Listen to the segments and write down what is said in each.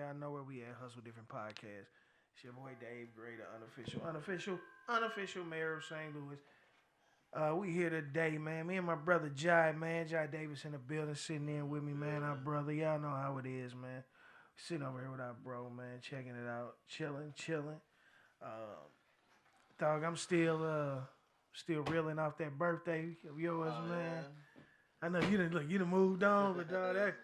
Y'all know where we at. Hustle Different Podcast. It's your boy Dave Gray, the unofficial mayor of St. Louis. We here today, man. Me and my brother Jai, man. Jai Davis in the building, sitting in with me, man. Our brother, y'all know how it is, man. Sitting over here with our bro, man, checking it out, chilling. Dog, I'm still reeling off that birthday of yours, man. Yeah. I know you done moved on, but dog, that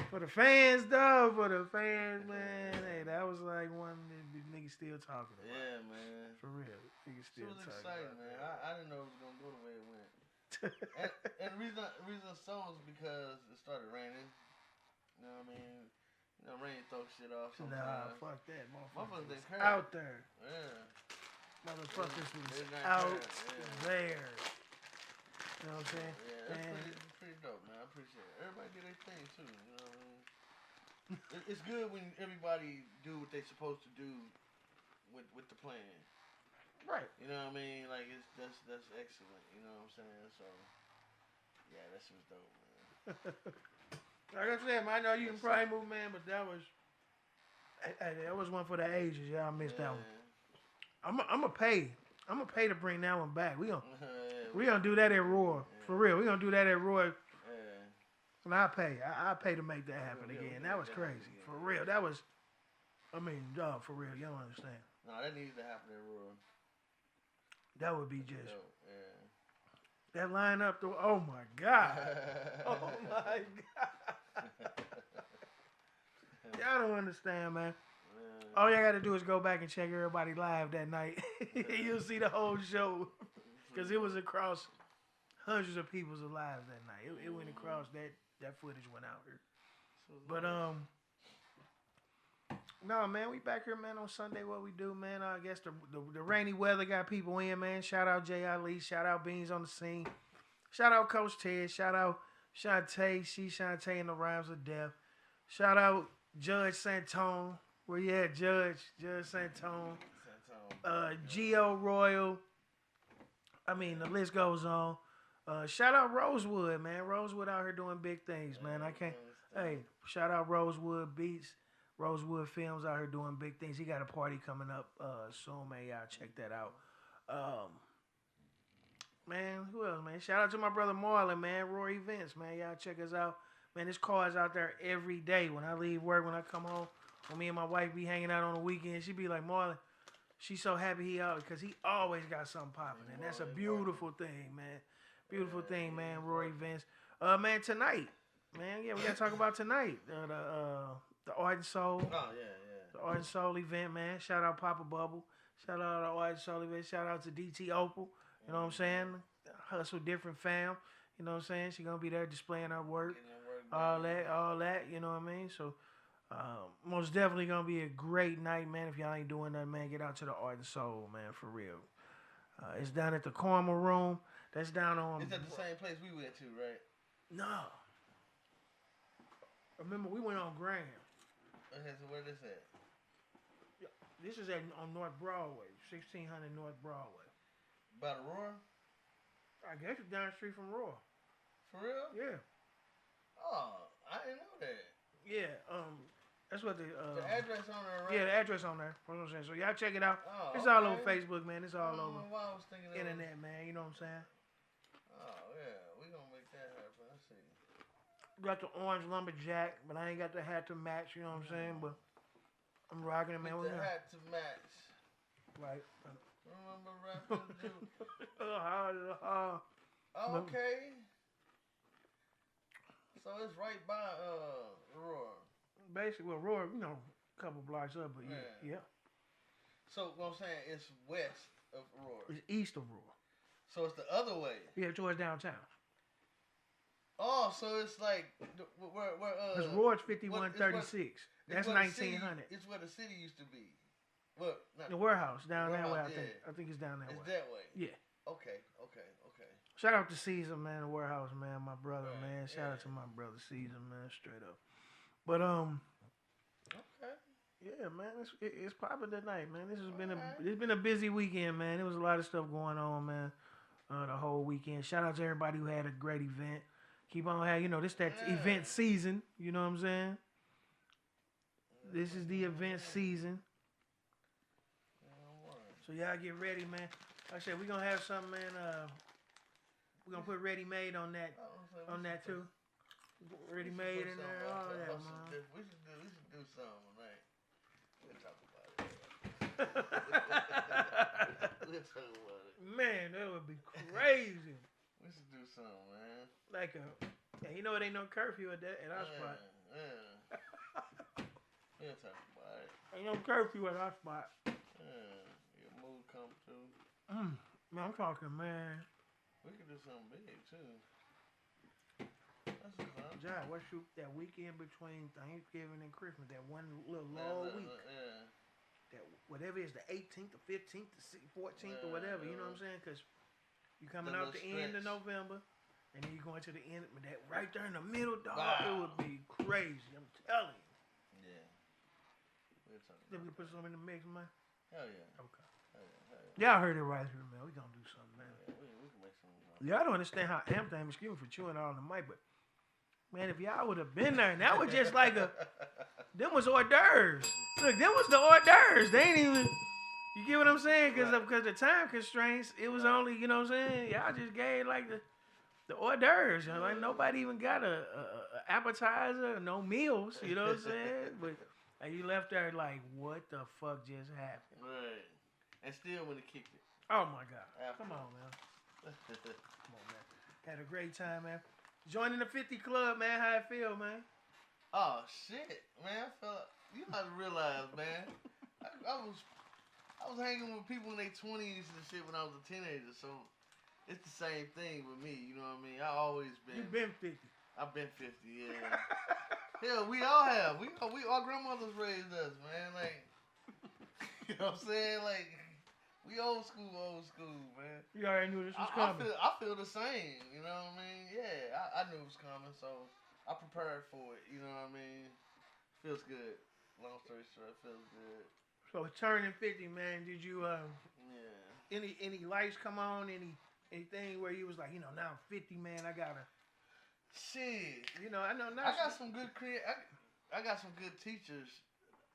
for the fans, dog, man. Hey, that was like one that niggas still talking about. Yeah, man. For real, niggas still talking about. It was exciting, man. I didn't know it was gonna go the way it went. and the reason so was because it started raining. You know what I mean? You know, rain throws shit off sometimes. Nah, fuck that, motherfuckers was out there. Yeah. Motherfuckers was out there. You know what I'm saying? Yeah, that's pretty dope, man. I appreciate it. Everybody did their thing too. You know what I mean? It's good when everybody do what they supposed to do with the plan. Right. You know what I mean? Like that's excellent. You know what I'm saying? So yeah, that shit was dope, man. Like I said, man, I know you can probably move, man, but that was one for the ages. Y'all missed that one. I'm gonna pay to bring that one back. We gonna do that at Roar. For real. We gonna do that at Roar. And I pay to make that happen again. That was crazy. For real. That was dog, for real. You don't understand. No, that needs to happen at Roar. That would be just that lineup though. Oh my God. Oh my God. Y'all don't understand, man. All y'all got to do is go back and check everybody live that night. You'll see the whole show. Because it was across hundreds of people's lives that night. It went across, that footage went out here. But, no, man, we back here, man, on Sunday. What we do, man, I guess the rainy weather got people in, man. Shout out J. Ali. Shout out Beans on the scene. Shout out Coach Ted. Shout out Shantae. Shantae in the Rhymes of Death. Shout out Judge Santone. Where you at, Judge Santone? Geo Royal. I mean, the list goes on. Shout out Rosewood, man. Rosewood out here doing big things, man. Hey, shout out Rosewood Beats. Rosewood Films out here doing big things. He got a party coming up soon, man. Y'all check that out. Man, who else, man? Shout out to my brother Marlon, man. Roy Events, man. Y'all check us out. Man, this car is out there every day. When I leave work, when I come home, when me and my wife be hanging out on the weekend, she be like, Marlon, she's so happy he out because he always got something popping. And that's a beautiful thing, man. Beautiful thing, man. Roy Events. Man, tonight. Man, yeah, we got to talk about tonight. The Art and Soul. Oh, yeah. The Art and Soul event, man. Shout out Papa Bubble. Shout out the Art and Soul event. Shout out to DT Opal. You know what I'm saying? Hustle Different Fam. You know what I'm saying? She going to be there displaying her work. All that. You know what I mean? So, most definitely going to be a great night, man. If y'all ain't doing nothing, man, get out to the Art and Soul, man, for real. It's down at the Karma Room. That's down on... It's at the same place we went to, right? No. Remember, we went on Graham. Okay, so where this at? This is on North Broadway, 1600 North Broadway. By the Roar? I guess it's down the street from Roar. For real? Yeah. Oh, I didn't know that. Yeah, that's what the address on there, right? Yeah, the address on there. That's what I'm saying. So y'all check it out. Oh, it's all over Facebook, man. It's all over why I was thinking internet, man. You know what I'm saying? Oh yeah, we gonna make that happen. I see. Got the orange lumberjack, but I ain't got the hat to match. You know what I'm saying? But I'm rocking it, man. Get the hat to match. Right. Remember rapping dude? Okay. So it's right by Roar. Basically, well, Roar, you know, a couple blocks up, but yeah. So what I'm saying, it's west of Roar. It's east of Roar. So it's the other way. Yeah, towards downtown. Oh, so it's like where because Roar's 5136. That's 1900. It's where the city used to be. What? The warehouse down that way. I think it's down that way. It's that way. Yeah. Okay. Shout out to Caesar, man, the warehouse, man, my brother, man. Shout out to my brother Caesar, man, straight up. But okay. Yeah, man, it's popping tonight, man. It's been a busy weekend, man. There was a lot of stuff going on, man. The whole weekend. Shout out to everybody who had a great event. Keep on having, this that event season. You know what I'm saying? This is the event season. So y'all get ready, man. Like I said, we're gonna have something, man. We're gonna put ready made on that too. Ready made in there. Oh yeah, man. We should do something, right? We'll talk about it. We'll talk about it. Man, that would be crazy. We should do something, man. Like you know it ain't no curfew at our spot. Yeah. We'll talk about it. Ain't no curfew at our spot. Your mood come through. Man, I'm talking, man. We could do something big too. That's what's up. John, what's that weekend between Thanksgiving and Christmas? That one little long week. Yeah. That whatever is the 18th, the 15th, the 14th, or whatever. You know what I'm saying? Because you coming out the end of November, and then you going to the end. That right there in the middle, dog. Wow. It would be crazy. I'm telling you. Yeah. We'll talk. Did we put some in the mix, man? Hell yeah. Okay. Y'all heard it right here, man. We gonna do something, man. Yeah, we can make something. Y'all don't understand how amped I am. Excuse me for chewing all the mic, but man, if y'all would have been there, and that was just like them was hors d'oeuvres. Look, them was the hors d'oeuvres. They ain't even. You get what I'm saying? Because the time constraints, it was only, you know what I'm saying? Y'all just gave like the hors d'oeuvres. You know? Like nobody even got a appetizer, no meals. You know what I'm saying? But like, you left there like, what the fuck just happened? Right. And still when it kicked it. Oh my God. Come on, man. Come on, man. Had a great time, man. Joining the 50 Club, man. How it feel, man? Oh, shit. Man, I felt... You got to realize, man. I was hanging with people in their 20s and shit when I was a teenager, so it's the same thing with me, you know what I mean? I always been... You been 50. I've been 50, yeah. Hell, we all have. Our grandmothers raised us, man. Like, you know what I'm saying? Like... We old school, man. You already knew this was coming. I feel the same, you know what I mean? Yeah, I knew it was coming, so I prepared for it, you know what I mean? Feels good. Long story short, it feels good. So turning 50, man, did you any lights come on, anything where you was like, you know, now I'm 50, man, I gotta shit. You know, I know now I got some good I got some good teachers.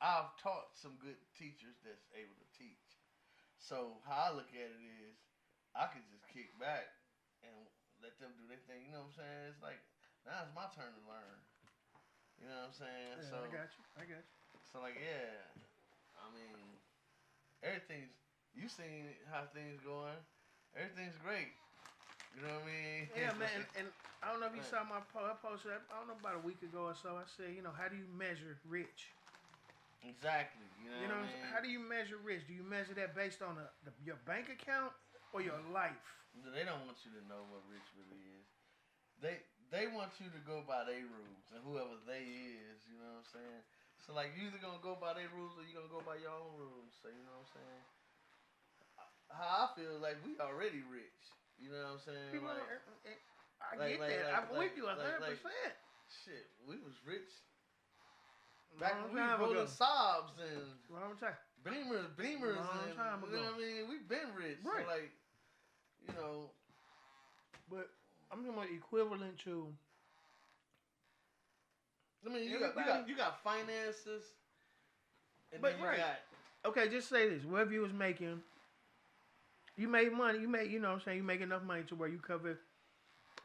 I've taught some good teachers that's able to teach. So how I look at it is, I could just kick back and let them do their thing. You know what I'm saying? It's like, now it's my turn to learn. You know what I'm saying? Yeah, so I got you. So like, yeah, I mean, everything's. You seen how things going? Everything's great. You know what I mean? Yeah, man. And I don't know if you saw my post. I posted. I don't know, about a week ago or so. I said, you know, how do you measure rich? Exactly. You know what I mean? How do you measure rich? Do you measure that based on your bank account or your life? They don't want you to know what rich really is. They want you to go by their rules and whoever they is. You know what I'm saying? So like, you either gonna go by their rules or you gonna go by your own rules. So you know what I'm saying? How I feel like we already rich. You know what I'm saying? People I get that. I'm with you 100%. Shit, we was rich. Back when we was rolling Saabs and Beamers and, you know what I mean? We've been rich. Right. So like, you know. But I'm talking about equivalent to. I mean, you got finances. And but then you got. Okay, just say this. Whatever you was making, you made money. You know what I'm saying? You make enough money to where you cover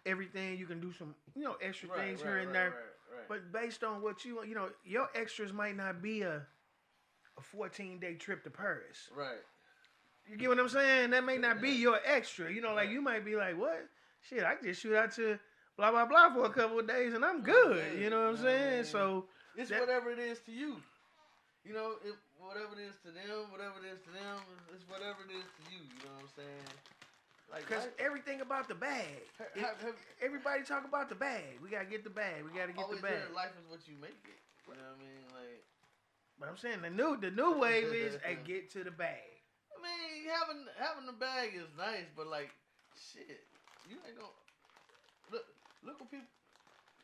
everything. You can do some, you know, extra things here and there. Right. But based on what you know, your extras might not be a 14-day trip to Paris. Right. You get what I'm saying? That may not be your extra. You know, like you might be like, what? Shit, I can just shoot out to blah, blah, blah for a couple of days and I'm good. You know what I'm saying? So it's whatever it is to you. You know, whatever it is to them, it's whatever it is to you. You know what I'm saying? Because everything about the bag. Everybody talk about the bag. We got to get the bag. We got to get the bag. Life is what you make it. You know what I mean? Like, but I'm saying the new wave is get to the bag. I mean, having the bag is nice, but like, shit, you ain't gonna look what people,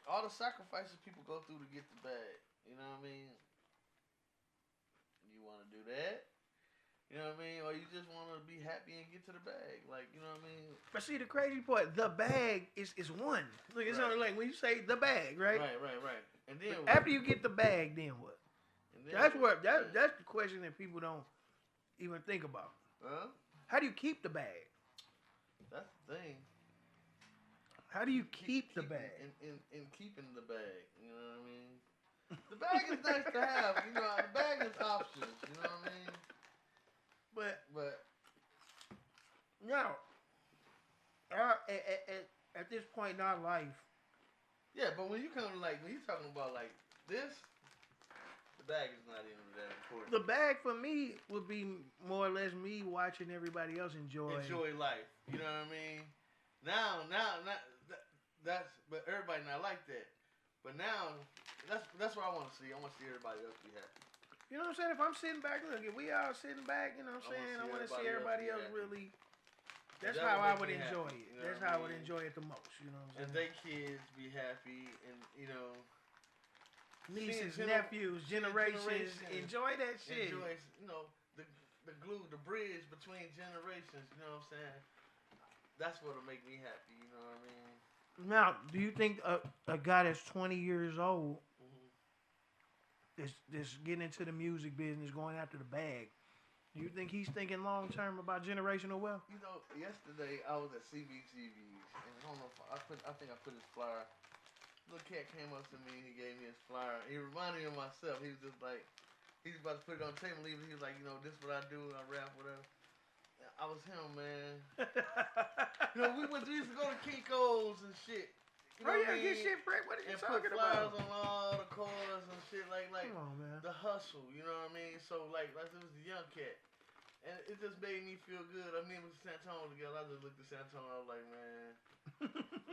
all the sacrifices people go through to get the bag. You know what I mean? You want to do that? You know what I mean? Or you just want to be happy and get to the bag. Like, you know what I mean? But see, the crazy part, the bag is one. Look, it's only like when you say the bag, right? Right. And then after you get the bag, then what? And That's what that's the question that people don't even think about. Huh? How do you keep the bag? That's the thing. How do you keep the bag? In keeping the bag, you know what I mean? The bag is nice to have, you know. The bag is options, you know what I mean? But now, at this point in our life, yeah, but when you talking about like this, the bag is not even that important. the bag for me would be more or less me watching everybody else enjoy life. You know what I mean? Now, but everybody not like that. But now, that's what I want to see. I want to see everybody else be happy. You know what I'm saying? If I'm sitting back, look, if we all sitting back, you know what I'm saying? I want to see everybody else really. That's how I would enjoy it. That's how I would enjoy it the most. You know what I'm saying? And they kids be happy, and you know, nieces, nephews, generations, enjoy that shit. Enjoy, you know, the glue, the bridge between generations. You know what I'm saying? That's what'll make me happy. You know what I mean? Now, do you think a guy that's 20 years old is getting into the music business, going after the bag? Do you think he's thinking long term about generational wealth? You know, yesterday I was at CBGB's, and I don't know if I think I put his flyer. Little cat came up to me and he gave me his flyer. He reminded me of myself. He was just like, he was about to put it on the table and leave it. He was like, you know, this is what I do. I rap, whatever. I was him, man. You know, we used to go to Kinko's and shit. You know what I mean? Get shit break. What are you and talking put flyers about? on all the cars and shit, like come on, man. the hustle. You know what I mean? So like it was a young cat, and it just made me feel good. I mean, with Santone together, I just looked at Santone. I was like, man,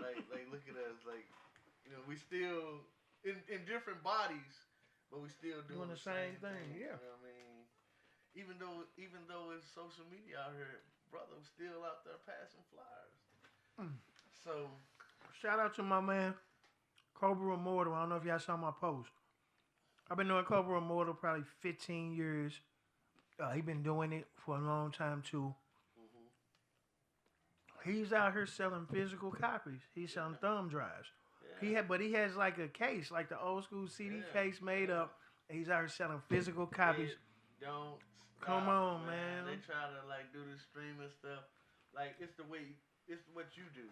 like look at us, like, you know, we still in different bodies, but we still doing the same thing. Yeah. You know what I mean? Even though it's social media out here, brother, I'm still out there passing flyers. So, shout out to my man, Cobra Immortal. I don't know if y'all saw my post. I've been doing Cobra Immortal probably 15 years. He been doing it for a long time too. He's out here selling physical copies. He's selling thumb drives. Yeah. He has like a case, like the old school CD case made up. And he's out here selling physical copies. Don't stop, come on, man. They try to like do this streaming stuff. Like it's what you do.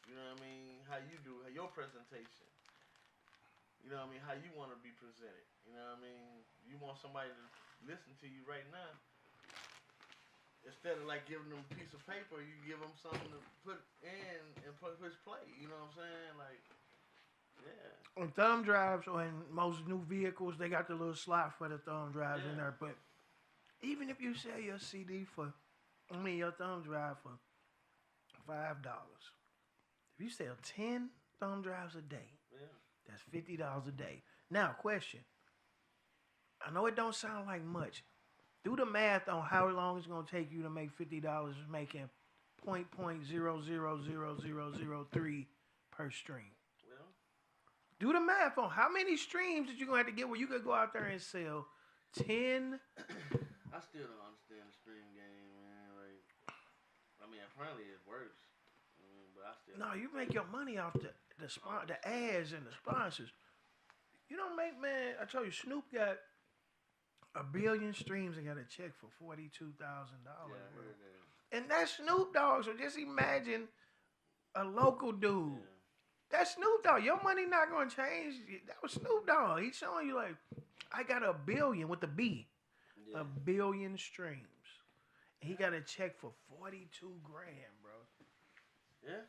You know what I mean? How you do your presentation. You know what I mean? How you want to be presented. You know what I mean? You want somebody to listen to you right now. Instead of like giving them a piece of paper, you give them something to put in and push play. You know what I'm saying? Like, yeah. On thumb drives or in most new vehicles, they got the little slot for the thumb drives in there. But even if you sell your CD your thumb drive for $5, if you sell 10 thumb drives a day, that's $50 a day. Now, question. I know it don't sound like much. Do the math on how long it's going to take you to make $50 making 0.000003 per stream. Well, do the math on how many streams that you're going to have to get where you could go out there and sell 10. I still don't understand the stream game, man. Like, I mean, apparently it works. But I still... No, you make your money off the ads and the sponsors. You don't make, man, I told you, Snoop got 1 billion streams and got a check for $42,000. Yeah, I heard that. And that's Snoop Dogg. So just imagine a local dude. Yeah. That's Snoop Dogg. Your money not going to change. That was Snoop Dogg. He's showing you like, I got 1 billion with the B. Yeah. 1 billion streams. And he got a check for $42,000, bro. Yeah.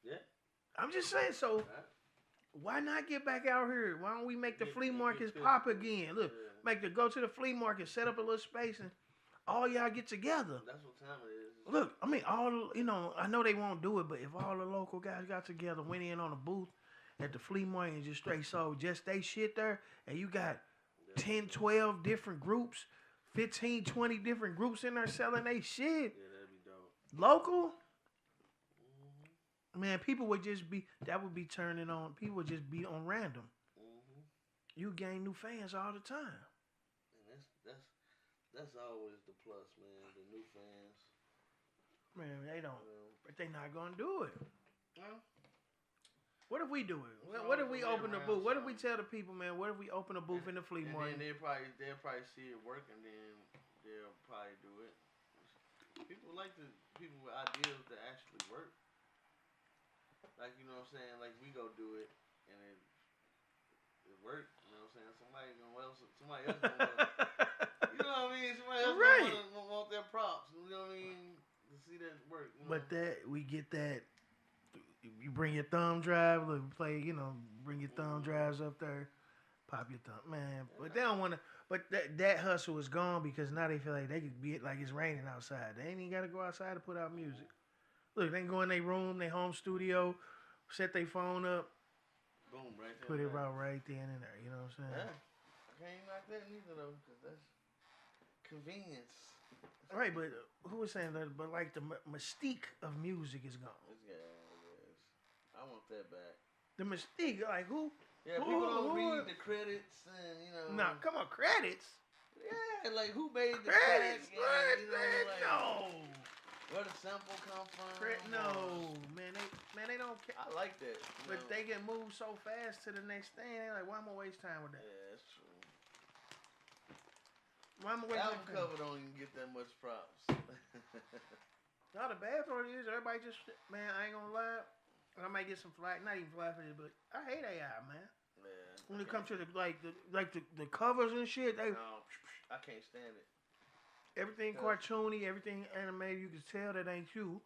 Yeah. I'm just saying, so why not get back out here? Why don't we make the flea markets pop again? Look, go to the flea market, set up a little space, and all y'all get together. That's what time it is. Look, I mean, I know they won't do it, but if all the local guys got together, went in on a booth at the flea market and just straight sold just they shit there, and you got 10, 12 different groups, 15, 20 different groups in there selling they shit. Yeah, that'd be dope. Local? Man, people would just be, that would be turning on, people would just be on random. You gain new fans all the time. And that's always the plus, man, the new fans. Man, they don't, but they not going to do it. Well, What if we do it? What's What wrong if we with the open a way booth? What if around we tell the people, man? What if we open a booth in the flea And market? then they'll probably see it work, and then they'll probably do it. People like the people with ideas that actually work. Like, you know what I'm saying? Like, we go do it, and it worked. You know what I'm saying? Somebody else gonna you know what I mean? Somebody else Right. gonna want their props. You know what I mean? To see that work. You know? But we get that. You bring your thumb drive, look, play. Bring your thumb drives up there, pop your thumb, man. But they don't want to. But that hustle is gone because now they feel like they could be like it's raining outside. They ain't even got to go outside to put out music. Look, they can go in their room, their home studio, set their phone up, boom, right there. put it right then and there. You know what I'm saying? Yeah. I can't knock that neither though, because that's convenience. Right, but who was saying that? But like the mystique of music is gone. I want that back. The mystique, like who? Yeah, people don't read the credits and Nah, come on, credits. Yeah, like who made the credits? track? No. Where the sample come from? No, man, they don't care. I like that, but they can move so fast to the next thing. They're like, why am I waste time with that? Yeah, that's true. Why am I waste album cover don't even get that much props. No, the bad part is everybody just, man, I ain't gonna lie. I might get some flack, not even flack for this, but I hate AI, man. Yeah. When it comes to the covers and shit, no, I can't stand it. Everything cartoony, everything animated, you can tell that ain't you.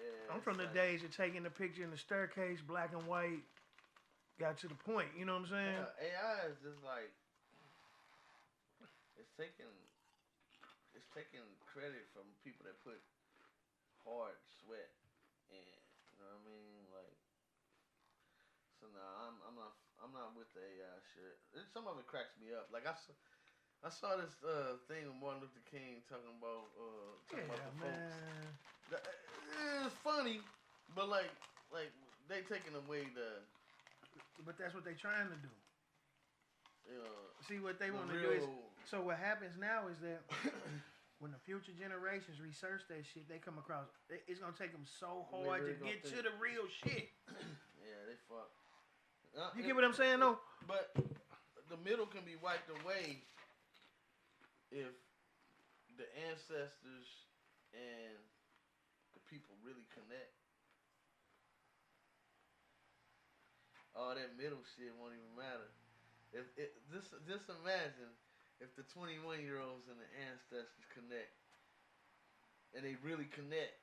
Yeah, I'm from the days of taking the picture in the staircase, black and white, got to the point. You know what I'm saying? Yeah, AI is just like it's taking credit from people that put hard sweat in. You know what I mean? Like, so nah, I'm not with the AI shit. Some of it cracks me up. Like I saw this thing with Martin Luther King talking about the folks. It's funny, but like they taking away the. But that's what they trying to do. See what they want to do is. So what happens now is that when the future generations research that shit, they come across. It's gonna take them so hard to get to the real shit. Yeah, they fuck. You get what I'm saying, though? But the middle can be wiped away if the ancestors and the people really connect. All that middle shit won't even matter. Just imagine if the 21-year-olds and the ancestors connect, and they really connect.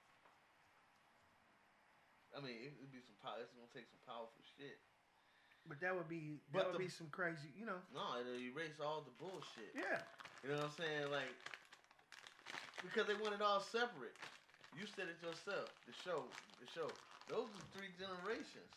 I mean, it'd be some power. It's gonna take some powerful shit. But that would be some crazy, No, it'll erase all the bullshit. Yeah. You know what I'm saying? Like, because they want it all separate. You said it yourself. The show. Those are 3 generations.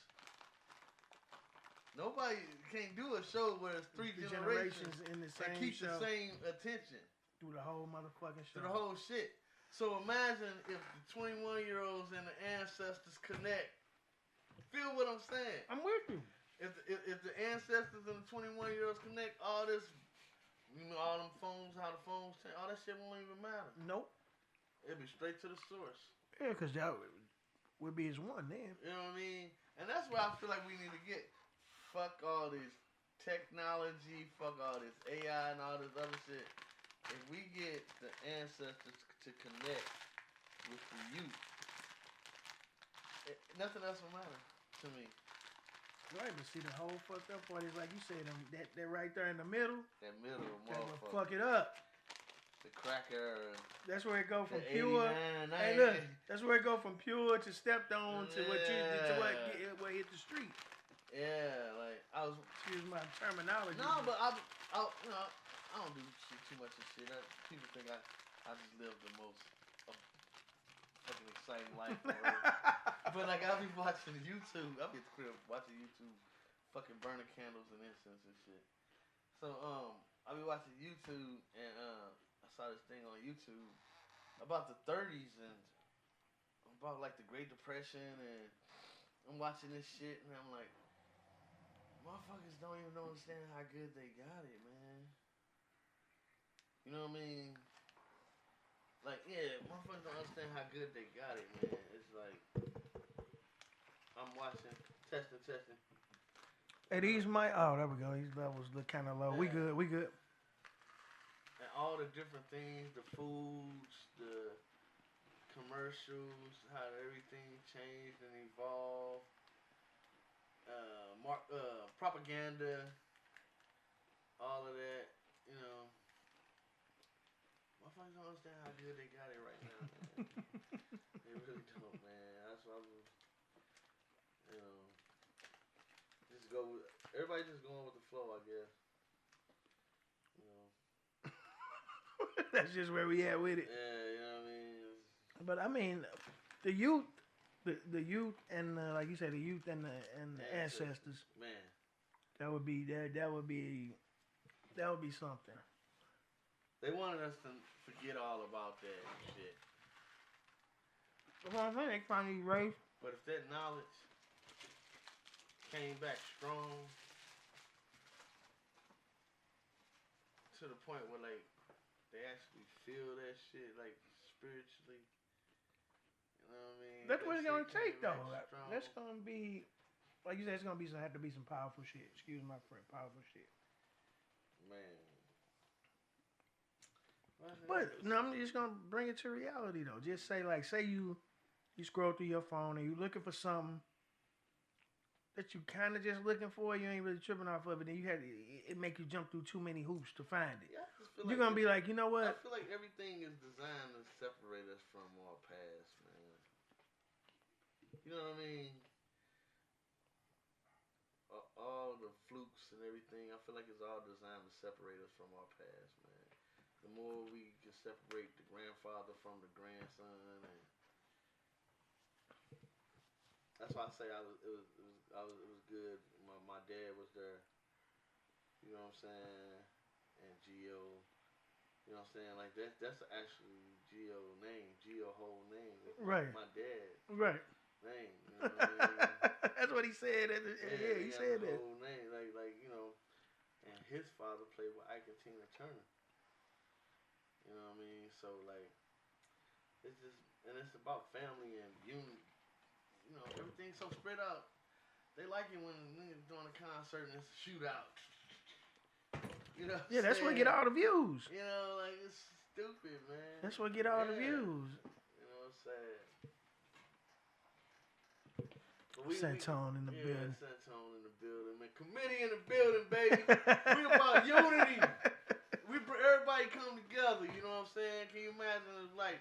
Nobody can't do a show where it's 3 generations in the same keep show. The same attention Through the whole motherfucking show. Through the whole shit. So imagine if the 21-year-olds and the ancestors connect. Feel what I'm saying? I'm with you. If the ancestors and the 21-year-olds connect, all this, all them phones, how the phones change, all that shit won't even matter. Nope. It'll be straight to the source. Yeah, because that would be as one then. You know what I mean? And that's where I feel like we need to get. Fuck all this technology, fuck all this AI and all this other shit. If we get the ancestors to connect with the youth, nothing else will matter to me. Right, but see the whole fucked up part is like you said, that right there in the middle. That middle motherfucker. Fuck it up. The cracker. That's where it go from the pure. 89, hey, look, that's where it go from pure to stepped on to what hit the street. Yeah, like I was. Excuse my terminology. No, but I don't do too much of shit. People think I just live the most fucking exciting life. But like I be watching YouTube. I be at the crib watching YouTube, fucking burning candles and incense and shit. So I be watching YouTube and I saw this thing on YouTube about the 30s and about like the Great Depression and I'm watching this shit and I'm like. Motherfuckers don't even understand how good they got it, man. You know what I mean? Like, yeah, motherfuckers don't understand how good they got it, man. It's like, I'm watching. Testing. Hey, these mic. Oh, there we go. These levels look kind of low. We Yeah. good. We good. And all the different things, the foods, the commercials, how everything changed and evolved. Propaganda, all of that. You know, motherfuckers don't understand how good they got it right now, man. They really don't, man. That's why I was, you know, just go with everybody. Just going with the flow, I guess. You know. That's just where we at with it. Yeah, you know what I mean. But I mean, the youth, the youth, and like you said, the youth and the ancestors. Man, That would be that would be something. they wanted us to forget all about that and shit. Well, I think they finally erased. But if that knowledge came back strong to the point where like they actually feel that shit like spiritually, you know what I mean? That's what it's gonna shit take, came though. back strong. That's gonna be, like you said, it's gonna be have to be some powerful shit. Excuse my friend, powerful shit. Man. But no, I'm just gonna bring it to reality though. Just say you scroll through your phone and you looking for something that you kind of just looking for. You ain't really tripping off of it. Then it make you jump through too many hoops to find it. Yeah, I just feel You're like gonna be like, you know what? I feel like everything is designed to separate us from our past, man. You know what I mean? All the flukes and everything, I feel like it's all designed to separate us from our past, man. The more we can separate the grandfather from the grandson, and that's why I say it was good. My dad was there, you know what I'm saying, and Gio, you know what I'm saying, like that's actually Gio name, Gio whole name, Right. My dad, Right. name, you know what I mean? That's what he said. Yeah, he said that. Whole name, like you know, and his father played with Ike and Tina Turner. You know what I mean? So like, it's just, and it's about family and unity. You know, everything's so spread out. They like it when niggas doing a concert and it's a shootout. You know? Yeah, that's what get all the views. You know, like it's stupid, man. That's what get all the views. You know, it's sad. Santone in the building. Santone in the building, man. Committee in the building, baby. We about unity. Everybody come together. You know what I'm saying? Can you imagine if like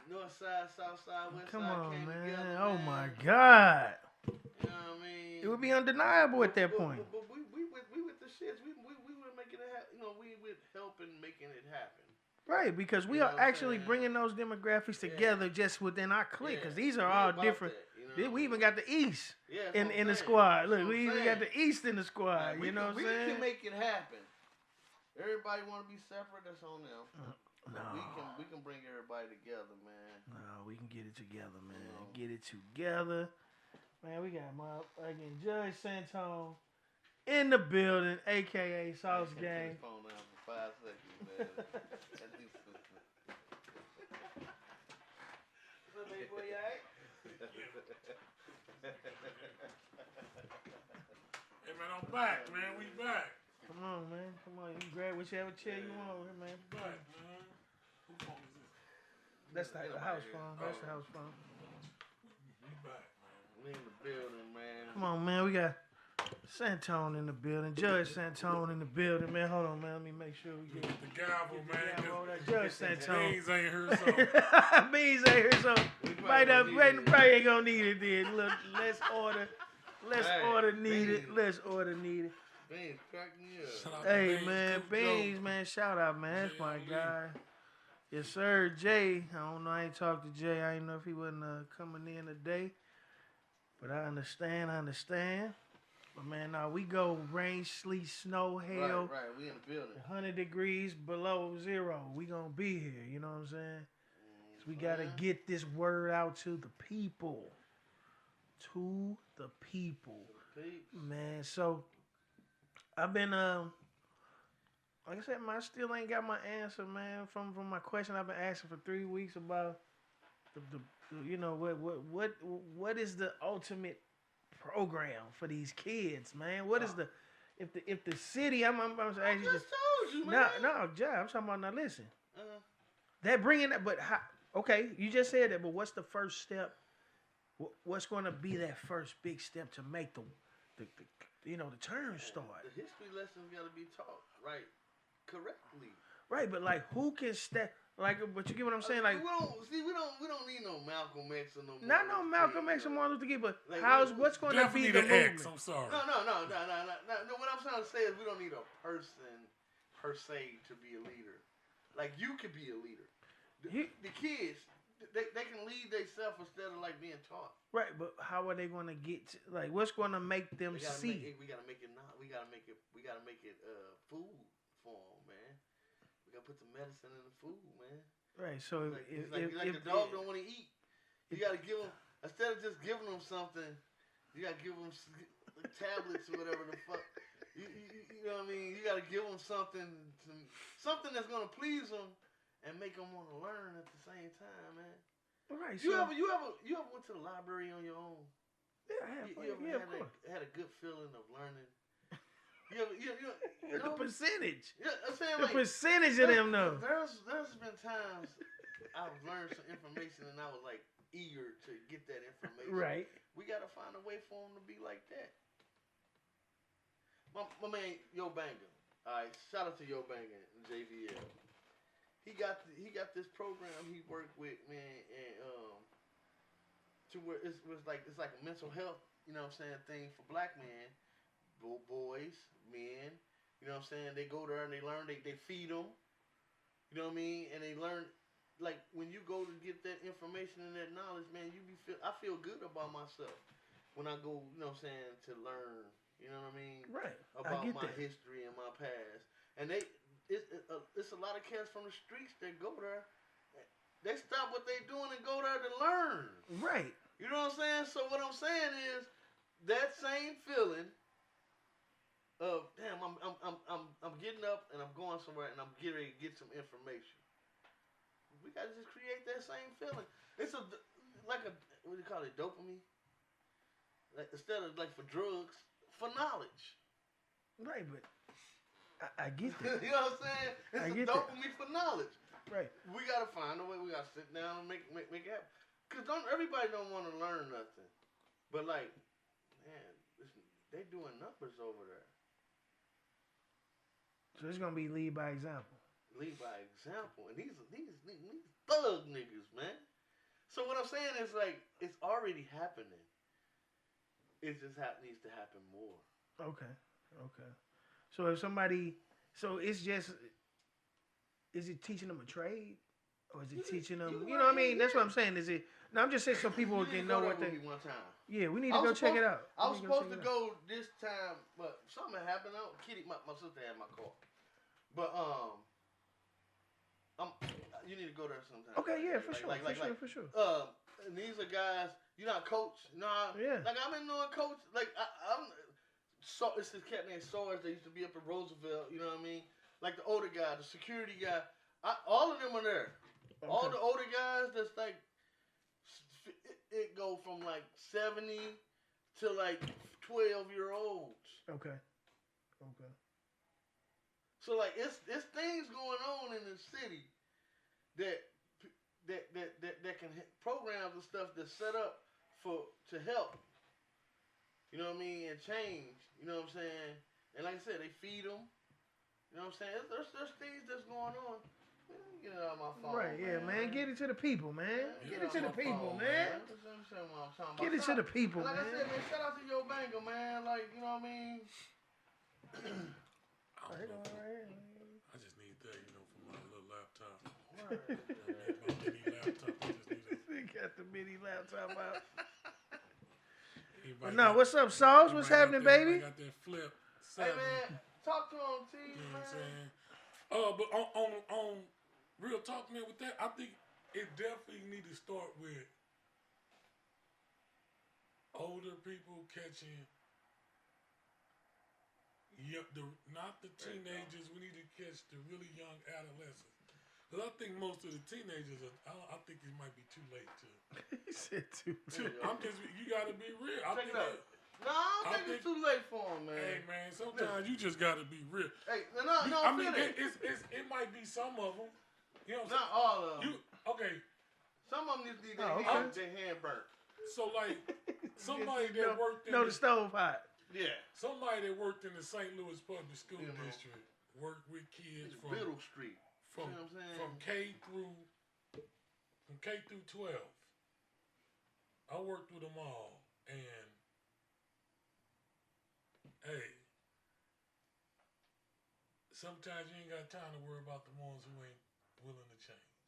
North Side, South Side, West Come Side on, came man. together? Oh man. my God. You know what I mean? It would be undeniable at that point. But we with the shits. We were making it happen. You know, we with helping making it happen. Right, because we are actually bringing those demographics together just within our clique. Because these are all different. We even got the East in the squad. Look, we even got the East in the squad. You know what I'm saying? We can make it happen. Everybody want to be separate. That's on them. No. We can bring everybody together, man. No, we can get it together, man. Get it together. Man, we got again Judge Santone in the building, a.k.a. Sauce Gang. Phone down for 5 seconds, man. What, baby boy, you alright? Hey, man, I'm back, man. We back. Come on, man. Come on. You grab whichever chair you want, man. Back, man. Who phone is this? That's the house phone. That's the house phone. We back, man. We in the building, man. Come on, man. We got Santone in the building. Judge Santone in the building, man. Hold on, man. Let me make sure we get The gavel, man. Judge Santone. Beans ain't here, so. Beans ain't here, so probably ain't gonna need it then. Look, let's order needed. Let's order needed. Beans, crack me up. Hey, man. Beans, man. Shout out, man. That's my guy. Yes, sir. Jay. I don't know. I ain't talked to Jay. I didn't know if he wasn't coming in today. But I understand. But, man, now we go rain, sleet, snow, hail. Right. We in the building. 100 degrees below zero. We gonna be here. You know what I'm saying? So we got to get this word out to the people. To the people. Man, so I've been, like I said, man, I still ain't got my answer, man, from my question I've been asking for 3 weeks about you know what is the ultimate program for these kids, man? What is the if the city? I'm actually I just just told you, man. no, Jay, I'm talking about now. Listen, Uh, that bringing that, but how, okay, you just said that, but what's the first step? What's going to be that first big step to make the the turn start? The history lessons got to be taught right, correctly. Right, but like who can step? Like, but you get what I'm saying? Like, We don't need no Malcolm X or no. not no Martin Malcolm King, X and Martin Luther King, but Like, what's going to be Definitely the the X. movement? I'm sorry. No. What I'm trying to say is we don't need a person per se to be a leader. Like you could be a leader. The kids, they can lead themselves instead of like being taught. Right, but how are they going to get to, like what's going to make them see? We gotta make it not. We gotta make it food for them, man. We gotta put the medicine in the food, man. Right, so It's like the dog don't want to eat. You gotta give them instead of just giving them something. You gotta give them tablets or whatever the fuck. You know what I mean? You gotta give them something that's gonna please them and make them want to learn at the same time, man. Right. You ever went to the library on your own? Yeah, You ever had a good feeling of learning? You the know? percentage. Yeah, I'm saying The like percentage of them though. There's been times I've learned some information and I was like eager to get that information. Right. We gotta find a way for them to be like that. My man Yo Banger. All right, shout out to Yo Banger and JVL. He got this program he worked with, man, and to where it's like a mental health, you know what I'm saying, thing for black men, boys, men. You know what I'm saying? They go there and they learn. They feed them. You know what I mean? And they learn. Like when you go to get that information and that knowledge, man, I feel good about myself when I go. You know what I'm saying, to learn. You know what I mean? Right. About my history and my past. And it's a lot of cats from the streets that go there. They stop what they doing and go there to learn. Right. You know what I'm saying? So what I'm saying is that same feeling of damn, I'm getting up and I'm going somewhere and I'm getting ready to get some information. We gotta just create that same feeling. It's like a what do you call it, dopamine? Like instead of like for drugs, for knowledge. Right, but I get that. You know what I'm saying? It's a dopamine for knowledge. Right. We gotta find a way. We gotta sit down and make it happen. Cause everybody don't want to learn nothing, but like, man, they doing numbers over there. So it's gonna be lead by example. Lead by example, and these thug niggas, man. So what I'm saying is like, it's already happening. It just needs to happen more. Okay. So if somebody, is it teaching them a trade, or is it teaching them? You know what I mean? That's what I'm saying. Is it? No, I'm just saying so people can know what they. One time. Yeah, we need to go check it out. I was supposed to go this time, but something happened. Kitty, my sister had my car, but you need to go there sometime. Okay, yeah, for sure. And these are guys. You're not coach. Nah. Yeah. Like I've been knowing coach. Like I'm. So it's this cat named Sawers that used to be up in Roosevelt. You know what I mean? Like the older guy, the security guy. All of them are there. Okay. All the older guys. That's like it go from like 70 to like 12-year-olds. Okay. So like it's things going on in the city that can programs and stuff that's set up to help. You know what I mean? And change. You know what I'm saying? And like I said, they feed them. You know what I'm saying? There's things that's going on. Get it out of my phone. Right, yeah, man. Get it to the people, man. Get it to the people, man. Get it to the people, man. Like I said, man, shout out to Yo Banger, man. Like, you know what I mean? All right. I just need that, for my little laptop. Right. My mini laptop. I just need it. He got the mini laptop out. Everybody No, what's up, Sauce? What's happening, baby? I got that flip. Hey, man, talk to him, T, You know man. what I'm saying? But on real talk, man, with that, I think it definitely need to start with older people catching, not the teenagers. We need to catch the really young adolescents. Because I think most of the teenagers, I think it might be too late to. He said too. You got to be real. Check it out. No, I don't think it's too late for him, man. Hey, man, sometimes you just got to be real. Hey, I mean, it might be some of them. You know what I'm saying? Not all of them. Okay. Some of them just need their hand burnt. So, like, somebody that worked in the stove hot. Yeah. Somebody that worked in the St. Louis Public School District worked with kids from Middle Street. From K through 12. I worked with them all, and hey, sometimes you ain't got time to worry about the ones who ain't willing to change.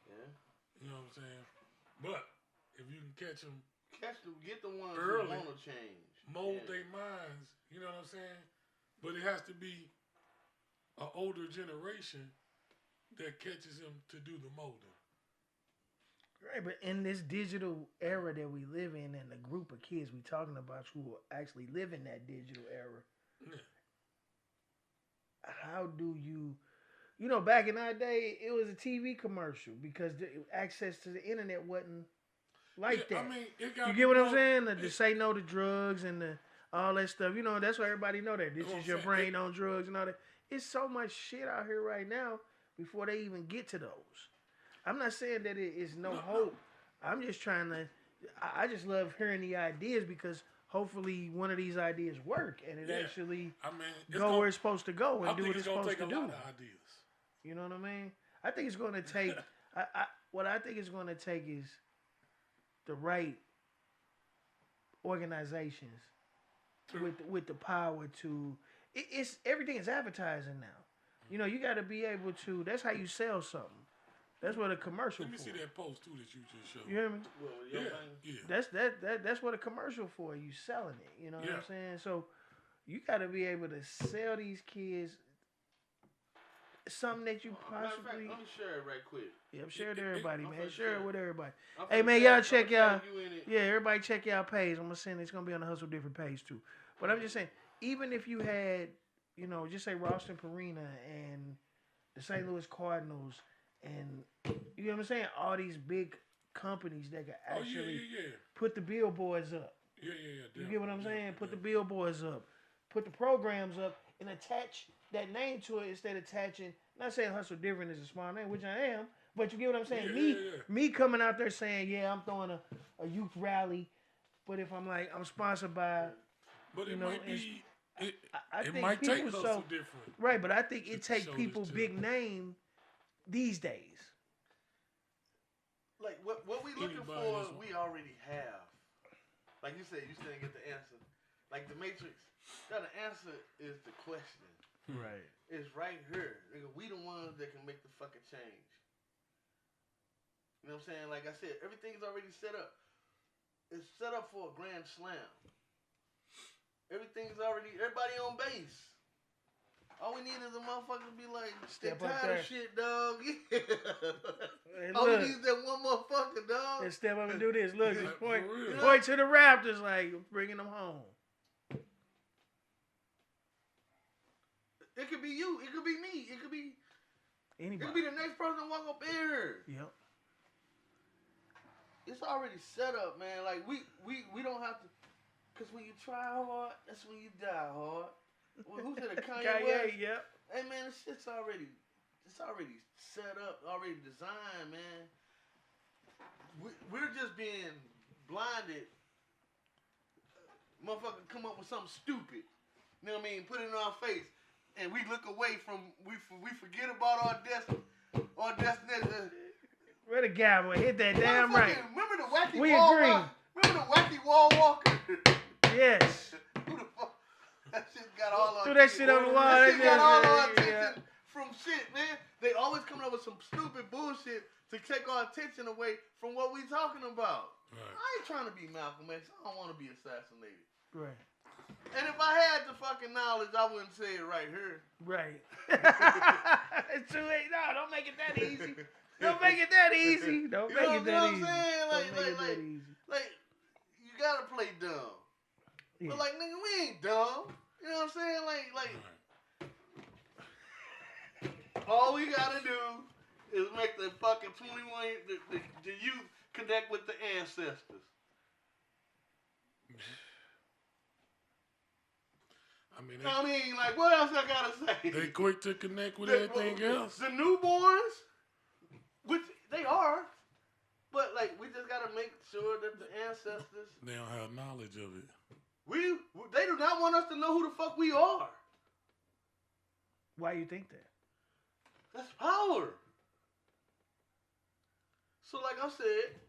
Yeah. You know what I'm saying? But if you can catch them, get the ones early, who want to change, mold their minds. You know what I'm saying? But it has to be an older generation that catches them to do the molding. Right, but in this digital era that we live in, and the group of kids we talking about who actually live in that digital era, how do you back in our day, it was a TV commercial because the access to the internet wasn't like that. I mean, you get what I'm saying? To say no to drugs and all that stuff. That's why everybody know that. This is your brain on drugs and all that. It's so much shit out here right now before they even get to those. I'm not saying that it is no hope. I'm just trying to. I just love hearing the ideas because hopefully one of these ideas work and it actually go where it's supposed to go and do what it's supposed to do. Lot of ideas. You know what I mean? I think it's going to take. What I think it's going to take is the right organizations with the power to. It's everything is advertising now. You got to be able to. That's how you sell something. That's what a commercial. Let me for. see that post too that you just showed. You hear me? Well, yeah. That's what a commercial for. You selling it. You know what I'm saying? So you got to be able to sell these kids something that you possibly. Let me share it right quick. Yep, share it to everybody, man. Share it with everybody. Hey, man, y'all check y'all. Yeah, everybody check y'all page. I'm gonna send. It's gonna be on the Hustle Different page too. But I'm just saying, even if you had, just say Ralston Purina and the St. Louis Cardinals. And you know what I'm saying? All these big companies that can actually put the billboards up. Yeah. You get what I'm saying? Put the billboards up. Put the programs up and attach that name to it instead of attaching, not saying Hustle Different is a small name, which I am, but you get what I'm saying? Me coming out there saying, I'm throwing a youth rally, but if I'm like, I'm sponsored by, but it might be, it might take Hustle Different. Right, but I think it takes people big name these days. Like what we looking for, we already have. Like you said, you still didn't get the answer. Like the Matrix, the answer is the question. Right. It's right here. We the ones that can make the fucking change. You know what I'm saying? Like I said, everything's already set up. It's set up for a grand slam. Everybody on base. All we need is a motherfucker to be like, step up there. Of shit, dog. Hey, all we need is that one motherfucker, dog. And step up and do this. Look, just point to the Raptors like, bringing them home. It could be you. It could be me. It could be anybody. It could be the next person to walk up in here. Yep. It's already set up, man. Like, we don't have to. Because when you try hard, that's when you die hard. Well, who said it? Kanye West? Yep. Hey, man, this shit's already set up, already designed, man. We're just being blinded. Motherfucker come up with something stupid. You know what I mean? Put it in our face. And we look away from, we forget about our destiny. Where the gavel? Hit that damn right. Remember the wacky wall walker? Remember the wacky wall walker? Yes. Who the fuck? That shit got all our threw that shit on the wall. That shit got all our attention from shit, man. They always coming up with some stupid bullshit to take our attention away from what we talking about. Right. I ain't trying to be Malcolm X. I don't want to be assassinated. Right. And if I had the fucking knowledge, I wouldn't say it right here. Right. It's too late. No, don't make it that easy. Don't make it that easy. Don't make it that easy. You know what I'm saying? Like, you gotta play dumb. Yeah. But like, nigga, we ain't dumb. You know what I'm saying? Like, all we gotta do is make the fucking 21 the youth connect with the ancestors. I mean, like, what else I gotta say? They quick to connect with everything else. The newborns, which they are, but like, we just gotta make sure that the ancestors. They don't have knowledge of it. They do not want us to know who the fuck we are. Why you think that? That's power. So, like I said,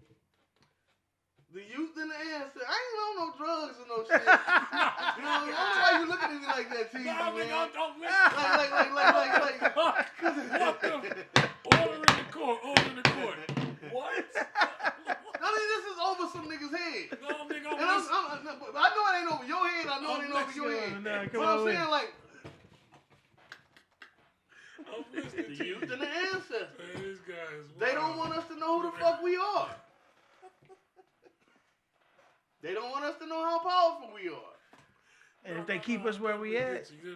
the youth and the ancestors. I ain't on no drugs or no shit. You know, I don't know why you looking at me like that, T. No, man. don't Order in the court. What? I mean, this is over some niggas' head. No, nigga, and I know it ain't over your head. I know it ain't over your head. But I'm saying, like, the youth and the ancestors. Man, this guy is wild. They don't want us to know who the fuck we are. They don't want us to know how powerful we are. And if they keep us where we at, Get you.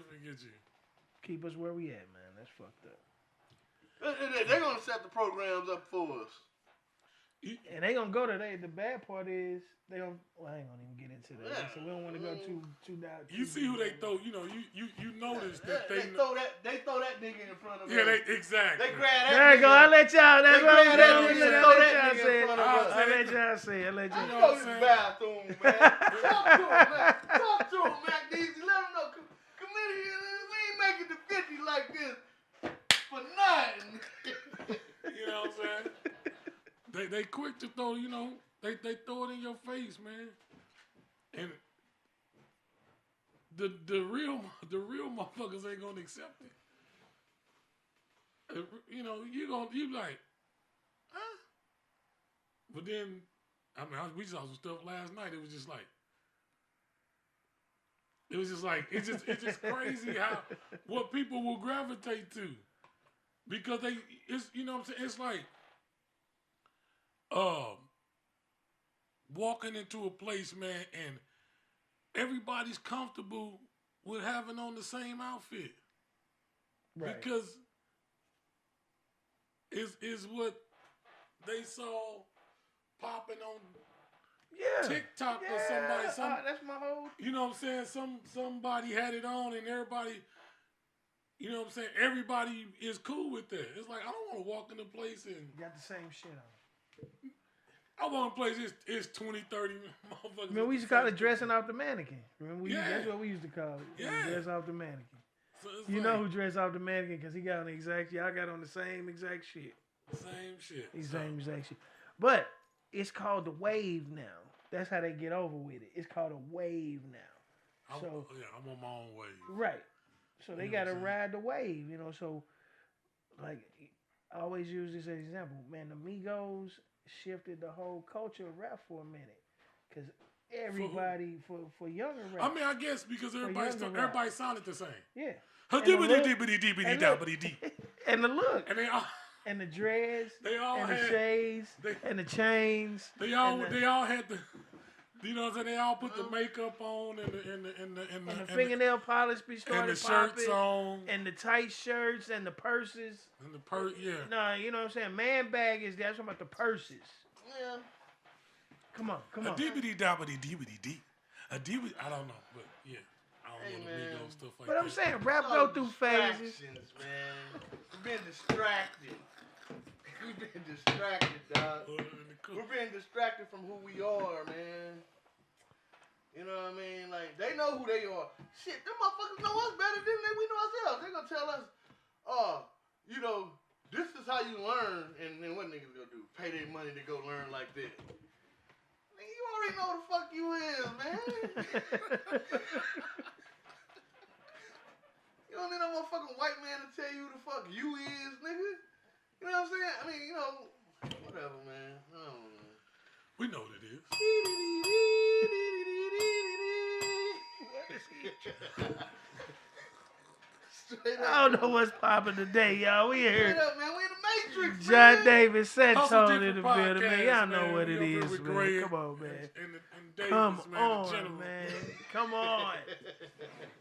keep us where we at, man. That's fucked up. They're gonna set the programs up for us. And they gonna go to the bad part is they don't. Well, I ain't gonna even get into that. Yeah. So we don't want to go too down. You see who they throw? You know, you notice that They throw that nigga in front of us. Yeah, exactly. They grab that. There you go. I let y'all. That's what I'm saying. I let y'all say. I let y'all say. I go to the bathroom, man. Talk to him, Mac Deezy. Let him know. Committee, we ain't making the 50 like this for nothing. You know what I'm saying? They quick to throw, you know, they throw it in your face, man. And the real motherfuckers ain't gonna accept it. You know, you like, huh? But then, I mean, we saw some stuff last night. It was just like, it's just crazy how what people will gravitate to, because it's you know what I'm saying. It's like, walking into a place, man, and everybody's comfortable with having on the same outfit, right? Because is what they saw popping on TikTok or somebody. That's my whole. You know what I'm saying? Somebody had it on, and everybody. You know what I'm saying? Everybody is cool with that. It's like, I don't want to walk in a place and got the same shit on. I want to play it's 20, 30 motherfuckers. Man, we used to call it dressing off the mannequin. Remember, that's what we used to call it. Yeah. Dress off the mannequin. So you know who dressed off the mannequin because he got on the exact shit. I got on the same exact shit. Same shit. Same exact shit. But it's called the wave now. That's how they get over with it. It's called a wave now. I'm on my own wave. Right. So they got to ride the wave, you know. So, like, I always use this as an example. Man, the Migos shifted the whole culture of rap for a minute, because everybody for younger rap. I mean, I guess because everybody sounded the same. Yeah. And the look. And they all. And the dreads. They all and had the shades. And the chains. They all had the. You know what I'm saying? They all put the makeup on and the fingernail polish started and the shirts popping, on and the tight shirts and the purses. And the yeah. No, you know what I'm saying? Man bag is that's about the purses. Yeah. Come on. A DVD dabbity DVD. I don't know, but yeah. I don't know the Migos stuff like that. But I'm saying rap go through phases. Man. We've been distracted. Dog. We're being distracted from who we are, man. You know what I mean? Like, they know who they are. Shit, them motherfuckers know us better than we know ourselves. They're gonna tell us, you know, this is how you learn, and then what niggas gonna do? Pay their money to go learn like this. Nigga, you already know who the fuck you is, man. You don't need no motherfucking white man to tell you who the fuck you is, nigga. You know what I'm saying? I mean, you know, whatever, man. I don't know. We know what it is. I don't know what's popping today, y'all. We here. Straight up, man. We in the Matrix, John man. Davis Hustle Santone in the Different building, man. Y'all Podcast, know man. what We it up here is, with man. Greg Come on, man. And Davis, Come man, in on, general. man. Come on.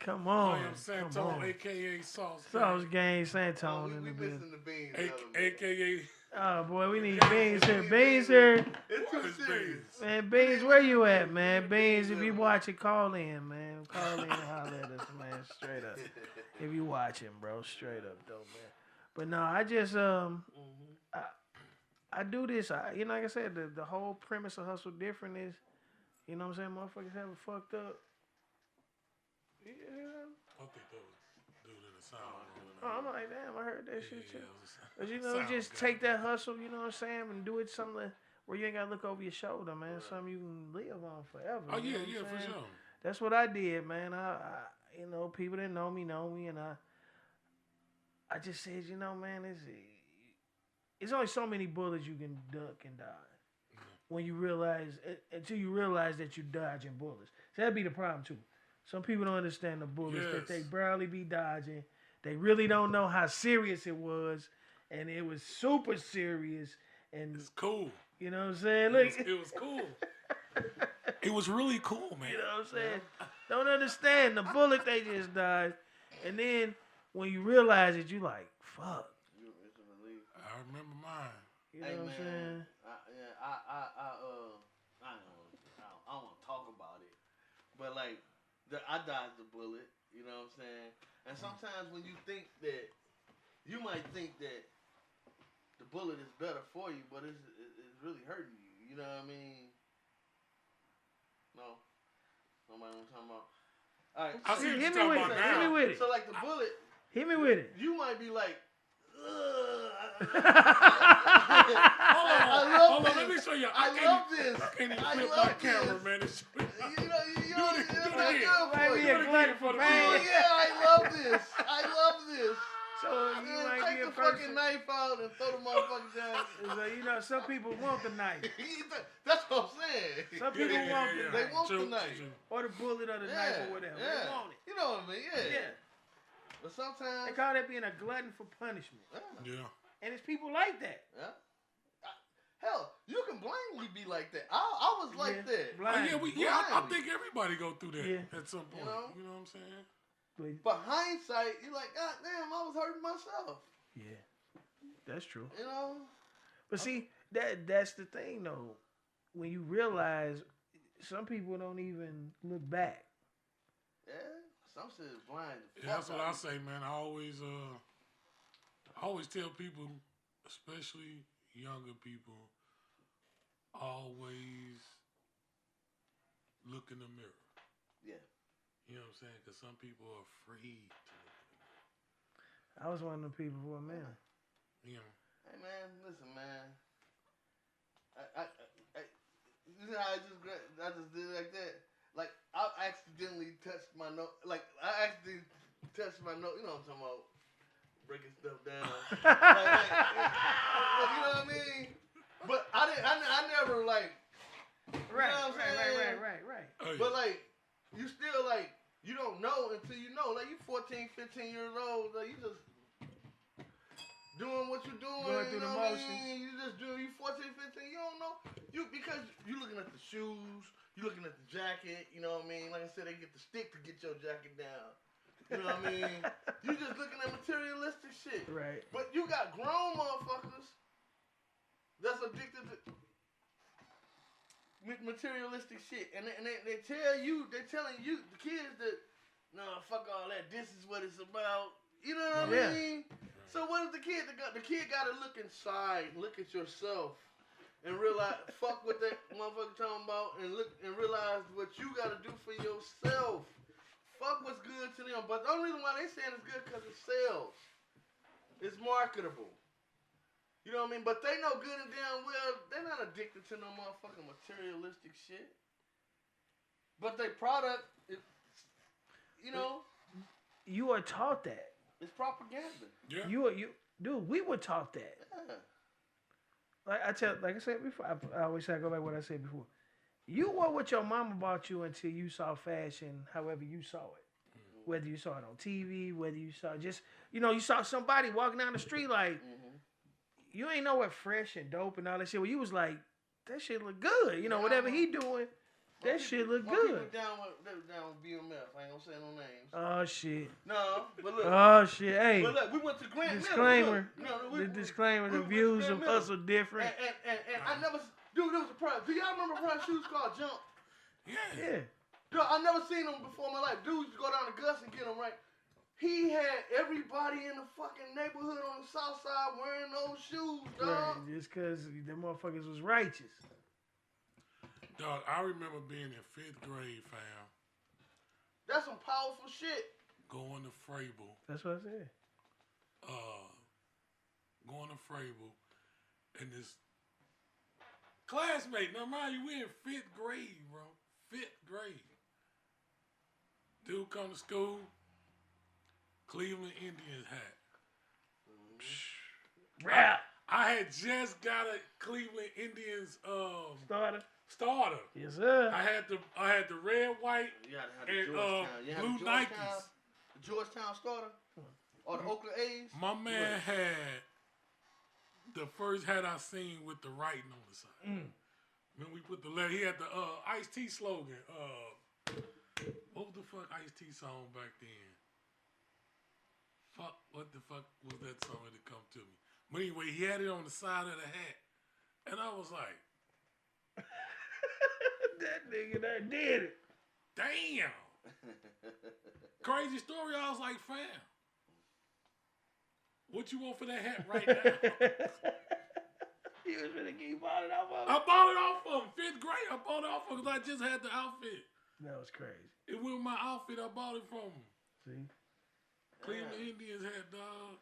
Come I on. am Come Santone, on. a.k.a. Sauce Sauce Gang, Gang Oh, Santone in we the building. missing the beans. a.k.a. Oh, boy, we need Beans here. Beans here. It's too It's serious. Beans. Man, Beans, where you at, man? Beans, Beans, if you man. watching, call in, man. Call in and holler at us, man. Straight up. If you watching, bro. Straight up, though, man. But no, I just, I do this. You know, like I said, the whole premise of Hustle Different is, you know what I'm saying? Motherfuckers have it fucked up. Yeah. I think that was dude in the sound. Oh, I'm like, damn, I heard that shit too. Yeah, But you know, just take that hustle, you know what I'm saying, and do it something where you ain't gotta look over your shoulder, man. Something you can live on forever. Oh you know yeah, what I'm for saying? sure. That's what I did, man. I you know, people that know me, and I just said, you know, man, it's only so many bullets you can duck and dodge. When you realize, until you realize that you're dodging bullets. So that'd be the problem too. Some people don't understand the bullets that they barely be dodging. They really don't know how serious it was, and it was super serious. And It's cool. You know what I'm saying? Look, It was cool. It was really cool, man. You know what I'm saying? Don't understand the bullet they just dodged, and then when you realize it, you like, fuck. I remember mine. You know what I'm saying? I don't want to talk about it, but like, I dodged the bullet. You know what I'm saying? And sometimes when you think that, you might think that the bullet is better for you, but it's really hurting you. You know what I mean? No, nobody want to talk about. All right, I see what you're hit talking me about with it. now. Hit me with it. So like the bullet, Hit me with it. you might be like, Hold on, let me show you. I love this. I can't even I flip love my camera, this. man. It's You know, it's do not it good again. for Might be you. a glutton for the pain. people. Yeah, I love this. I love this. So you Man, might take be a the fucking person. knife out and throw the motherfucker down. So, you know, some people want the knife. That's what I'm saying. Some people want the They knife. want the knife. Or the bullet or the knife or whatever. They want it. You know what I mean? Yeah. Yeah. But sometimes. They call that being a glutton for punishment. Yeah. And it's people like that. Yeah. Hell, you can blindly be like that. I was like that. Blind. I think everybody go through that at some point. You You know? know what I'm saying? But hindsight, you're like, God damn, I was hurting myself. Yeah. That's true. You know? But see, that's the thing though. When you realize some people don't even look back. Yeah. Some shit is blind. Yeah, that's what I say, man. I always tell people, especially younger people, always look in the mirror. Yeah. You know what I'm saying? Because some people are afraid to look in the mirror. I was one of them people for a minute. You know. Hey man, listen, man. I you know how I just did it like that. Like I accidentally touched my nose. Like I accidentally touched my nose. You know what I'm talking about? Breaking stuff down. You know what I mean? But I never like. Right, you know what I'm saying? right. Oh, yeah. But like, you still like, you don't know until you know. Like you 14, 15 years old. Like you just doing what you're doing. Going through you the know motions. what I mean? You just doing. You 14, 15. You don't know. Because you looking at the shoes. You looking at the jacket. You know what I mean? Like I said, they get the stick to get your jacket down. You know what I mean? You just looking at materialistic shit. Right. But you got grown motherfuckers that's addicted to materialistic shit, and they telling you, the kids that, no, fuck all that. This is what it's about. You know what I mean? So what is the kid? The kid got to look inside, look at yourself, and realize fuck what that motherfucker talking about, and look and realize what you got to do for yourself. Fuck what's good to them. But the only reason why they saying it's good because it sells. It's marketable. You know what I mean? But they know good and damn well they're not addicted to no motherfucking materialistic shit. But their product, you know. You are taught that. It's propaganda. Yeah. Dude, we were taught that. Yeah. Like I said before, I always say I go back to what I said before. You were what your mama bought you until you saw fashion, however you saw it. Mm-hmm. Whether you saw it on TV, whether you saw you saw somebody walking down the street like, you ain't know what fresh and dope and all that shit. Well, you was like, that shit look good. You know, whatever he doing, that shit look good. They was down with BMF. I ain't gonna say no names. Oh shit. No, but look. Oh shit. Hey. But look, we went to Grant disclaimer. Miller. The disclaimer. The views of us are different. And I never, dude, there was a prize. Do y'all remember a prize shoes called Jump? Yeah. Dude, I never seen them before in my life. Dudes go down to Gus and get them right. He had everybody in the fucking neighborhood on the south side wearing those shoes, dog. Right, just because them motherfuckers was righteous. Dog, I remember being in 5th grade, fam. That's some powerful shit. Going to Frable. That's what I said. Going to Frable. And this classmate, now mind you, we in 5th grade, bro. 5th grade. Dude come to school, Cleveland Indians hat. Rap. I had just got a Cleveland Indians starter. Yes, sir. I had the red, white, and blue Nikes. The Georgetown starter or the Oakland A's. My man had the first hat I seen with the writing on the side. When we put the letter, he had the Ice-T slogan. What was the fuck Ice-T song back then? What the fuck was that song that come to me? But anyway, he had it on the side of the hat. And I was like, that nigga there did it. Damn. Crazy story. I was like, fam, what you want for that hat right now? You was finna keep bought it off of him. I bought it off of him. 5th grade. I bought it off of him because I just had the outfit. That was crazy. It was my outfit. I bought it from him. See? Cleveland Indians hat, dog.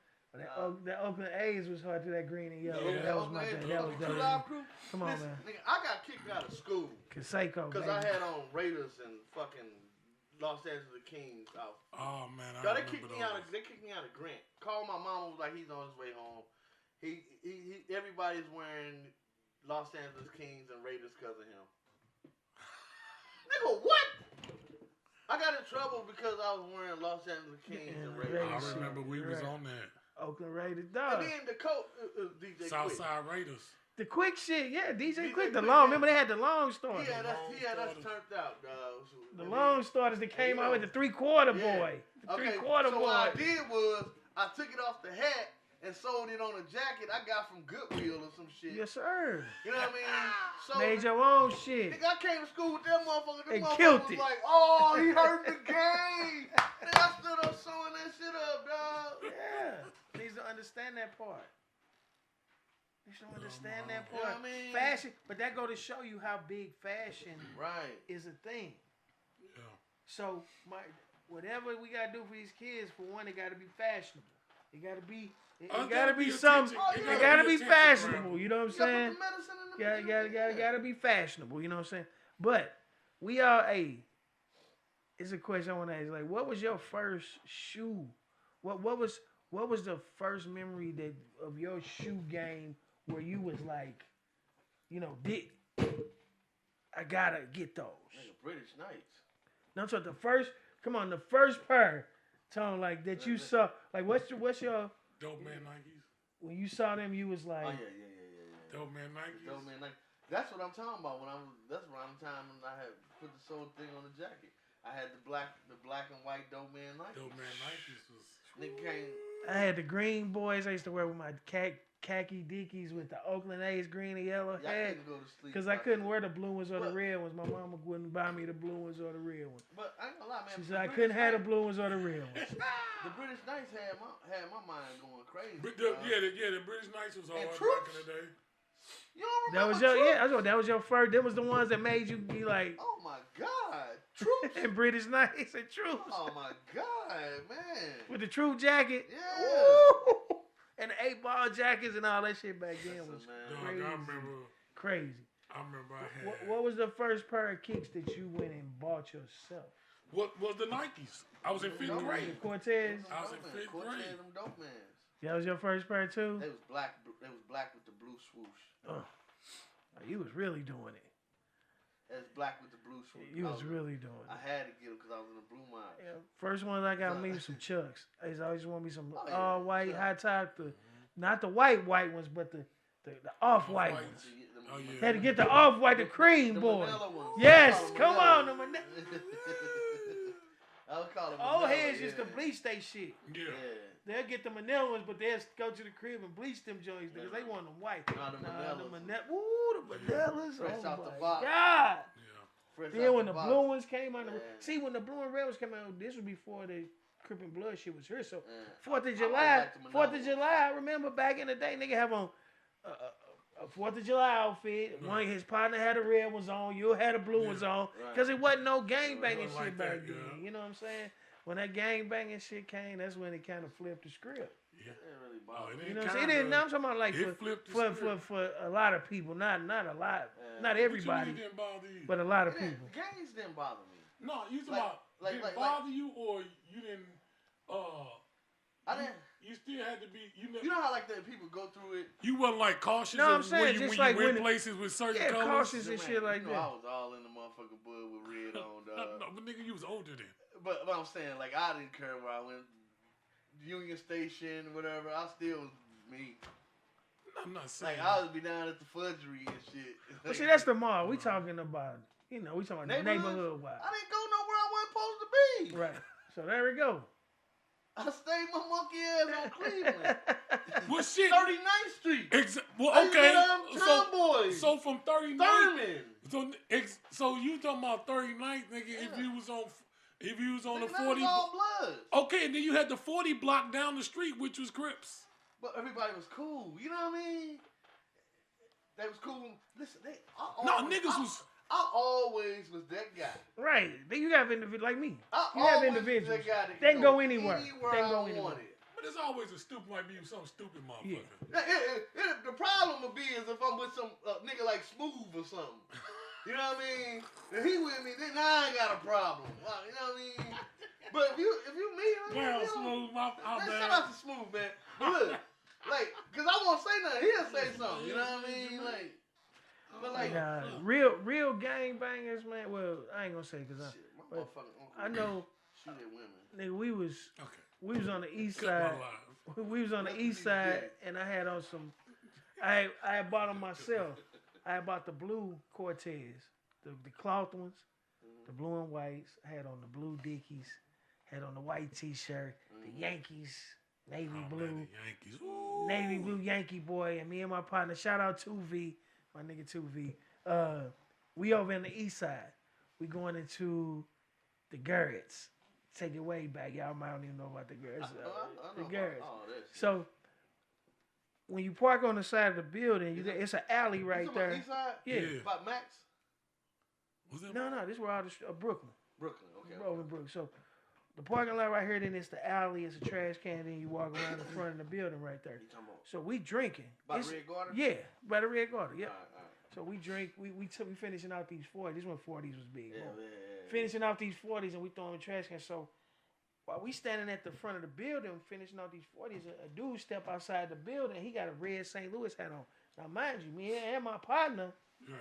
That Oakland A's was hard to that green and yellow. Yeah, that was my thing. That was dope. Come on, Listen, man. nigga, I got kicked out of school. Conseco, because I had on Raiders and fucking Los Angeles Kings outfit. Oh man, they kicked me out. They kicked me out of Grant. Called my mom, was like, he's on his way home. He everybody's wearing Los Angeles Kings and Raiders because of him. Nigga, what? I got in trouble because I was wearing Los Angeles Kings and Raiders. I remember we was on that. Oakland Raiders, dog. And then the coach, DJ Southside Raiders. The quick shit, yeah, DJ Quick. The long, remember they had the long starters. Yeah, that's turned out, dog. The long starters that came out with the 3/4 boy. The 3/4 boy. So what I did was, I took it off the hat and sold it on a jacket I got from Goodwill or some shit. Yes, sir. You know what I mean? So made your own shit. Nigga, I came to school with that motherfucker. And motherfucker killed was it. Like, oh, he hurt the game. Nigga, I stood up sewing that shit up, dog. Yeah. Needs to understand that part. Needs to understand that part. You know what I mean? Fashion, but that go to show you how big fashion is a thing. Yeah. So whatever we gotta do for these kids, for one, it gotta be fashionable. It gotta be. It gotta be something. It gotta be fashionable. You know what I'm saying? Gotta be fashionable. You know what I'm saying? But we all. Hey, it's a question I want to ask. Like, what was your first shoe? What was the first memory of your shoe game where you was like, you know, I gotta get those. Nigga, British Knights. No, so the first pair, Tone, like that you saw. Like, what's your Dope Man Nikes. When you saw them, you was like, oh yeah. Dope Man Nikes. Dope Man Nikes. That's what I'm talking about. That's around the time when I had put the soul thing on the jacket. I had the black and white Dope Man Nikes. Dope Man Nikes was. Nigga came. I had the green boys. I used to wear with my khaki dickies with the Oakland A's green and yellow hat. Because I couldn't wear the blue ones or the red ones. My mama wouldn't buy me the blue ones or the red ones. But I ain't gonna lie, man. She said I couldn't have the blue ones or the red ones. The British Knights had my mind going crazy. The British Knights was hard back in the day. You don't That was your that was your first. That was the ones that made you be like, oh my God, Troops and British Knights and Troops. Oh my God, man. With the Troop jacket. Yeah. Woo! And the 8-ball jackets and all that shit back then was crazy. I remember. Crazy. I remember I had. What was the first pair of kicks that you went and bought yourself? What was the Nikes? I was in 5th grade. The Cortez? I was in 5th grade. Them dope mans. That was your first pair too? They was black with the blue swoosh. Oh, you was really doing it. It was black with the blue swoosh. You was really doing it. I had to get them because I was in the blue mine. Yeah, first ones I got me some Chucks. I always want me some all white high top, the Not the white ones, but the off-white Off-white. ones. Oh yeah. Had to get the off-white, the cream the boy. vanilla ones. Yes, I would come call on, them the vanilla. I would call them old vanilla, heads used to yeah. bleach they shit. Yeah. They'll get the manila ones, but they'll go to the crib and bleach them joints because they want them white. Nah, the Manillas. Woo, the Manillas. Fresh Oh out the my box. God. Yeah. Fresh Then out when the box. blue ones came out, Yeah. see when the blue and red ones came out, this was before the Crip and Blood shit was here. So Yeah. 4th of I July, like the 4th of Manilas. July. I remember back in the day, nigga have on a 4th of July outfit. Right. One his partner had the red ones on, you had the blue ones on, Right. because it wasn't no gang banging wasn't shit like back that, then. yeah. You know what I'm saying? When that gang banging shit came, that's when it kind of flipped the script. Yeah. It really Oh, bothered it me. You know ain't what I'm saying? It didn't, kinda- I'm talking about like it flipped the script. for a lot of people, not a lot, Yeah. not What you everybody, mean it didn't bother you? but a lot of It didn't- people. Gangs didn't bother me. No, you talking Like- about like- didn't like- bother you, or you didn't. I didn't. You still had to be. You know how like that people go through it. You wasn't like cautious. No, I'm of saying when you, just when like you went when- places with certain Yeah, colors. cautious and Man, shit like you know, that. I was all in the motherfucking bud with red on, No, dog. no, but nigga, you was older then. But I'm saying, like, I didn't care where I went. Union Station, whatever. I still was me. I'm not saying. Like, I would be down at the fudgery and shit. Well, see, that's the mall. We talking about, we talking about the Neighborhood? neighborhood wise. I didn't go nowhere I wasn't supposed to be. Right. So there we go. I stayed my monkey ass on Cleveland. Well, shit. 39th Street. Well, I used to okay. go down Tomboys. So from 39th. Thurman. So you talking about 39th, nigga? If you was on the Nigga, that 40. was all blood. Okay, and then you had the 40 block down the street, which was Crips. But everybody was cool. You know what I mean? They was cool. Listen, I always was that guy. Right. Then you have individuals like me. I You have always was individuals. that guy that They could can go anywhere. They can I go anywhere. wanted. But there's always a stupid, might be some stupid motherfucker. Yeah. The problem would be is if I'm with some nigga like Smooth or something. You know what I mean? If he with me, then I ain't got a problem. You know what I mean? But if you me, Well, you know, Smooth, my man, bad. shout out to Smooth, man. But look, like, cause I won't say nothing, he'll say something. You know what I mean? Like, but like, real gang bangers, man. Well, I ain't gonna say because shit, my but motherfucking uncle I know, shoot at women. nigga, we was on the east Cut side. my life. We was on the east side, and I had on some. I had bought them myself. I had bought the blue Cortez, the cloth ones, the blue and whites. I had on the blue Dickies, had on the white T-shirt, the Yankees, navy blue, Man, the Yankees. Ooh. navy blue Yankee boy, and me and my partner. Shout out 2V, my nigga 2V. We over in the east side. We going into the Garretts. Take it way back. Y'all might don't even know about the Garretts. I The know Garretts. all that shit. So when you park on the side of the building, it's an alley You right talking about there. East side? Yeah. Yeah. About Max? Was that No, this is where all the Brooklyn, Brooklyn, okay. Rolling Brook. So the parking lot right here, then it's the alley, it's a trash can, then you walk around the front of the building right there. You talking about So we drinking. by It's- Red Garden? Yeah, by the Red Garden. Yeah. All right. So we drink. We finishing out these 40s. This when 40s was big. Yeah, Boom. yeah. Finishing out these 40s and we throwing the trash can. So while we standing at the front of the building finishing out these 40s, a dude step outside the building. He got a red St. Louis hat on. Now mind you, me and my partner, Right.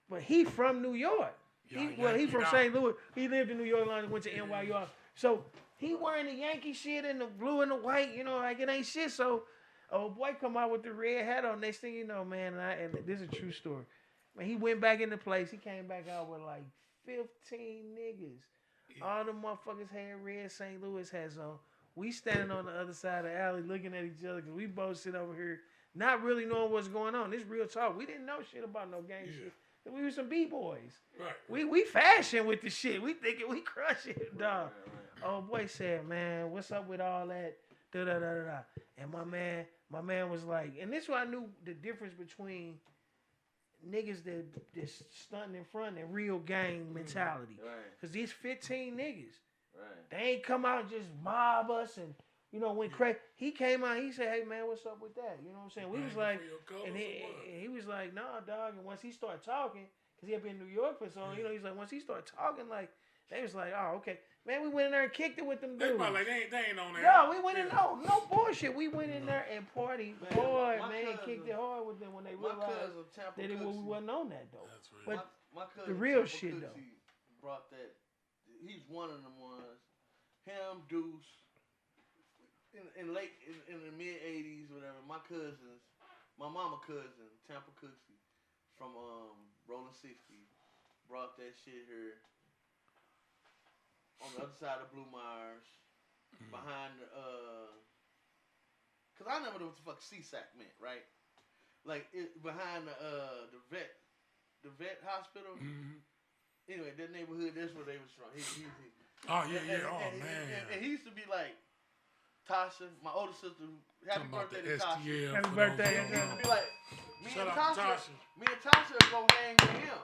but he from New York. Yeah, He from yeah. St. Louis. He lived in New York, went to NYU. So he wearing the Yankee shit and the blue and the white. You know, like it ain't shit. So old boy come out with the red hat on. Next thing you know, man, and this is a true story. Man, he went back into place. He came back out with like 15 niggas. Yeah. All them motherfuckers had red St. Louis hats on. We standing on the other side of the alley looking at each other because we both sit over here not really knowing what's going on. This real talk. We didn't know shit about no gang shit. We were some B-boys. Right. We fashion with the shit. We thinking we crush it, dog. Oh boy said, man, what's up with all that? Da da da da da. And my man was like, and this is why I knew the difference between niggas that stunting in front and real gang mentality. Right. Cause these 15 niggas, Right. they ain't come out and just mob us and went crazy. He came out, he said, hey man, what's up with that? You know what I'm saying? We was like, and he was like, nah, dog. And once he started talking, cause he had been in New York for so long, he's like, once he started talking, like, they was like, oh, okay. Man, we went in there and kicked it with them They dudes. probably like, they ain't on that. No, we went in, no bullshit. We went in there and partied hard, my man, cousin- kicked it hard with them when they My realized cousin, Tampa that we Cooksey, wasn't on that, though. That's right. But my cousin, the real Tampa shit, Cooksey though. brought that. He's one of them ones. Him, Deuce. in the mid '80s, whatever. My cousins, my mama cousin, Tampa Cooksey, from Rolling 60, brought that shit here on the other side of Blue Myers, behind the cause I never knew what the fuck CSAC meant, right? Like behind the vet hospital. Mm-hmm. Anyway, that neighborhood, that's where they was from. Oh yeah. Man. And he used to be like Tasha, my older sister. Happy birthday to Tasha. Happy birthday. He used to be like me Shout and out Tasha. Tasha. Me and Tasha would go hang with him.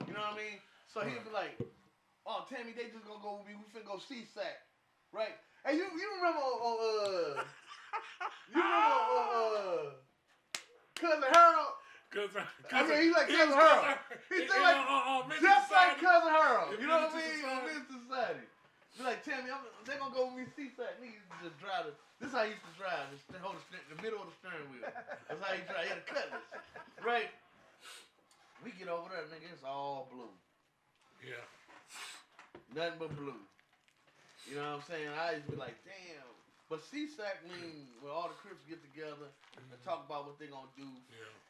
You know what I mean? So he'd be like, "Oh, Tammy, they just gonna go with me. We finna go CSAC, right?" Hey, you remember Cousin Harold? He's like Cousin Harold. He's still like just like Cousin Harold. You know what I mean? On Men's Society. Be like, Tammy, they gonna go with me CSAC. Niggas just drive this is how he used to drive. Just hold the middle of the steering wheel. That's how he drive. He had a cutlass, right? We get over there, nigga. It's all blue. Yeah. Nothing but blue. You know what I'm saying? I used to be like, damn. But CSAC means where all the Crips get together and talk about what they gonna do,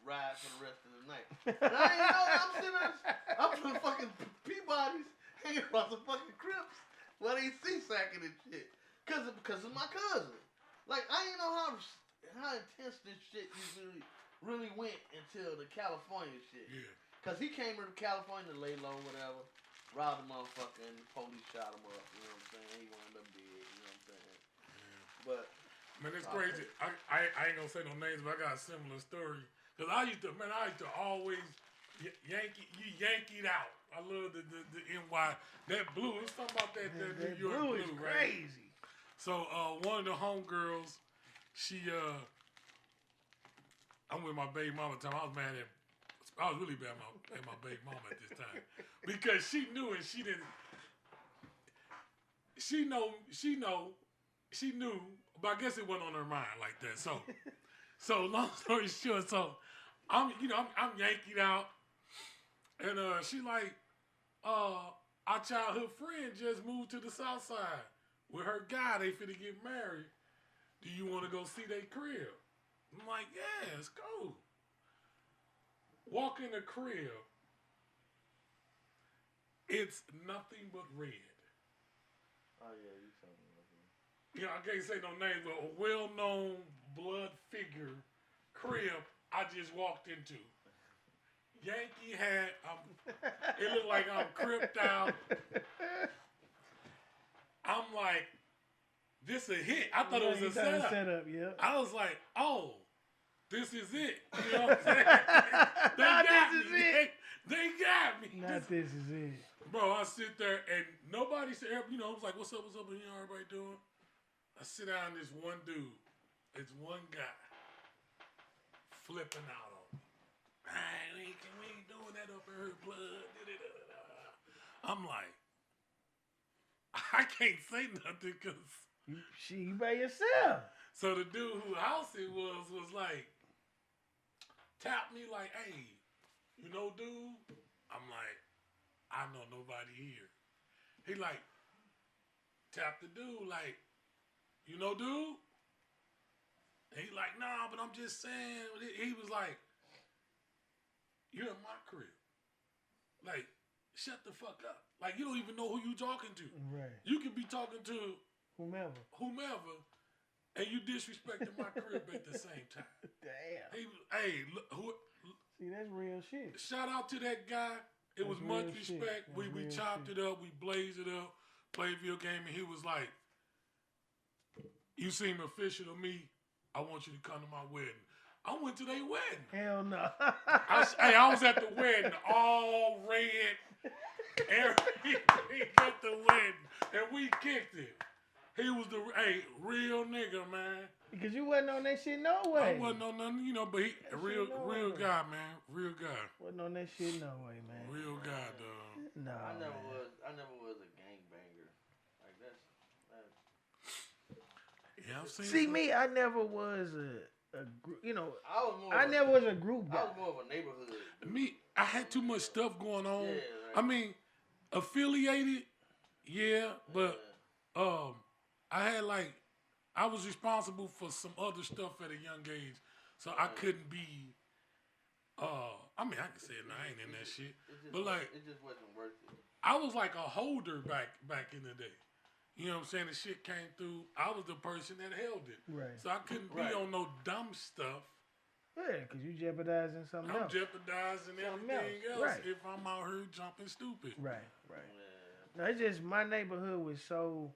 ride for the rest of the night. And I ain't know I'm sitting there, I'm from fucking Peabody's hanging around some fucking Crips while they CSACing and shit. Because of my cousin. Like, I didn't know how intense this shit really went until the California shit. Yeah. Because he came to California to lay low, whatever, robbed a motherfucker, and the police shot him up. You know what I'm saying? He wound up dead. You know what I'm saying? But man, it's crazy. I ain't gonna say no names, but I got a similar story. Cause I used to always yank it out. I love the NY, that blue. It's something about that New York blue, is right? Crazy. So one of the homegirls, she I'm with my baby mama time. I was really bad at my baby mama at this time because she knew and she didn't. She knew, but I guess it wasn't on her mind like that. So long story short, so I'm yanking out, and she like, our childhood friend just moved to the South Side with her guy. They finna get married. Do you want to go see their crib? I'm like, yeah, let's go. Walk in the crib. It's nothing but red. Oh yeah, you told me. I can't say no names, but a well-known blood figure crib I just walked into. Yankee hat. It looked like I'm cripped out. I'm like, this a hit. I thought it was a setup. Yeah. I was like, oh, this is it. You know what I'm saying? They got me. This is it. Bro, I sit there and nobody said, it was like, what's up, you know, everybody doing? I sit down, this one dude, it's one guy, flipping out on me. We ain't doing that up in her blood. I'm like, I can't say nothing because you by yourself. So the dude whose house it was like, tapped me like, hey, you know, dude? I'm like, I know nobody here. He like, tapped the dude like, you know, dude? And he like, nah, but I'm just saying. He was like, you're in my crib. Like, shut the fuck up. Like, you don't even know who you talking to. Right. You could be talking to whomever, and you disrespecting my crib at the same time. Damn. See, that's real shit. Shout out to that guy. It was much respect. We chopped it up. We blazed it up. Played video game, and he was like, you seem official to me. I want you to come to my wedding. I went to their wedding. Hell no. I was at the wedding, all red. Everything at the wedding. And we kicked it. He was the real nigga, man. Because you wasn't on that shit no way. I wasn't on nothing, but he real guy, man. Real guy. Wasn't on that shit no way, man. Real guy, dog. No. I never was a gangbanger. Like that's yeah, I've seen. See me, I never was a group. I never was a group guy. I was more of a neighborhood. Me, I had too much stuff going on. Yeah, right. I mean, affiliated, yeah, but I I was responsible for some other stuff at a young age, so I couldn't be. I mean, I can say it now. I ain't in that shit, but like, it just wasn't worth it. I was like a holder back in the day. You know what I'm saying? The shit came through. I was the person that held it, Right. so I couldn't be on no dumb stuff. Yeah, because you jeopardizing something I'm else. jeopardizing everything else Right. if I'm out here jumping stupid. Right. No, it's just my neighborhood was so.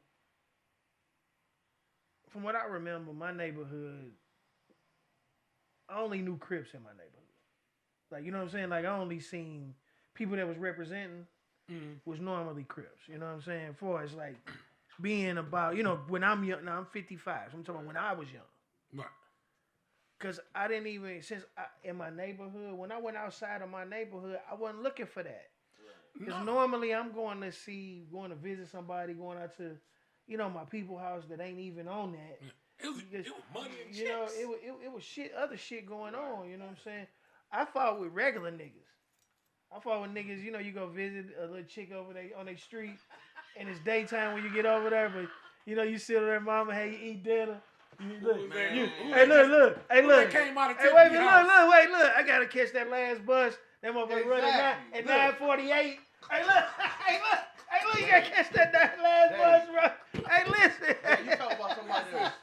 From what I remember, my neighborhood, I only knew Crips in my neighborhood. Like, you know what I'm saying? Like, I only seen people that was representing was normally Crips. You know what I'm saying? For as like being about, when I'm young, now I'm 55. So I'm talking about when I was young. Right. Because I didn't even, in my neighborhood, when I went outside of my neighborhood, I wasn't looking for that. Because normally I'm going to visit somebody, going out to, my people house that ain't even on that. It was money and chicks. It was other shit going on. You know what I'm saying? I fought with regular niggas. I fought with niggas. You go visit a little chick over there on their street, and it's daytime when you get over there. But you sit over there, mama, hey, you eat dinner. Hey, look. Hey, look. Came out of hey, wait, look. I gotta catch that last bus. That motherfucker running at 9:48. Hey, look. You gotta catch that last bus, bro. Hey, listen. Hey, you talking about somebody else.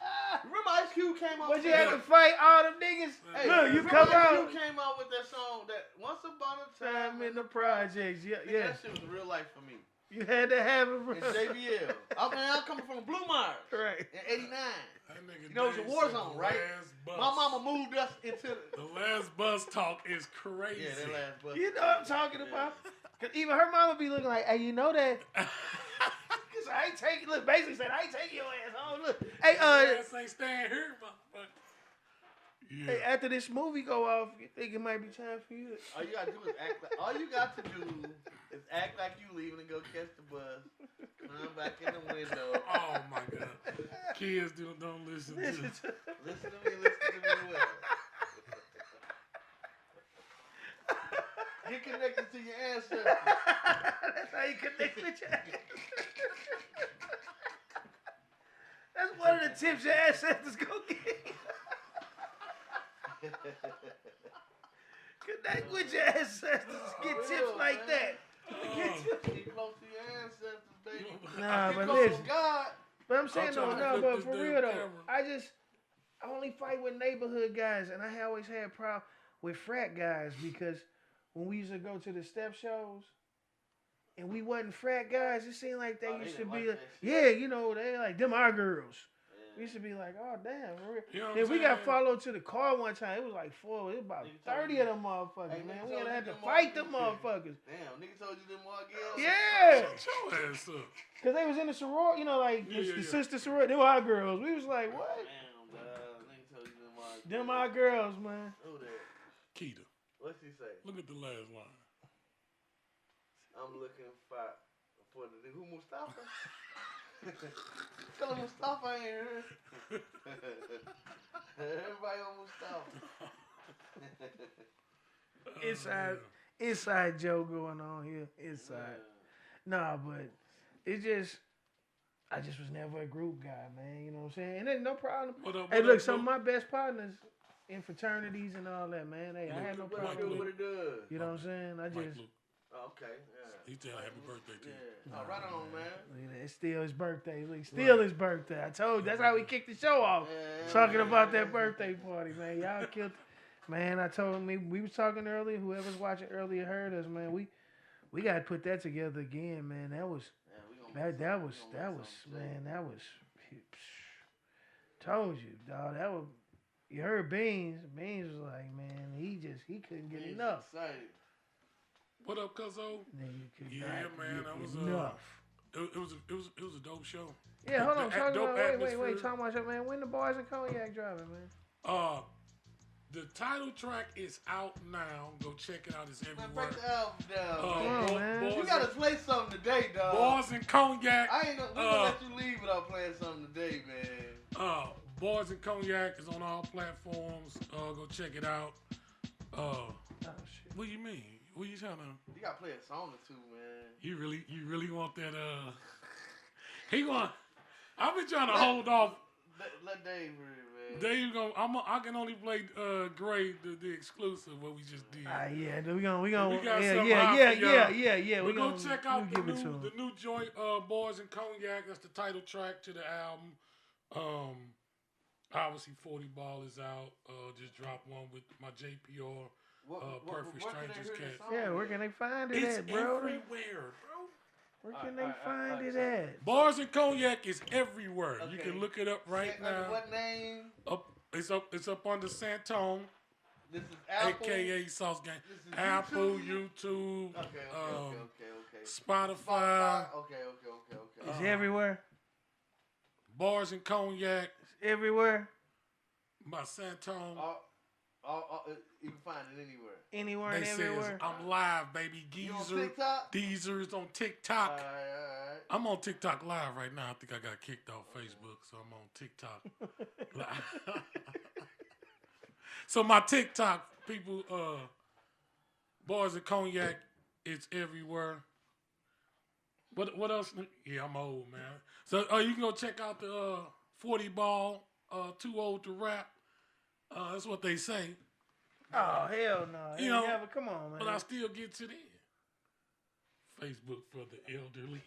Remember Ice Cube came out But with you had to fight all them niggas. Hey, look, you come out. Ice Cube came out with that song that Once Upon a Time in the projects. Yeah. That shit was real life for me. You had to have it, bro. And JBL. I'm coming from Blue Mars. Right. In 89. It was a war zone, right? My mama moved us into the last bus talk is crazy. Yeah, that last bus. You know what I'm talking about? Cause even her mama be looking like, hey, you know that? Cause I ain't taking. Look, basically said I ain't taking your ass home. Look, hey, ass ain't staying here, motherfucker. Yeah. Hey, after this movie go off, you think it might be time for you? All you gotta do is act. All you got to do is act like you leaving and go catch the bus. Come back in the window. Oh my God, kids don't listen to. Listen to me well. Get connected to your ancestors. That's how you connect with your ancestors. That's one of the tips your ancestors go get. Connect with your ancestors. Get tips like that. Keep close to your ancestors, baby. Nah, but close listen. to God. But I'm saying but for real though, camera. I only fight with neighborhood guys, and I always had problem with frat guys because when we used to go to the step shows and we wasn't frat guys, it seemed like they used to be like, they like them our girls. We used to be like, oh damn, and we got followed to the car one time. It was like it was about 30 of them motherfuckers, man. We had to fight them motherfuckers. Damn, nigga told you them more girls. Yeah. Shut your ass up. Cause they was in the sorority, the sister sorority. They were our girls. We was like, what? Damn, nigga told you them more girls. Them our girls, man. Who that? Keita. What's he say? Look at the last line. I'm looking for the who Mustafa? Tell him Mustafa ain't here. Everybody on Mustafa. Inside joke going on here. Inside. Nah, but I just was never a group guy, man. You know what I'm saying? And there's no problem. Hey, look, some of my best partners in fraternities and all that, man. Hey, I had no problem with it. You know what I'm saying? I just. Okay, yeah. He tell happy birthday to you. Yeah. Oh, right on, man. It's still his birthday. His birthday. I told you. That's how we kicked the show off. Talking about that birthday party, man. Y'all killed. Man, I told me we was talking earlier. Whoever's watching earlier heard us, man. We got to put that together again, man. That was. Told you, dog. That was. You heard Beans. Beans was like, man, he couldn't get enough. Excited. What up, Cuzzo? Yeah, man, that was enough. It was a dope show. Yeah, hold on. Wait. Talk about man. When the Boys and Cognac dropping, man? The title track is out now. Go check it out. It's everywhere. Break the album down, man. You gotta play something today, dog. Boys and Cognac. I ain't gonna let you leave without playing something today, man. Boys and Cognac is on all platforms. Go check it out. Oh shit. What do you mean? What you trying to? You gotta play a song or two, man. You really want that? I've been trying to hold off. Let Dave read, man. There you go. I can only play Gray, the exclusive what we just did. Yeah, we gonna got yeah. We're gonna check out the new joint, Boys and Cognac. That's the title track to the album. Obviously 40 Ball is out. Just dropped one with my JPR. Perfect Strangers Cat. Yeah, where can they find it at, bro? Everywhere, bro. Where can they find it at? Bars and Cognac is everywhere. Okay. You can look it up right now. What name? It's up under Santone. This is Apple. AKA Sauce Gang. Apple, YouTube, okay. Spotify. Okay. It's everywhere. Bars and Cognac. It's everywhere. My Santone. You can find it anywhere. Anywhere and They everywhere. says I'm live, baby. You on TikTok? Geezer's on TikTok. All right. I'm on TikTok live right now. I think I got kicked off Facebook, so I'm on TikTok live. So my TikTok people, Bars and Cognac, it's everywhere. What else? Yeah, I'm old, man. So you can go check out the 40 Ball, Too Old to Rap. That's what they say. Oh, hell no. You know, but come on, man. But I still get to the end. Facebook for the elderly.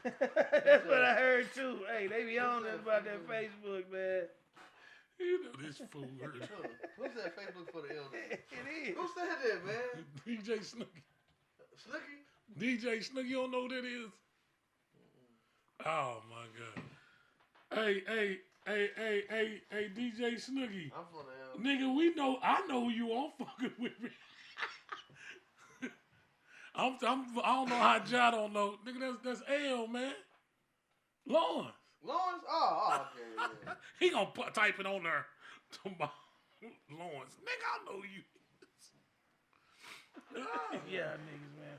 That's what I heard, too. Hey, they be on us about that Facebook, man. You know this fool. Who said Facebook for the elderly? It is. Who said that, man? DJ Snooki. Snooki? DJ Snooki, you don't know who that is? Oh, my God. Hey, DJ Snooki. I'm for the elderly. Nigga, I know who you are fucking with me. I don't know how Ja don't know. Nigga, that's L, man. Lawrence? Oh, okay. Yeah. He gonna type it on there. Lawrence. Nigga, I know you. Yeah, niggas, man.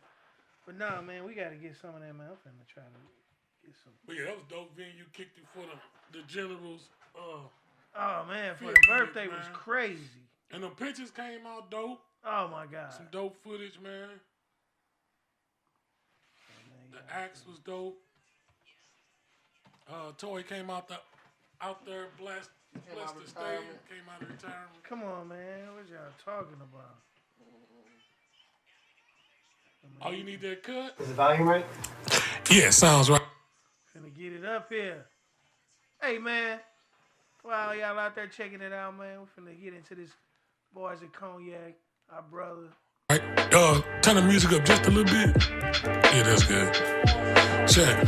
But nah, man, we gotta get some of that, man. I'm finna try to get some. But yeah, that was dope. Then you kicked it for the generals. Oh man, for yeah, the birthday man. was crazy. And the pictures came out dope. Oh my God. Some dope footage, man. The axe was dope. Toy came out there, blessed the stadium. Came out of retirement. Come on, man. What y'all talking about? Oh, you need that cut? Is the volume right? Yeah, sounds right. Finna get it up here. Hey, man. For all y'all out there checking it out, man, we finna get into this Boys and Cognac, our brother. Right. Turn the music up just a little bit. Yeah, that's good. Check.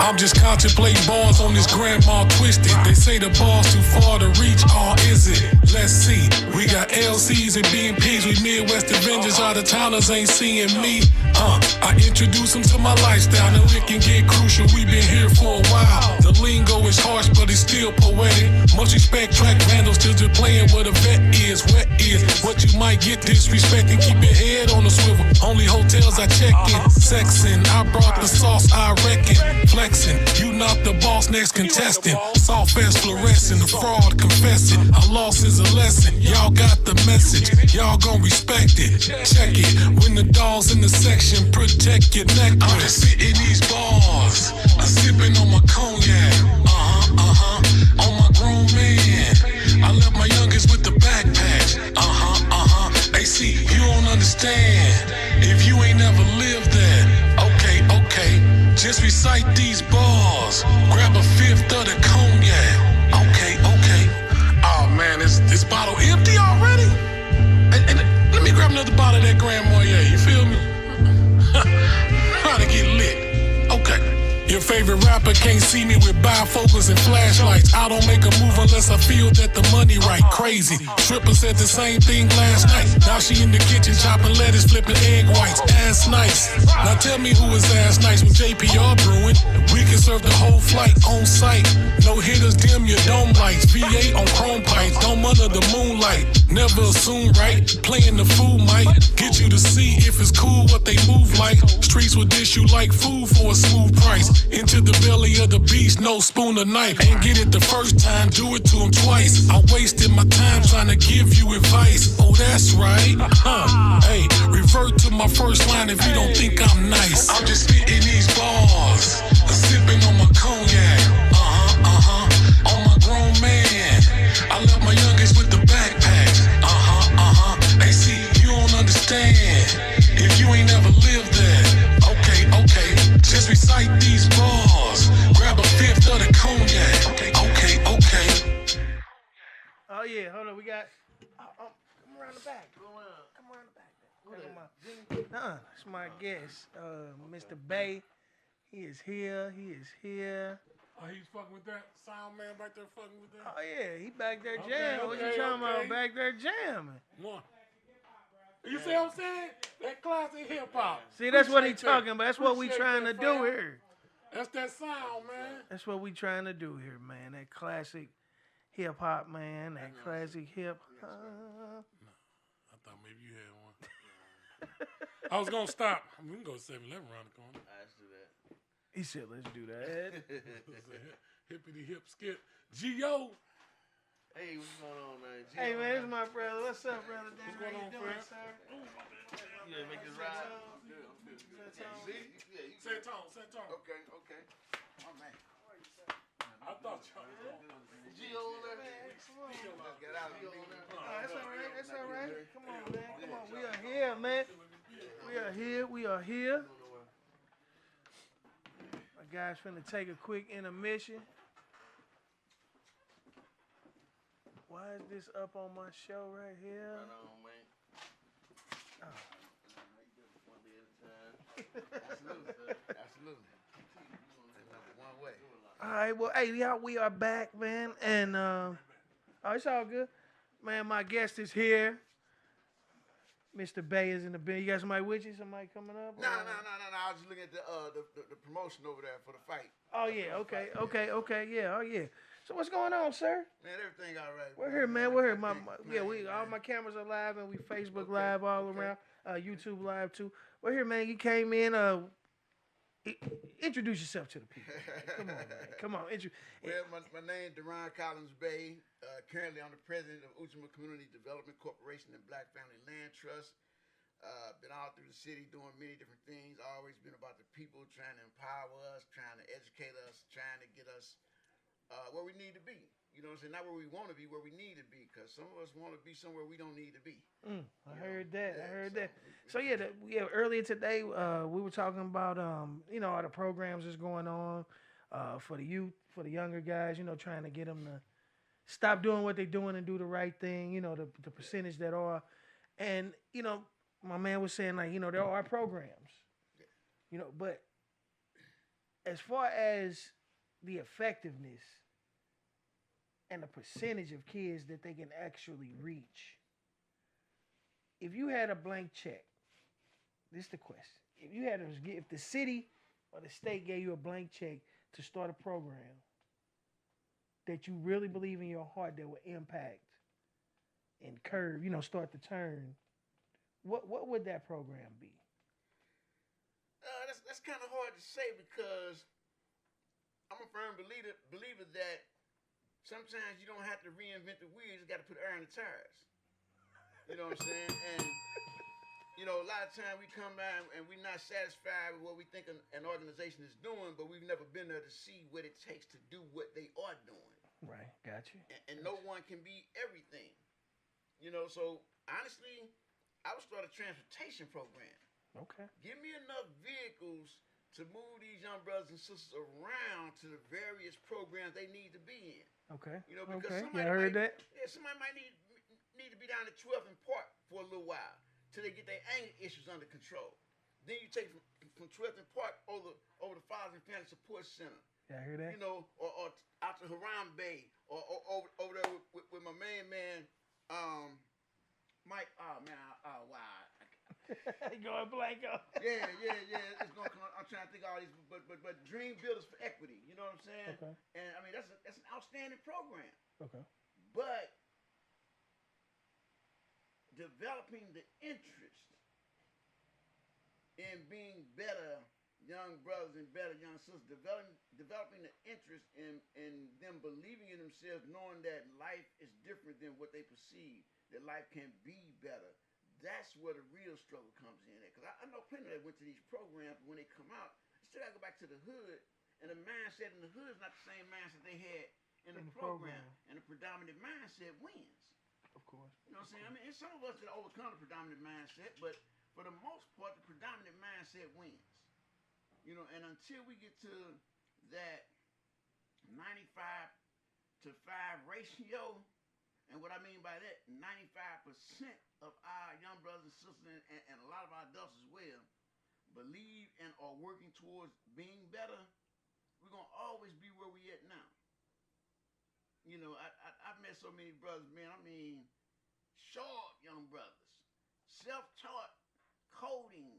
I'm just contemplating bars on this grandma twisted. They say the bar's too far to reach, or is it? Let's see. We got LCs and BMPs. We Midwest Avengers. Out of towners ain't seeing me. I introduce them to my lifestyle. Now it can get crucial. We've been here for a while. The lingo is harsh, but it's still poetic. Much respect, track vandals still just playing where the vet is. Wet is what you might get disrespecting. Keep your head on the swivel. Only hotels I check in. Sexing. I brought the sauce, I reckon. Flexing. You not the boss, next contestant. Soft as fluorescent. The fraud confessing. A loss is a lesson. Y'all got the message. Y'all gon' respect it. Check it. When the dogs in the section, protect your necklace. I'm just spitting these bars. I'm sipping on my cognac. On my grown man. I left my youngest with the backpack. AC, you don't understand. If you ain't never lived that. Okay. Just recite these bars. Grab a fifth of the cognac. Okay. Oh man, is this bottle empty already? And let me grab another bottle of that Grand Marnier. You feel me? Trying to get lit. Okay. Your favorite rapper can't see me with bifocals and flashlights. I don't make a move unless I feel that the money right. Crazy. Stripper said the same thing last night. Now she in the kitchen chopping lettuce, flipping egg whites. Ass nice. Now tell me who is ass nice when JPR brewing. We can serve the whole flight on site. No hitters, dim your dome lights. V8 on chrome pipes. Dome under the moonlight. Never assume right. Playing the fool might get you to see if it's cool what they move like. Streets will dish you like food for a smooth price. Into the belly of the beast, no spoon or knife. Ain't get it the first time, do it to him twice. I wasted my time trying to give you advice. Oh, that's right. Hey, revert to my first line if you don't think I'm nice. I'm just spitting these bars, sipping on my cognac. I left my youngest with the backpacks. They see you don't understand if you ain't never lived there. Okay. Just recite these bars. Grab a fifth of the cognac. Okay. Oh yeah, hold on. We got. Come around the back. Come around the back. That's my guest, Mr. Bay. He is here. Oh, he's fucking with that sound man back there fucking with that? Oh yeah, he back there jamming. What you talking about? Back there jamming. One. You see what I'm saying? That classic hip hop. See, that's what he talking about. That's what we trying to do here. That's that sound, man. That's what we trying to do here, man. That classic hip hop, man. That classic hip hop. I thought maybe you had one. I was gonna stop. We can go 7-Eleven around the corner. Let's do that. He said, "Let's do that." Hippity hip skip. G.O. Hey, what's going on, man? Hey, man, this is my brother. What's up, brother? Dan? What's going How on, you doing, friend? sir? You ready to make this ride? Set tone. Okay. Oh, man. I thought y'all. G over there. Let's get out. That's all right. Come on, man. Come on. We are here, man. We are here. My guy's finna take a quick intermission. Why is this up on my show right here? Right on, man. One day at a time. Absolutely. Number one way. All right, well, hey, we are back, man, and it's all good, man. My guest is here. Mr. Bay is in the building. You got somebody with you? Somebody coming up? No. I was just looking at the promotion over there for the fight. Oh yeah, okay, yeah, oh yeah. So what's going on, sir? Man, everything all right. We're here, man. We're here. All my cameras are live, and we Facebook live all around, YouTube live too. We're here, man. You came in. Introduce yourself to the people. Come on, man. Come on. Well, my name is Deron Collins Bay. Currently, I'm the president of Uchima Community Development Corporation and Black Family Land Trust. Been all through the city doing many different things. Always been about the people, trying to empower us, trying to educate us, trying to get us where we need to be. You know what I'm saying? Not where we want to be, where we need to be. Because some of us want to be somewhere we don't need to be. I heard that. So earlier today, we were talking about all the programs that's going on for the youth, for the younger guys. Trying to get them to stop doing what they're doing and do the right thing. The percentage that are, and my man was saying there are programs, but as far as the effectiveness and the percentage of kids that they can actually reach. If you had a blank check, this is the question. If the city or the state gave you a blank check to start a program that you really believe in your heart that will impact and curve, start to turn, what would that program be? That's kind of hard to say because I'm a firm believer that sometimes you don't have to reinvent the wheel. You just got to put air in the tires. You know what I'm saying? And, a lot of times we come out and we're not satisfied with what we think an organization is doing, but we've never been there to see what it takes to do what they are doing. Right, got you. And no one can be everything. So honestly, I would start a transportation program. Okay. Give me enough vehicles to move these young brothers and sisters around to the various programs they need to be in. Okay. Because I heard that. Yeah, somebody might need to be down at 12th and Park for a little while till they get their anger issues under control. Then you take from 12th and Park over to Fathers and Family Support Center. Yeah, I hear that. Or out to Harambe or over there with my main man, Mike. Oh man, wow. Going blanco. Yeah. It's gonna come. I'm trying to think of all these, but Dream Builders for Equity. You know what I'm saying? Okay. And I mean that's an outstanding program. Okay. But developing the interest in being better young brothers and better young sisters, developing the interest in them believing in themselves, knowing that life is different than what they perceive, that life can be better. That's where the real struggle comes in at. Because I know plenty that went to these programs, but when they come out, they still got to go back to the hood. And the mindset in the hood is not the same mindset they had in the program. And the predominant mindset wins. Of course. You know what I'm saying? I mean, some of us that overcome the predominant mindset, but for the most part, the predominant mindset wins. You know, and until we get to that 95 to 5 ratio, and what I mean by that, 95% of our young brothers and sisters and a lot of our adults as well believe and are working towards being better, we're going to always be where we at now. You know, I've met so many brothers, man. I mean, sharp young brothers, self-taught coding,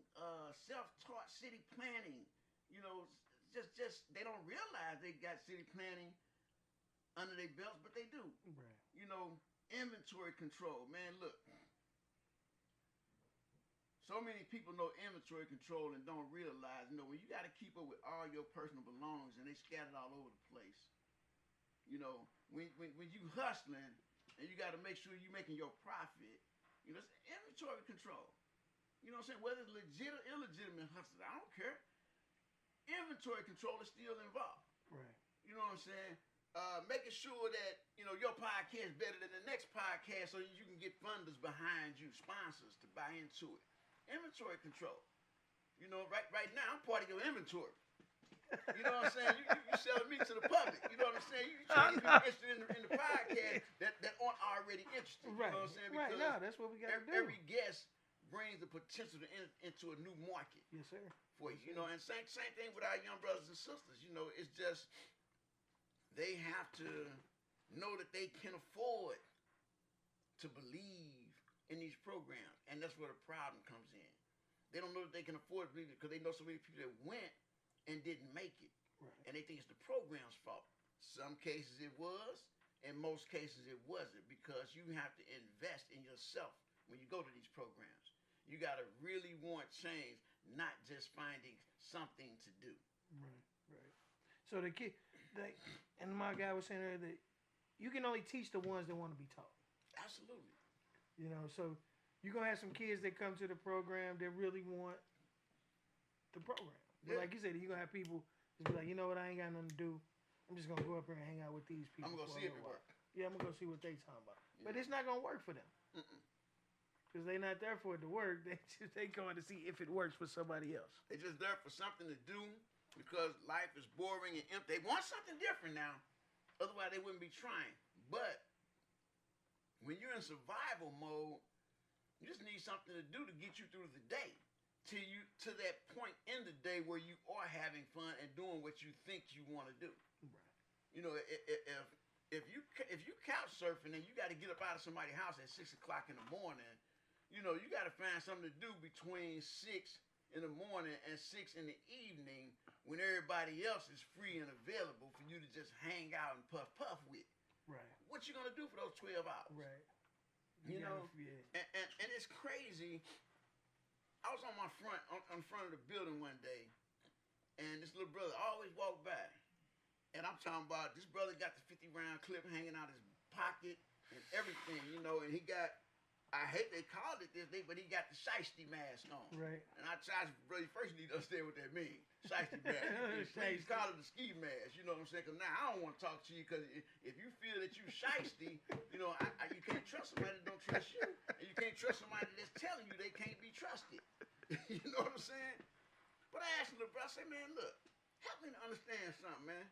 self-taught city planning. You know, just they don't realize they got city planning under their belts, but they do. Right. You know, inventory control, man. Look, so many people know inventory control and don't realize, you know, when you got to keep up with all your personal belongings and they scattered all over the place. You know, when you hustling and you got to make sure you're making your profit, you know, it's inventory control. You know what I'm saying? Whether it's legit or illegitimate hustling, I don't care. Inventory control is still involved. Right. You know what I'm saying? Making sure that, you know, your podcast is better than the next podcast so you can get funders behind you, sponsors to buy into it. Inventory control. You know, right now, I'm part of your inventory. You know what I'm saying? You selling me to the public. You know what I'm saying? You trying to get interested in the podcast that aren't already interested. Right. You know what I'm saying? Right. Because No, that's what we got to do. every guest brings the potential to into a new market. Yes, sir. For you know, and same thing with our young brothers and sisters. You know, it's just they have to know that they can afford to believe in these programs, and that's where the problem comes in. They don't know that they can afford to believe it because they know so many people that went and didn't make it, Right. and they think it's the program's fault. Some cases it was, in most cases it wasn't, because you have to invest in yourself when you go to these programs. You got to really want change, not just finding something to do. Right. Right. So the kid, and my guy was saying earlier that you can only teach the ones that want to be taught. Absolutely. You know, so you're going to have some kids that come to the program that really want the program. But like you said, you're going to have people that's be like, you know what, I ain't got nothing to do. I'm just going to go up here and hang out with these people. I'm going to see if it works. Yeah, I'm going to go see what they talking about. Yeah. But it's not going to work for them. Because they're not there for it to work. They going to see if it works for somebody else. They're just there for something to do because life is boring and empty. They want something different now. Otherwise, they wouldn't be trying. But when you're in survival mode, you just need something to do to get you through the day. To that point in the day where you are having fun and doing what you think you want to do. Right. You know, if you couch surfing and you got to get up out of somebody's house at 6 o'clock in the morning, you know, you got to find something to do between 6 in the morning and 6 in the evening when everybody else is free and available for you to just hang out and puff with. Right. What you gonna do for those 12 hours? Right. You know, yeah. and it's crazy. I was on my front of the building one day, and this little brother always walked by, and I'm talking about this brother got the 50-round clip hanging out his pocket and everything, you know, and he got, I hate they called it this day, but he got the shiesty mask on. Right. And I tried to, brother, first you need to understand what that means. Shiesty mask. Please call it the ski mask, you know what I'm saying? Because now I don't want to talk to you because if you feel that you shiesty, you know, you can't trust somebody that don't trust you. And you can't trust somebody that's telling you they can't be trusted. You know what I'm saying? But I asked him, bro, I said, man, look, help me to understand something, man.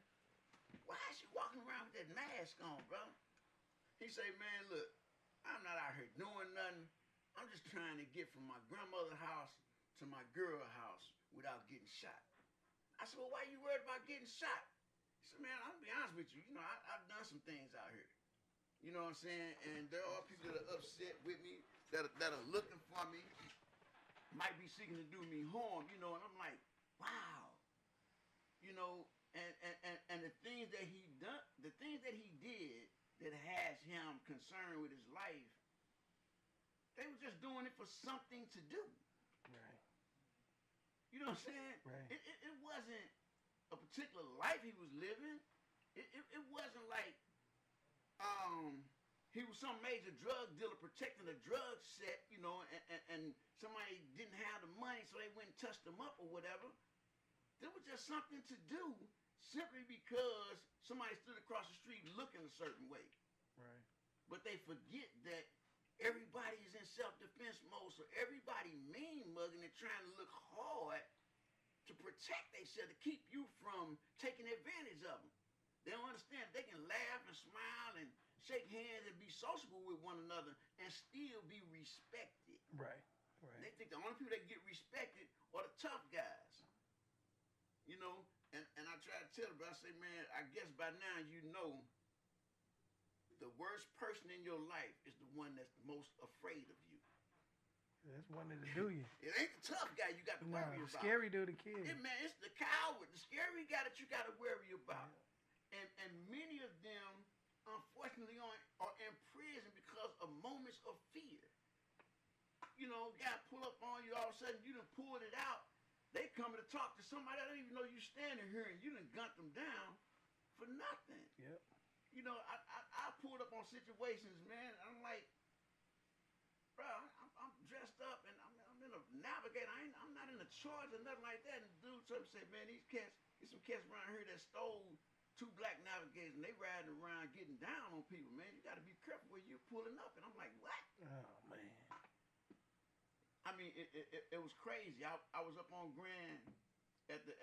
Why is you walking around with that mask on, bro? He say, man, look, I'm not out here doing nothing. I'm just trying to get from my grandmother's house to my girl's house without getting shot. I said, well, why you worried about getting shot? He said, man, I'm going to be honest with you. You know, I've done some things out here. You know what I'm saying? And there are people that are upset with me, that are looking for me, might be seeking to do me harm, you know, and I'm like, wow. You know, and the things that he done, the things that he did that has him concerned with his life, they were just doing it for something to do. Right. You know what I'm saying? Right. It wasn't a particular life he was living. It wasn't like he was some major drug dealer protecting a drug set, you know, and somebody didn't have the money, so they went and touched him up or whatever. There was just something to do simply because somebody stood across the street looking a certain way. Right. But they forget that everybody is in self-defense mode, so everybody mean mugging and trying to look hard to protect themselves, to keep you from taking advantage of them. They don't understand they can laugh and smile and shake hands and be sociable with one another and still be respected. Right. Right. They think the only people that get respected are the tough guys. You know, and I try to tell them, but I say, man, I guess by now you know the worst person in your life is the one that's the most afraid of you. That's one that'll do you. It ain't the tough guy you got to worry about. Scary dude to kill. It's the coward, the scary guy that you got to worry about. Yeah. And many of them, unfortunately, are in prison because of moments of fear. You know, guy pull up on you, all of a sudden you done pulled it out. They coming to talk to somebody that don't even know you standing here, and you done gunned them down for nothing. Yep. You know, I pulled up on situations, man. I'm like, bro, I'm dressed up and I'm in a navigator. I'm not in a charge or nothing like that. And the dude told me, say, man, there's some cats around here that stole 2 black navigators and they riding around getting down on people, man. You got to be careful where you're pulling up. And I'm like, what? Oh man. I mean, it was crazy. I was up on Grand at the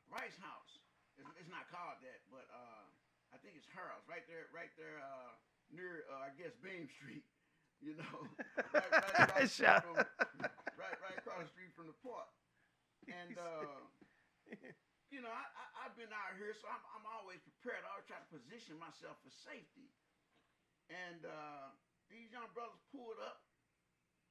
Rice House. It's not called that, but I think it's Harold's right there near I guess Beam Street. You know, right across the street from the park. And you know, I've been out here, so I'm always prepared. I always try to position myself for safety. And these young brothers pulled up.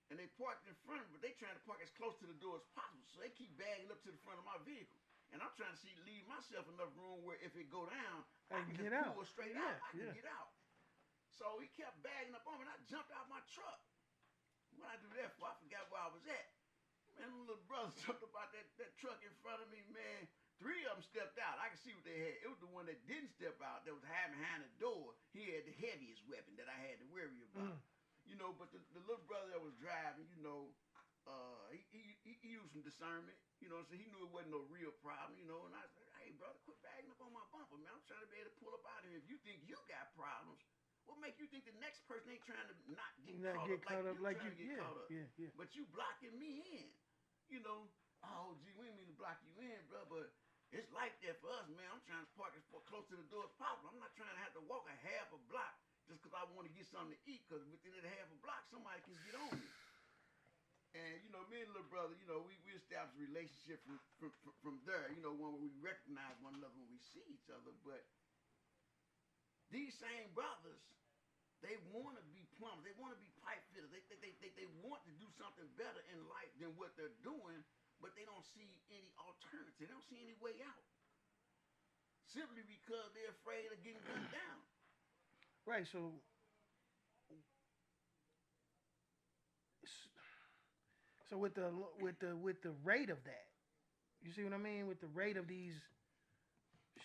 And they parked in front of me, but they trying to park as close to the door as possible. So they keep bagging up to the front of my vehicle. And I'm trying to leave myself enough room where if it go down, I can just pull straight out. I can get out. So he kept bagging up on me, and I jumped out my truck. What I do that for? I forgot where I was at. Man, them little brothers jumped about that truck in front of me, man. 3 of them stepped out. I could see what they had. It was the one that didn't step out that was hiding behind the door. He had the heaviest weapon that I had to worry about. You know, but the little brother that was driving, you know, he used some discernment, you know, so he knew it wasn't no real problem, you know, and I said, hey, brother, quit bagging up on my bumper, man. I'm trying to be able to pull up out of here. If you think you got problems, what make you think the next person ain't trying to not get caught up like you get caught up? Yeah. But you blocking me in, you know. Oh, gee, we didn't mean to block you in, bro, but it's like that for us, man. I'm trying to park as close to the door as possible. I'm not trying to have to walk a half a block just because I want to get something to eat, because within that half a block, somebody can get on me. And, you know, me and little brother, you know, we established a relationship from there, you know, one where we recognize one another when we see each other. But these same brothers, they want to be plumbers. They want to be pipe fitters. They want to do something better in life than what they're doing, but they don't see any alternative. They don't see any way out. Simply because they're afraid of getting gunned down. Right, so with the rate of that, you see what I mean? With the rate of these,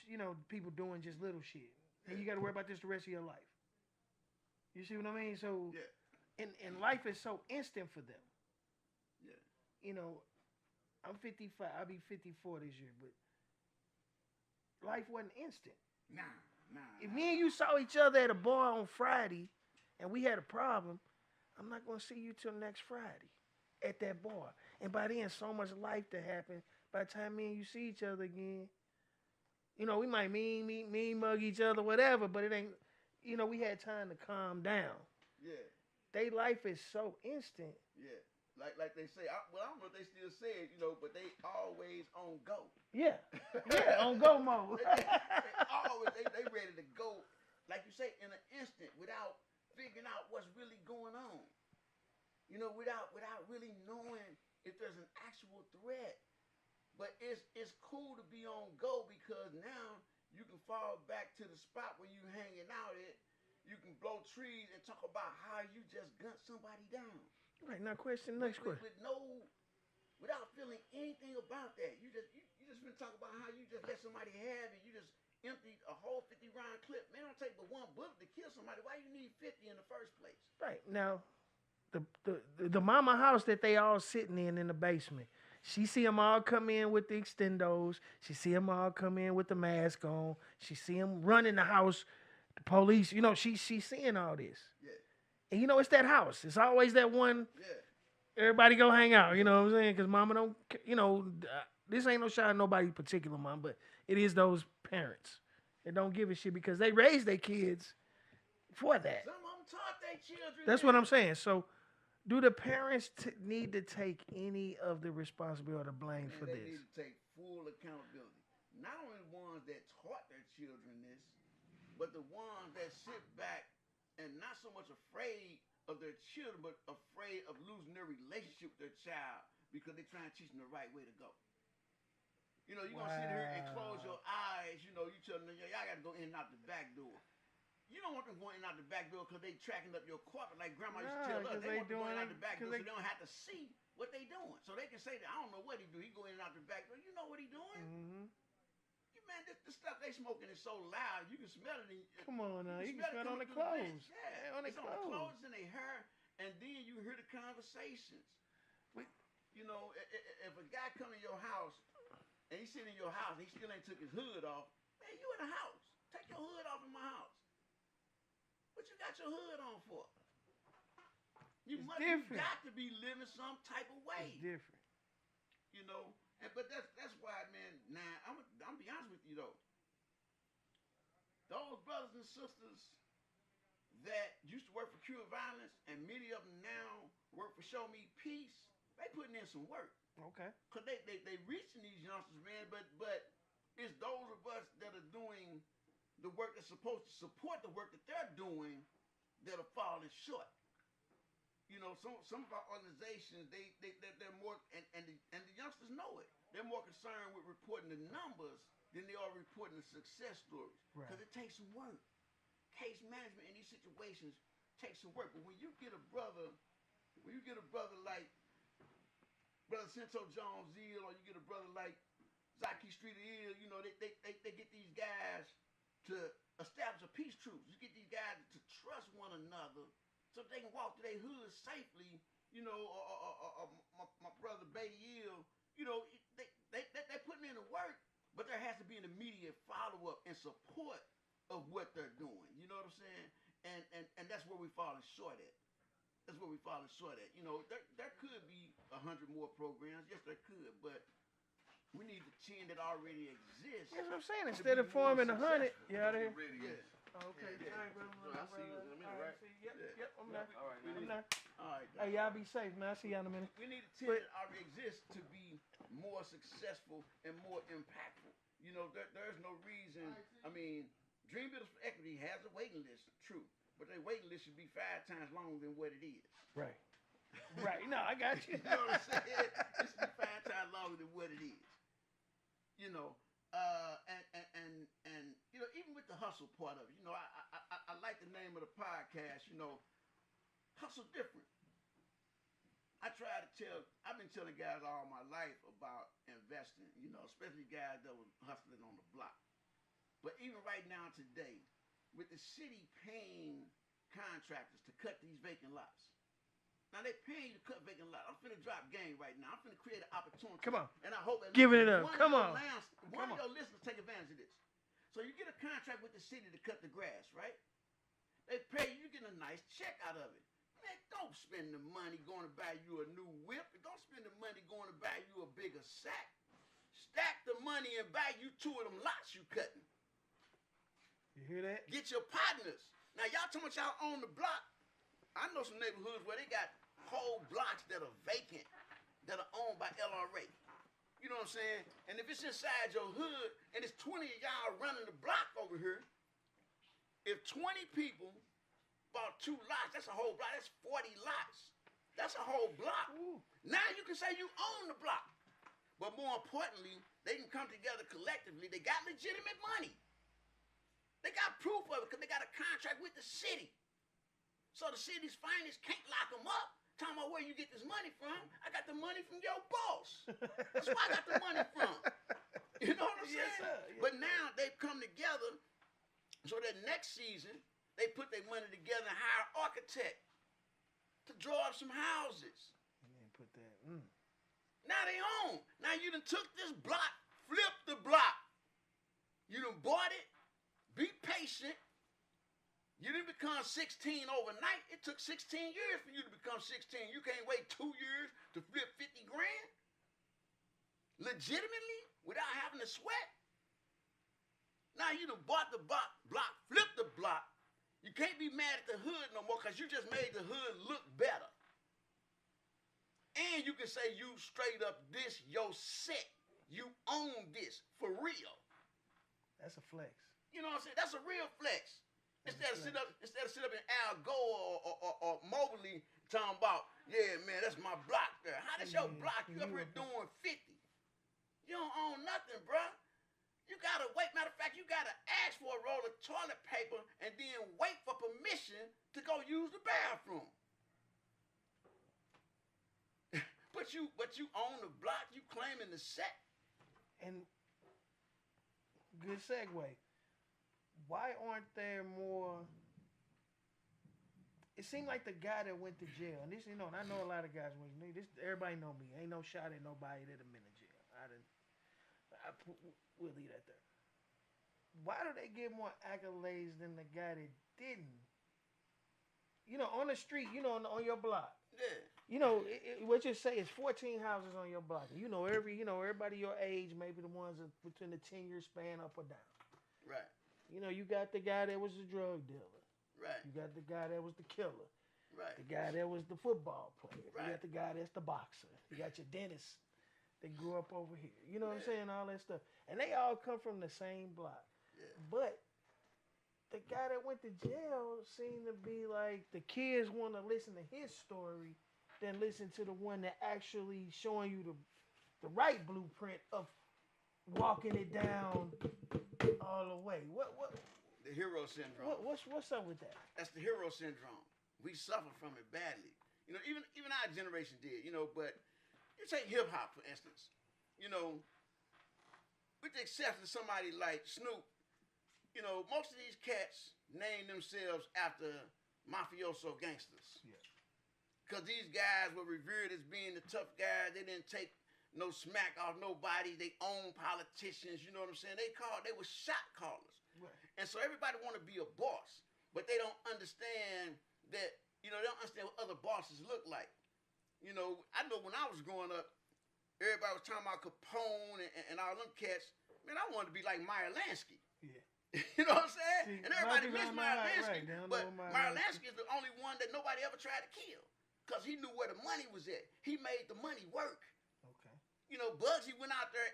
you know, people doing just little shit, and you got to worry about this the rest of your life. You see what I mean? So, and life is so instant for them. Yeah. You know, I'm 55. I'll be 54 this year, but life wasn't instant. Nah. If me and you saw each other at a bar on Friday and we had a problem, I'm not going to see you till next Friday at that bar. And by then, so much life to happen. By the time me and you see each other again, you know, we might mean mug each other, whatever, but it ain't, you know, we had time to calm down. Yeah. They life is so instant. Yeah. Like they say, I don't know if they still say it, you know, but they always on go. Yeah, on go mode. they ready to go, like you say, in an instant without figuring out what's really going on. You know, without really knowing if there's an actual threat. But it's cool to be on go because now you can fall back to the spot where you hanging out at. You can blow trees and talk about how you just gunned somebody down. Right, now next question. Without feeling anything about that. You just been talking about how you just let somebody have it. You just emptied a whole 50-round clip. Man, don't take but one bullet to kill somebody. Why you need 50 in the first place? Right, now, the mama house that they all sitting in the basement, She see them all come in with the extendos. She see them all come in with the mask on. She see them running the house. The police, you know, she's seeing all this. Yeah. And you know, it's that house. It's always that one. Yeah. Everybody go hang out. You know what I'm saying? Because mama don't, you know, this ain't no shot at nobody particular, mom, but it is those parents that don't give a shit because they raise their kids for that. Some of them taught their children. That's what I'm saying. So, do the parents need to take any of the responsibility or the blame for they this? need to take full accountability. Not only the ones that taught their children this, but the ones that sit back and not so much afraid of their children, but afraid of losing their relationship with their child because they're trying to teach them the right way to go. You know, you're going to sit here and close your eyes. You know, you tell them, y'all got to go in and out the back door. You don't want them going in and out the back door because they tracking up your carpet like grandma used to tell us. They want them going out the back door so they don't have to see what they doing. So they can say that, I don't know what he do. He go in and out the back door. You know what he doing? Mm-hmm. Man, the stuff they smoking is so loud. You can smell it. Come on now. You can smell it on the coming through clothes. vents. Yeah, on the it's clothes. on the clothes and their hair. And then you hear the conversations. You know, if a guy come in your house and he's sitting in your house and he still ain't took his hood off, man, you in the house. Take your hood off in my house. What you got your hood on for? You got to be living some type of way. It's different. You know, but that's why, man. Now I'm be honest with you though. Those brothers and sisters that used to work for Cure Violence and many of them now work for Show Me Peace, they putting in some work. Okay. Cause they reaching these youngsters, man. But it's those of us that are doing the work that's supposed to support the work that they're doing that are falling short. You know, some of our organizations, they're more, and the youngsters know it. They're more concerned with reporting the numbers than they are reporting the success stories. Because it takes some work. Case management in these situations takes some work. But when you get a brother like Brother Cento Jones Zeal, or you get a brother like Zaki Street Hill, you know, they get these guys to establish a peace truce. You get these guys to trust one another so they can walk through their hood safely, you know, or my brother Betty Hill, you know, they're putting in the work, but there has to be an immediate follow-up and support of what they're doing. You know what I'm saying? And that's where we're falling short at. That's where we're falling short at. You know, there could be 100 more programs. Yes, there could, but we need the 10 that already exist. That's what I'm saying. Instead of forming 100, you out of here? Yeah. Okay. Yeah. All right, brother. So I see you in a minute, right? Yep, I'm there. All right, I'm there. All right. Hey, y'all be safe, man. I'll see y'all in a minute. We need the 10 that already exist to be more successful and more impactful. You know, there's no reason. I mean, Dream Builders for Equity has a waiting list, true, but their waiting list should be 5 times longer than what it is. Right. Right. No, I got you. You know what I'm saying? It should be 5 times longer than what it is. You know, and you know, even with the hustle part of it, you know, I like the name of the podcast. You know, hustle different. I've been telling guys all my life about investing. You know, especially guys that were hustling on the block. But even right now today, with the city paying contractors to cut these vacant lots. Now they paying you to cut vacant lots. I'm finna drop game right now. I'm finna create an opportunity. Come on. And I hope that Giving it up. Come on. One of your listeners take advantage of this. So you get a contract with the city to cut the grass, right? They pay you, get a nice check out of it. Man, don't spend the money going to buy you a new whip. Don't spend the money going to buy you a bigger sack. Stack the money and buy you 2 of them lots you cutting. You hear that? Get your partners. Now y'all talking about y'all own the block. I know some neighborhoods where they got whole blocks that are vacant, that are owned by LRA. You know what I'm saying? And if it's inside your hood and it's 20 of y'all running the block over here, if 20 people bought 2 lots, that's a whole block. That's 40 lots. That's a whole block. Ooh. Now you can say you own the block. But more importantly, they can come together collectively. They got legitimate money. They got proof of it because they got a contract with the city. So the city's finest can't lock them up. Talking about where you get this money from. I got the money from your boss. That's where I got the money from. You know what I'm saying? Yes, sir. Yes, but now they've come together so that next season they put their money together and hire an architect to draw up some houses. You ain't put that. Now they home. Now you done took this block, flipped the block. You done bought it. Be patient. You didn't become 16 overnight. It took 16 years for you to become 16. You can't wait 2 years to flip 50 grand legitimately without having to sweat. Now you done bought the block, flipped the block. You can't be mad at the hood no more because you just made the hood look better. And you can say you straight up this your set. You own this for real. That's a flex. You know what I'm saying? That's a real flex. Instead of sit up in Al Gore or Mobley talking about, yeah, man, that's my block there. How that's your block? You up here doing 50. You don't own nothing, bruh. You gotta wait. Matter of fact, you gotta ask for a roll of toilet paper and then wait for permission to go use the bathroom. But you own the block. You claiming the set. And good segue. Why aren't there more? It seemed like the guy that went to jail, and this, and I know a lot of guys went. Everybody know me. Ain't no shot at nobody that have been in jail. We'll leave that there. Why do they get more accolades than the guy that didn't? On the street, on your block. Yeah. What you say is 14 houses on your block. Everybody your age, maybe the ones between the 10-year span up or down. Right. You got the guy that was the drug dealer. Right. You got the guy that was the killer. Right. The guy that was the football player. Right. You got the guy that's the boxer. You got your dentist that grew up over here. You know what I'm saying? All that stuff. And they all come from the same block. Yeah. But the guy that went to jail seemed to be like the kids want to listen to his story than listen to the one that actually showing you the right blueprint of walking it down all the way. What the hero syndrome. What's up with that? That's the hero syndrome. We suffer from it badly. Even our generation did, but you take hip hop, for instance. With the exception of somebody like Snoop, most of these cats name themselves after mafioso gangsters. Yeah. Because these guys were revered as being the tough guys. They didn't take no smack off nobody. They own politicians. You know what I'm saying? They were shot callers. Right. And so everybody want to be a boss, but they don't understand that, they don't understand what other bosses look like. I know when I was growing up, everybody was talking about Capone and all them cats. Man, I wanted to be like Meyer Lansky. Yeah. You know what I'm saying? See, and everybody might be missed Meyer right, Lansky. right. But Meyer Lansky is the only one that nobody ever tried to kill because he knew where the money was at. He made the money work. Okay. Bugsy went out there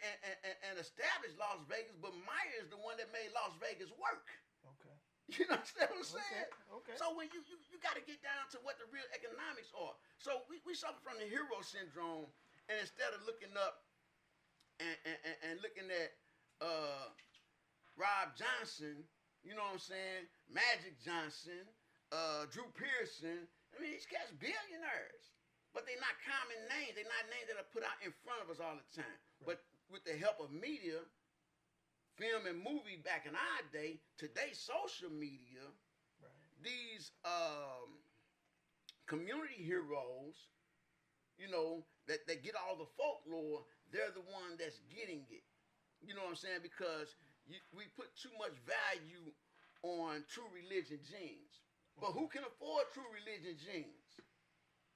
and established Las Vegas, but Meyer is the one that made Las Vegas work. Okay. You understand what I'm saying? Okay. So when you got to get down to what the real economics are. So we suffer from the hero syndrome, and instead of looking up and looking at Rob Johnson, you know what I'm saying, Magic Johnson, Drew Pearson, these cats billionaires. But they're not common names. They're not names that are put out in front of us all the time. Right. But with the help of media, film and movie back in our day, today social media, right. These community heroes, that get all the folklore, they're the one that's getting it. You know what I'm saying? Because we put too much value on true religion genes. But who can afford true religion genes?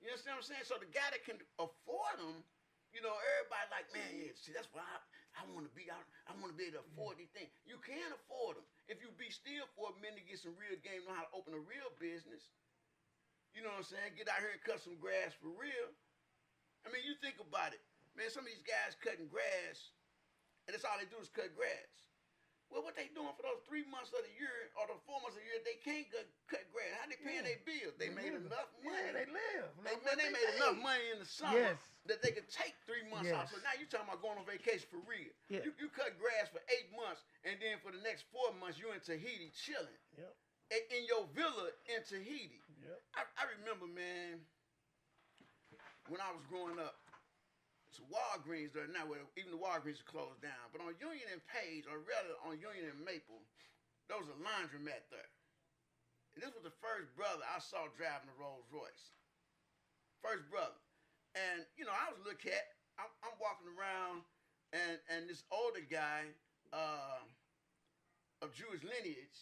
You understand what I'm saying? So the guy that can afford them, everybody like, man, yeah, see, that's why I want to be out. I want to be able to afford these things. You can afford them. If you be still for a minute to get some real game, know how to open a real business. You know what I'm saying? Get out here and cut some grass for real. You think about it. Man, some of these guys cutting grass, and that's all they do is cut grass. Well, what they doing for those 3 months of the year or the 4 months of the year, they can't cut grass. How they paying their bills? They made enough money. Yeah, they live. They made enough money in the summer Yes. that they could take 3 months off. So now you're talking about going on vacation for real. Yeah. You cut grass for 8 months, and then for the next 4 months, you're in Tahiti chilling. Yep. In your villa in Tahiti. Yep. I remember, man, when I was growing up, it's Walgreens there now, where even the Walgreens are closed down. But on Union and Page, or rather on Union and Maple, there was a laundromat there. And this was the first brother I saw driving a Rolls Royce. First brother. And, I was a little cat. I'm walking around, and this older guy of Jewish lineage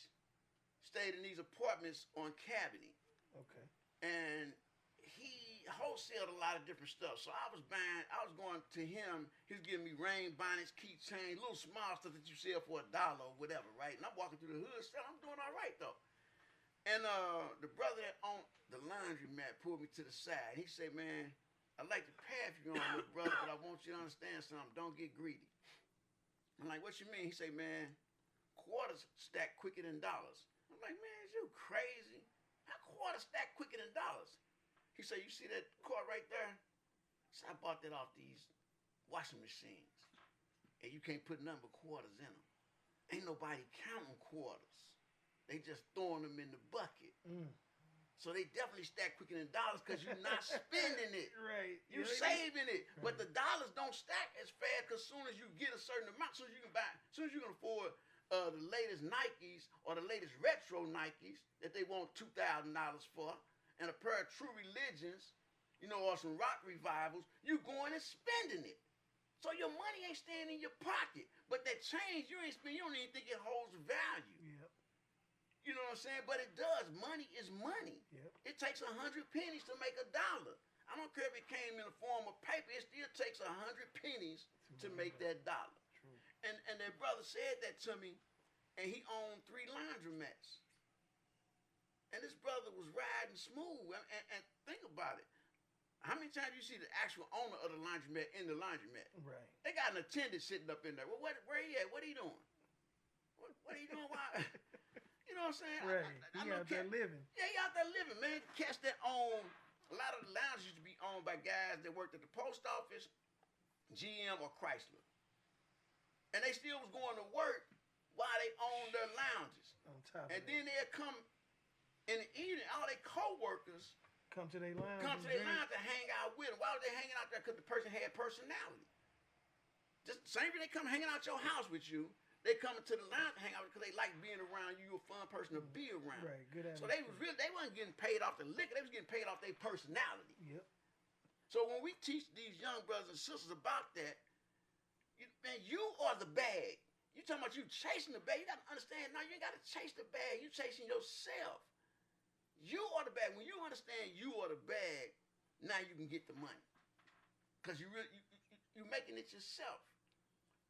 stayed in these apartments on Cabinet. Okay. And he wholesaled a lot of different stuff. So I was going to him, he was giving me rain bonnets, keychains, little small stuff that you sell for $1 or whatever, right? And I'm walking through the hood, so I'm doing all right though. And the brother that owned the laundromat pulled me to the side. He said, man, I like the path you're on, little brother, but I want you to understand something. Don't get greedy. I'm like, what you mean? He said, man, quarters stack quicker than dollars. I'm like, man, is you crazy? How quarters stack quicker than dollars? He said, you see that quart right there? So I bought that off these washing machines. And you can't put nothing but quarters in them. Ain't nobody counting quarters. They just throwing them in the bucket. So they definitely stack quicker than dollars because you're not spending it. Right. You're saving it. Right. But the dollars don't stack as fast because as soon as you get a certain amount, as soon as you can buy, as soon as you can afford the latest Nikes or the latest retro Nikes that they want $2,000 for, and a pair of True Religions, you know, or some rock revivals, you going and spending it. So your money ain't staying in your pocket. But that change you ain't spending, you don't even think it holds value. Yep. You know what I'm saying? But it does. Money is money. Yep. It takes 100 pennies to make $1. I don't care if it came in the form of paper. It still takes 100 pennies to make that $1. True. And that brother said that to me, and he owned 3 laundromats. And this brother was riding smooth. And think about it. How many times you see the actual owner of the laundromat in the laundromat? Right. They got an attendant sitting up in there. Well, where he at? What he doing? What he doing? Why? You know what I'm saying? Right. He out there living. Yeah, he out there living, man. Cats that own, a lot of the lounges used to be owned by guys that worked at the post office, GM, or Chrysler. And they still was going to work while they owned their lounges. On top of And that. then they'd come in the evening, all their co-workers Come to their lounge. come to their lounge to hang out with them. Why were they hanging out there? Because the person had personality. Just same way they come hanging out your house with you, they come to the lounge to hang out because they like being around you. You're a fun person to be around. Right, good So they wasn't getting paid off the liquor. They was getting paid off their personality. Yep. So when we teach these young brothers and sisters about that, man, you are the bag. You talking about you chasing the bag. You got to understand, now you ain't got to chase the bag. You chasing yourself. You are the bag. When you understand you are the bag, now you can get the money. Because you're making it yourself.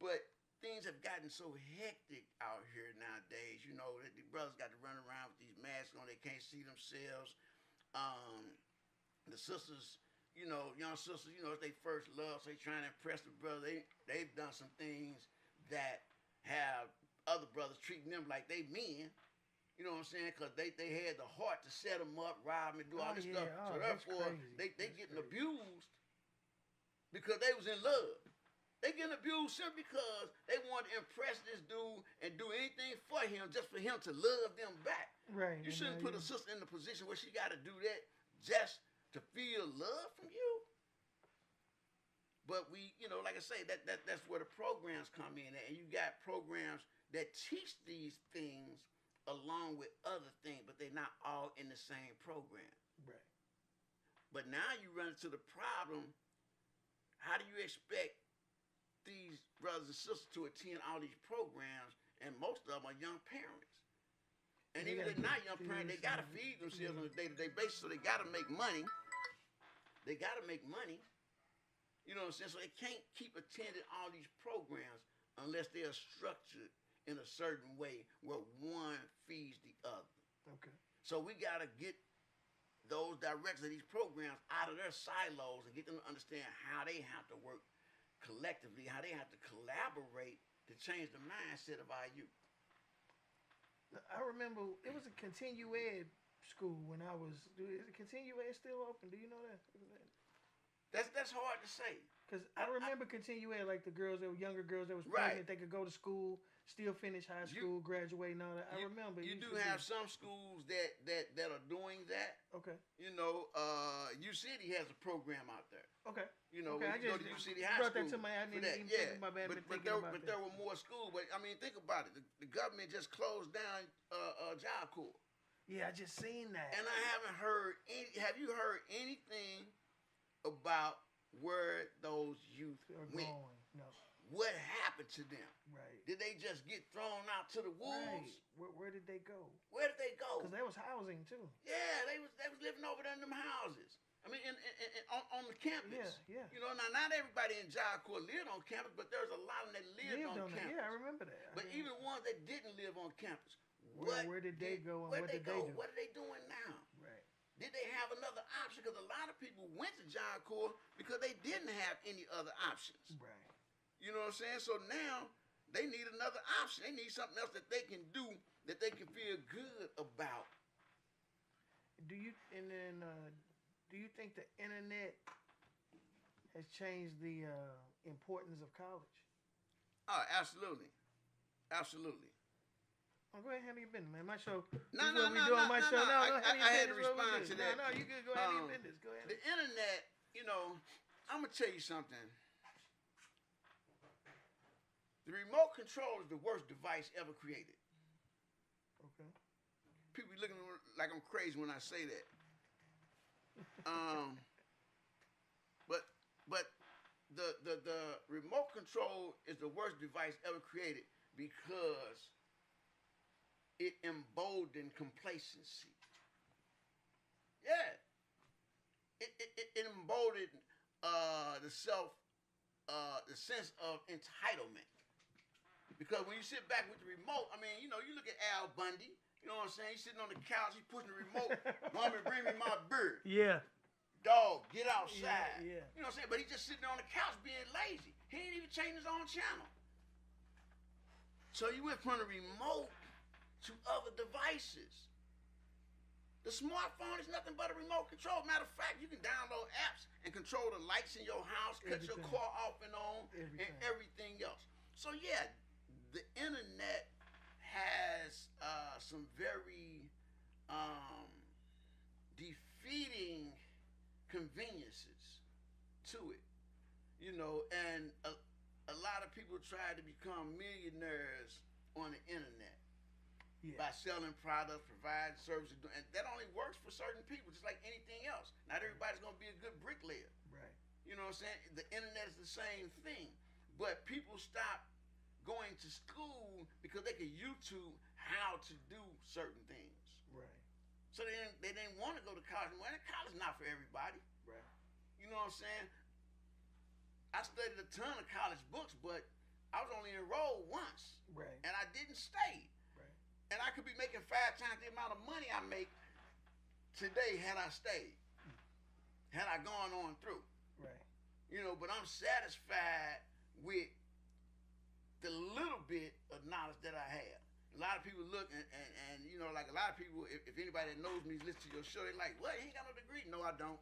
But things have gotten so hectic out here nowadays. You know, the brothers got to run around with these masks on. They can't see themselves. The sisters, you know, young sisters, you know, it's their first love, so they trying to impress the brother. They've done some things that have other brothers treating them like they men. You know what I'm saying? Because they had the heart to set them up, rob them, and do all this stuff. So therefore, they getting abused because they was in love. They getting abused simply because they want to impress this dude and do anything for him just for him to love them back. Right. You shouldn't put a sister in the position where she got to do that just to feel love from you. But we, you know, like I say, that's where the programs come in at. And you got programs that teach these things along with other things, but they're not all in the same program. Right. But now you run into the problem, how do you expect these brothers and sisters to attend all these programs, and most of them are young parents. And even if they're not young parents, they got to feed themselves on a day-to-day basis, so they got to make money. They got to make money. You know what I'm saying? So they can't keep attending all these programs unless they are structured in a certain way where one feeds the other. Okay. So we got to get those directors of these programs out of their silos and get them to understand how they have to work collectively, how they have to collaborate to change the mindset of our youth. I remember it was a continue ed school when I was. Is it continue ed still open? Do you know that? That's hard to say. Because I remember continue ed, like the girls that were younger girls that was pregnant, they could go to school, still finish high school, graduate and all that. I remember. You do have some schools that are doing that. Okay. You know, U-City has a program out there. Okay. You know, okay, when you go to U-City High brought School. That to my, I didn't even think about that. But there were more schools. But I mean, think about it. The government just closed down Job Corps. Yeah, I just seen that. And I haven't heard any. Have you heard anything about where those youth They're went. going. No. What happened to them? Right. Did they just get thrown out to the wolves? Right. Where did they go? Where did they go? Because there was housing too. Yeah, they was living over there in them houses. I mean, on the campus. Yeah. You know, now not everybody in Jaicourt lived on campus, but there's a lot of them that lived on campus. Yeah, I remember that. But even ones that didn't live on campus, where did they go and what did they do? What are they doing now? Right. Did they have another option? Because a lot of people went to Jaicourt because they didn't have any other options. Right. You know what I'm saying? So now they need another option. They need something else that they can do that they can feel good about. Do you think the internet has changed the importance of college? Oh, absolutely. Absolutely. Oh, go ahead, handle your business, man. My show. No. My show. I had to respond to that. No, you can go handle your business. Go ahead. The internet, you know, I'm gonna tell you something. The remote control is the worst device ever created. Okay. People be looking at me like I'm crazy when I say that. But the remote control is the worst device ever created because it emboldened complacency. Yeah. It emboldened the sense of entitlement. Because when you sit back with the remote, I mean, you know, you look at Al Bundy, you know what I'm saying? He's sitting on the couch, he's pushing the remote, "Mommy, bring me my bird. Yeah. Dog, get outside." Yeah. You know what I'm saying? But he's just sitting on the couch being lazy. He ain't even changing his own channel. So you went from the remote to other devices. The smartphone is nothing but a remote control. Matter of fact, you can download apps and control the lights in your house, cut your car off and on, and everything else. So yeah, the internet has some very defeating conveniences to it, you know, and a lot of people try to become millionaires on the internet. Yeah. By selling products, providing services, and that only works for certain people, just like anything else. Not everybody's gonna be a good bricklayer. Right. You know what I'm saying? The internet is the same thing, but people stop going to school because they can YouTube how to do certain things. Right. So they didn't want to go to college. Well, college is not for everybody. Right. You know what I'm saying? I studied a ton of college books, but I was only enrolled once. Right. And I didn't stay. And I could be making 5 times the amount of money I make today had I stayed, had I gone on through. Right. You know, but I'm satisfied with the little bit of knowledge that I have. A lot of people look and you know, like a lot of people, if anybody that knows me listen to your show, they're like, "What? He ain't got no degree." No, I don't.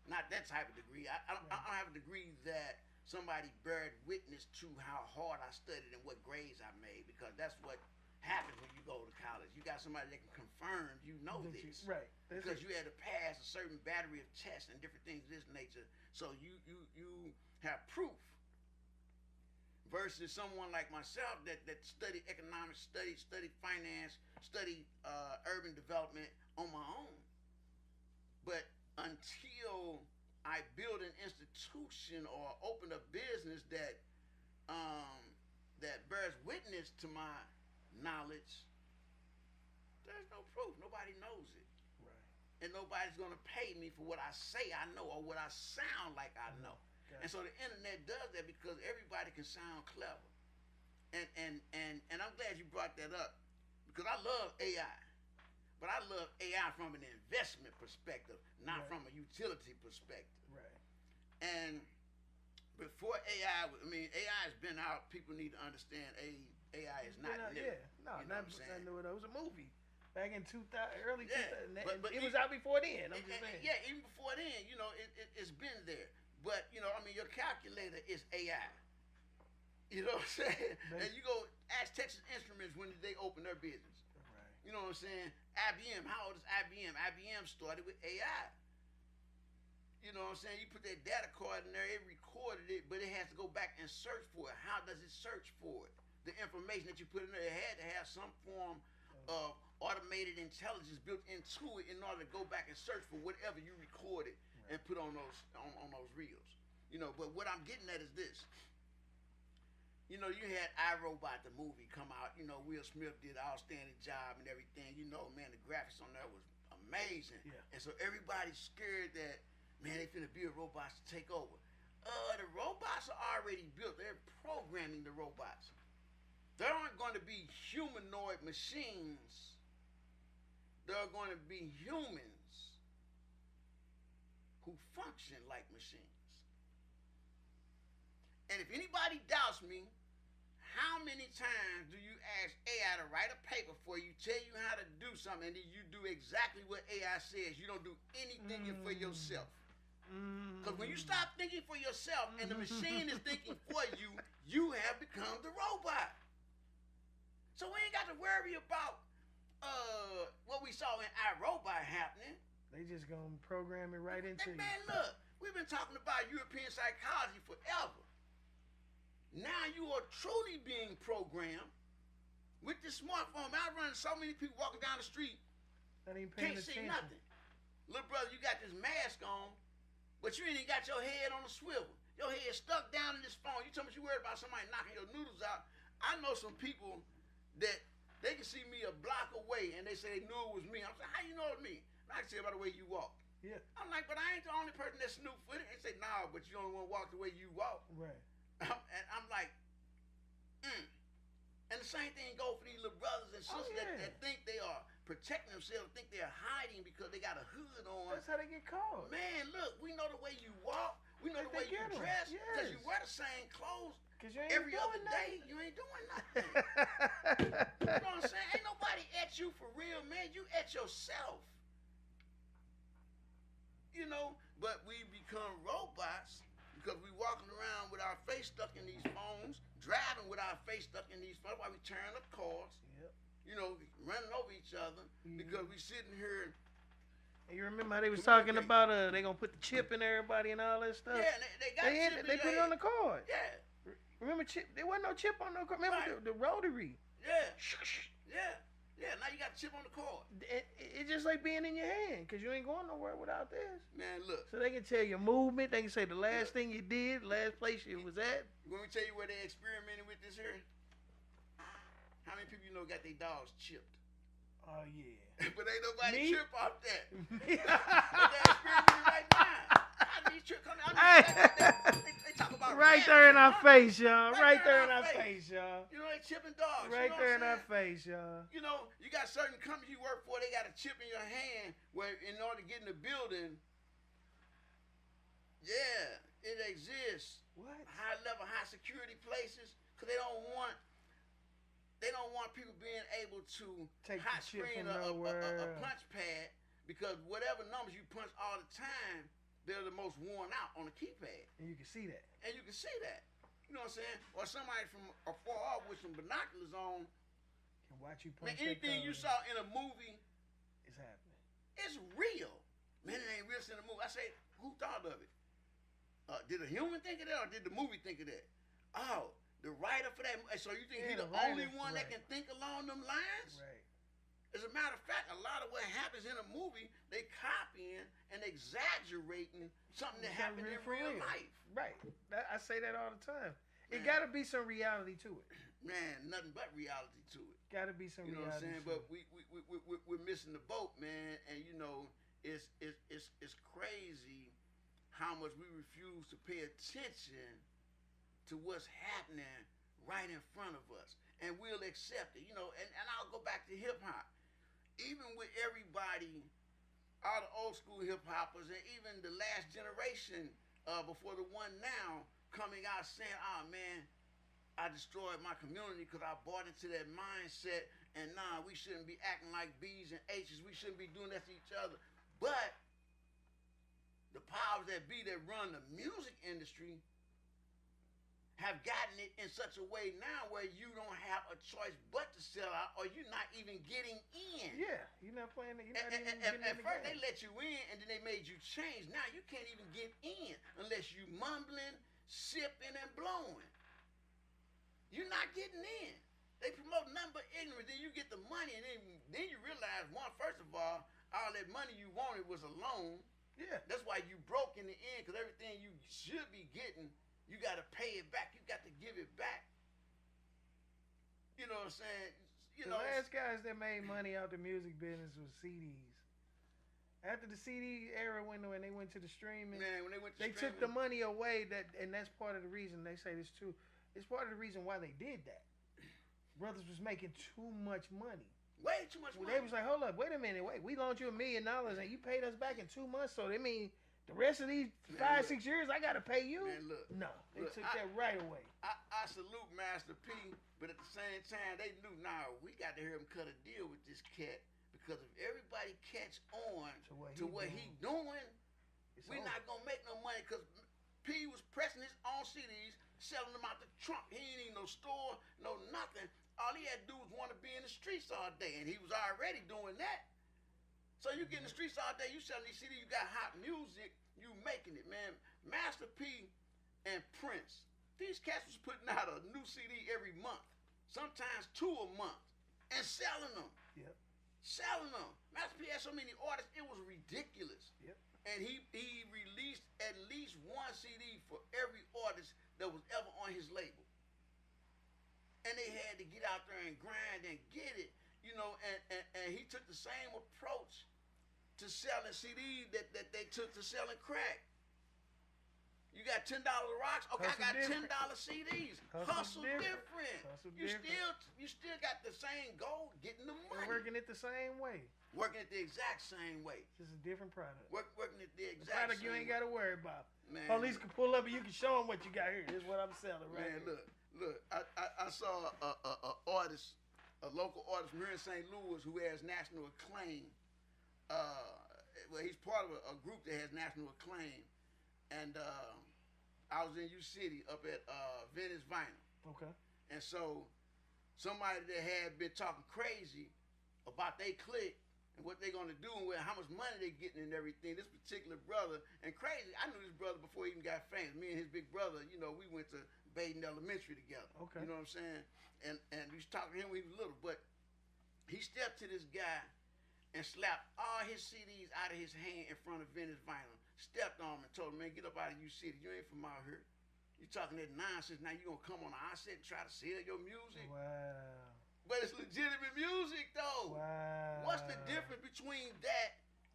Not that type of degree. I don't have a degree that somebody bared witness to how hard I studied and what grades I made, because that's what happens when you go to college. You got somebody that can confirm you know this. Right. Because you had to pass a certain battery of tests and different things of this nature. So you have proof. Versus someone like myself that studied economics, studied finance, studied urban development on my own. But until I build an institution or open a business that bears witness to my knowledge, there's no proof. Nobody knows it. Right. And nobody's gonna pay me for what I say I know or what I sound like I know. Gotcha. And so the internet does that because everybody can sound clever. And I'm glad you brought that up, because I love AI. But I love AI from an investment perspective, not from a utility perspective. Right. And before AI, I mean, AI has been out. People need to understand AI is not new. Yeah, no, you know not new. It was a movie back in 2000, early 2000. But it was out before then. I'm just saying. Yeah, even before then, you know, it's been there. But you know, I mean, your calculator is AI. You know what I'm saying? And you go ask Texas Instruments, when did they open their business? Right. You know what I'm saying? IBM. How old is IBM? IBM started with AI. You know what I'm saying? You put that data card in there, it recorded it, but it has to go back and search for it. How does it search for it? The information that you put in there, it had to have some form of automated intelligence built into it in order to go back and search for whatever you recorded and put on those reels. You know, but what I'm getting at is this. You know, you had iRobot, the movie, come out. You know, Will Smith did an outstanding job and everything. You know, man, the graphics on that was amazing. Yeah. And so everybody's scared that, man, they finna build robots to take over. The robots are already built. They're programming the robots. There aren't going to be humanoid machines. There are going to be humans who function like machines. And if anybody doubts me, how many times do you ask AI to write a paper for you, tell you how to do something, and then you do exactly what AI says? You don't do anything for yourself. Because when you stop thinking for yourself and the machine is thinking for you, you have become the robot. So we ain't got to worry about what we saw in iRobot happening. They just gonna program it right into you. Man, look, we've been talking about European psychology forever. Now you are truly being programmed with this smartphone. I run so many people walking down the street, Not even paying can't see attention. nothing. Little brother, you got this mask on, but you ain't even got your head on a swivel. Your head stuck down in this phone. You told me you worried about somebody knocking your noodles out. I know some people that they can see me a block away and they say they knew it was me. I'm saying, how you know it was me? I can see it by the way you walk. Yeah. I'm like, but I ain't the only person that snoop footed. They say, nah, but you only want to walk the way you walk. Right. And I'm like, And the same thing goes for these little brothers and sisters that think they are protecting themselves, think they're hiding because they got a hood on. That's how they get caught. Man, look, we know the way you walk. We know the way you dress. Because you wear the same clothes every other day. You ain't doing nothing. You know what I'm saying? Ain't nobody at you for real, man. You at yourself. You know, but we become robots because we walking around with our face stuck in these phones, driving with our face stuck in these phones while we tearing up cars. Yep. You know, running over each other because we sitting here. And you remember how they was talking about they gonna put the chip in everybody and all that stuff? Yeah, they got chip they put it on the card. Yeah. Remember chip? There wasn't no chip on the card. Remember the rotary? Yeah. Yeah. Now you got a chip on the card. It's just like being in your hand because you ain't going nowhere without this. Man, look. So they can tell your movement. They can say the last thing you did, last place you was at. Let me tell you where they experimented with this here. How many people you know got their dogs chipped? Oh yeah. But ain't nobody Me? trip off that. But they experimenting right now. How do these trip come out? They talk about right there in our face, y'all. Right there in our face, y'all. You know they chipping dogs. Right you know there in what I'm our face, y'all. You know, you got certain companies you work for, they got a chip in your hand where in order to get in the building, yeah, it exists. What? High level, high security places, because they don't want people being able to take hot the chip screen from a punch pad because whatever numbers you punch all the time, they're the most worn out on the keypad. And you can see that. You know what I'm saying? Or somebody from afar off with some binoculars on. Can watch you punch. Man, anything you saw in a movie is happening. It's real. Man, it ain't real in the movie. I say, who thought of it? Did a human think of that or did the movie think of that? Oh, the writer for that. So you think he's the only one that can think along them lines? Right. As a matter of fact, a lot of what happens in a movie, they copying and exaggerating something that happened in real life. Right. I say that all the time. Man. It got to be some reality to it. Man, nothing but reality to it. Got to be some reality. You know what I'm saying? But we're missing the boat, man. And you know, it's crazy how much we refuse to pay attention to what's happening right in front of us. And we'll accept it, you know, and I'll go back to hip hop. Even with everybody, all the old school hip hoppers and even the last generation before the one now coming out saying, oh man, I destroyed my community because I bought into that mindset and nah, we shouldn't be acting like B's and H's. We shouldn't be doing that to each other. But the powers that be that run the music industry have gotten it in such a way now where you don't have a choice but to sell out or you're not even getting in. Yeah, you're not playing it. At first they let you in and then they made you change. Now you can't even get in unless you mumbling, sipping, and blowing. You're not getting in. They promote nothing but ignorance. Then you get the money and then you realize, first of all that money you wanted was a loan. Yeah. That's why you broke in in the end, because everything you should be getting, you got to pay it back. You got to give it back. You know what I'm saying? You The know, last guys that made money out the music business was CDs. After the CD era went and they went to the streaming, man, when they went to they streaming, took the money away. And that's part of the reason they say this too. It's part of the reason why they did that. Brothers was making too much money. way too much money. They was like, hold up, wait a minute, we loaned you $1 million and you paid us back in 2 months. So they mean the rest of these 5, 6 years I gotta pay you? Man, look, no, they took that right away. I salute Master P, but at the same time, they knew, nah, we got to hear him cut a deal with this cat, because if everybody catch on to what he doing, we not gonna make no money, because P was pressing his own CDs, selling them out the trunk. He ain't need no store, no nothing. All he had to do was want to be in the streets all day, and he was already doing that. So you get in the streets all day, you selling these CDs, you got hot music, you making it, man. Master P and Prince, these cats was putting out a new CD every month, sometimes 2 a month, and selling them. Yep. Selling them. Master P had so many artists, it was ridiculous. Yep. And he released at least 1 CD for every artist that was ever on his label. And they had to get out there and grind and get it, you know, and he took the same approach to selling CDs that they took to selling crack. You got $10 rocks, okay, I got $10 CDs. Hustle different. You still got the same goal, getting the money. We're working it the same way. Working it the exact same way. Just a different product. Working it the exact product same you ain't way. got to worry about. Man, Police can pull up and you can show them what you got here. This is what I'm selling right man, here. look. I saw a artist, a local artist from here in St. Louis who has national acclaim. Well, he's part of a group that has national acclaim. And I was in U City up at Venice Vinyl. Okay. And so somebody that had been talking crazy about they clique and what they gonna do and how much money they getting and everything. This particular brother, and crazy, I knew this brother before he even got famous. Me and his big brother, you know, we went to Baden Elementary together. Okay. You know what I'm saying? And we was talking to him when he was little, but he stepped to this guy and slapped all his CDs out of his hand in front of Venice Vinyl. Stepped on him and told him, man, get up out of U City. You ain't from out here. You talking that nonsense. Now you gonna come on our set and try to sell your music? Wow. But it's legitimate music, though. Wow. What's the difference between that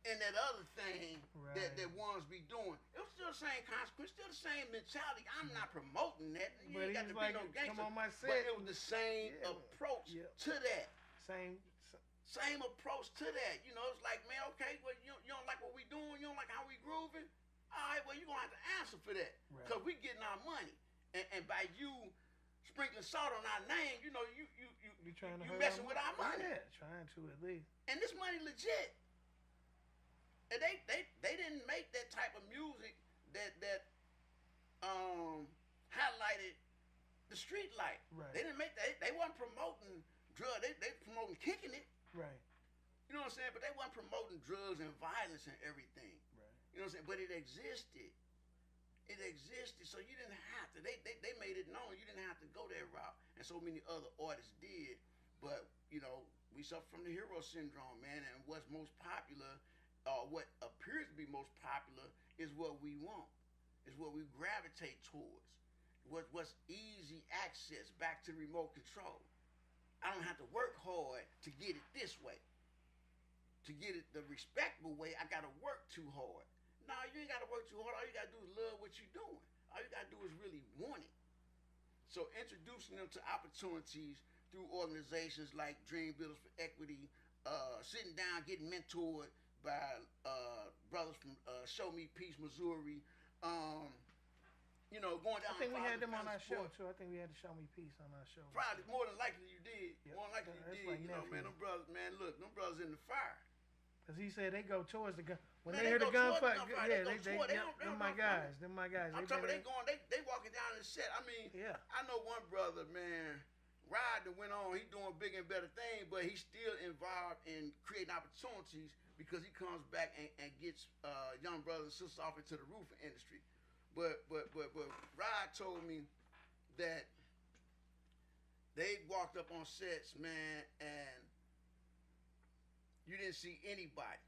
and that other thing Right. that ones be doing? It was still the same consequence, still the same mentality. I'm not promoting that. You But ain't got he's to like, be no gangster. come on my But set. it was the same approach to that. Same approach to that. You know, it's like, man, okay, well, you don't like what we doing? You don't like how we grooving? All right, well, you're going to have to answer for that. Because we getting our money. And by you sprinkling salt on our name, you know, you trying to you messing with our money. Yeah, trying to at least. And this money legit. And they didn't make that type of music that highlighted the street light. Right. They didn't make that. They wasn't promoting drugs. They promoting kicking it. Right. You know what I'm saying? But they wasn't promoting drugs and violence and everything. Right. You know what I'm saying? But it existed. It existed, so you didn't have to. They made it known you didn't have to go that route, and so many other artists did. But you know, we suffer from the hero syndrome, man. And what's most popular, what appears to be most popular, is what we want. Is what we gravitate towards. What's easy access back to remote control. I don't have to work hard to get it this way. To get it the respectable way, I gotta work too hard. No, you ain't got to work too hard. All you got to do is love what you're doing. All you got to do is really want it. So introducing them to opportunities through organizations like Dream Builders for Equity, sitting down, getting mentored by brothers from Show Me Peace, Missouri. You know, going down. I think we had them on our show too. I think we had to Show Me Peace on our show. Probably more than likely you did. Yep. More than likely you did. Like you know, man, them brothers, man, look, them brothers in the fire. Cause he said they go towards the gun. When Man, they hear the gunfire, yeah, them my guys. Them my guys. I'm talking about they walking down the set. I mean, yeah. I know one brother, man, Ryder went on, he doing bigger and better things, but he's still involved in creating opportunities because he comes back and gets young brothers and sisters off into the roofing industry. But Rod told me that they walked up on sets, man, and you didn't see anybody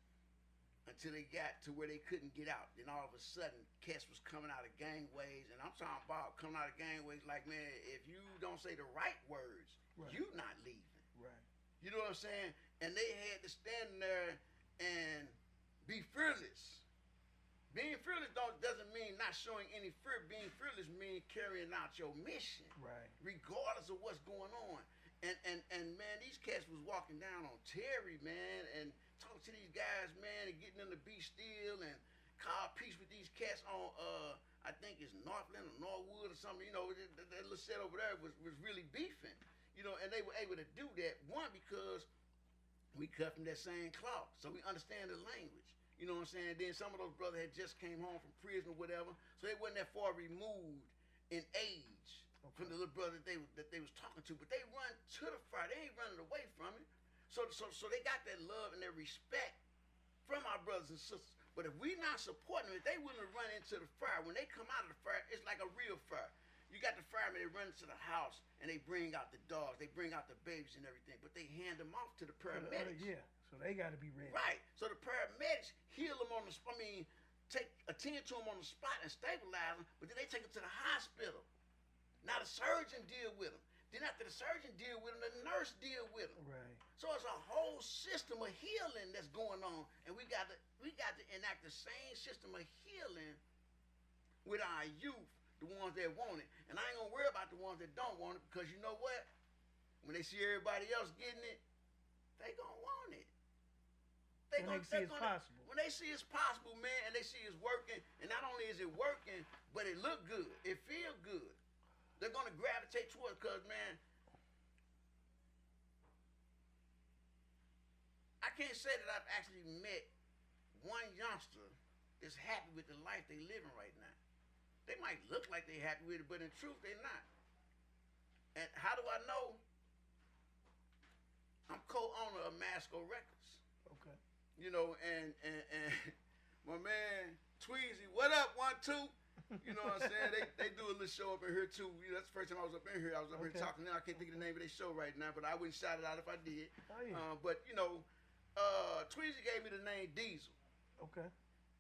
until they got to where they couldn't get out. Then all of a sudden, cats was coming out of gangways, and I'm talking about coming out of gangways like, man, if you don't say the right words, you not leaving. Right. You know what I'm saying? And they had to stand there and be fearless. Being fearless doesn't mean not showing any fear. Being fearless means carrying out your mission, Right. regardless of what's going on. And man, these cats was walking down on Terry, man, and talking to these guys, man, and getting them to be still and call peace with these cats on, I think it's Northland or Norwood or something. You know, that little set over there was really beefing. You know, and they were able to do that, one, because we cut from that same cloth, so we understand the language. You know what I'm saying? Then some of those brothers had just came home from prison or whatever, so they wasn't that far removed in age from the little brother that they was talking to. But they run to the fire. They ain't running away from it. So they got that love and that respect from our brothers and sisters. But if we not supporting them, if they willing to run into the fire, when they come out of the fire, it's like a real fire. You got the firemen, they run into the house and they bring out the dogs, they bring out the babies and everything, but they hand them off to the paramedics. Yeah. So they got to be ready. Right. So the paramedics heal them on the spot. Attend to them on the spot and stabilize them, but then they take them to the hospital. Now the surgeon deal with them. Then after the surgeon deal with them, the nurse deal with them. Right. So it's a whole system of healing that's going on, and we got to enact the same system of healing with our youth, the ones that want it. And I ain't gonna worry about the ones that don't want it, because you know what? When they see everybody else getting it, they gonna want it. When they see it's possible. When they see it's possible, man, and they see it's working, and not only is it working, but it look good, it feel good, they're gonna gravitate towards it. Because, man, I can't say that I've actually met one youngster that's happy with the life they living right now. They might look like they happy with it, but in truth, they're not. And how do I know? I'm co-owner of Masco Records. Okay. You know, and my man Tweezy, what up, 1, 2? You know what I'm saying? They do a little show up in here too. You know, that's the first time I was up in here. I was up here talking. Now I can't think of the name of their show right now, but I wouldn't shout it out if I did. Oh, yeah. But you know, Tweezy gave me the name Diesel. Okay.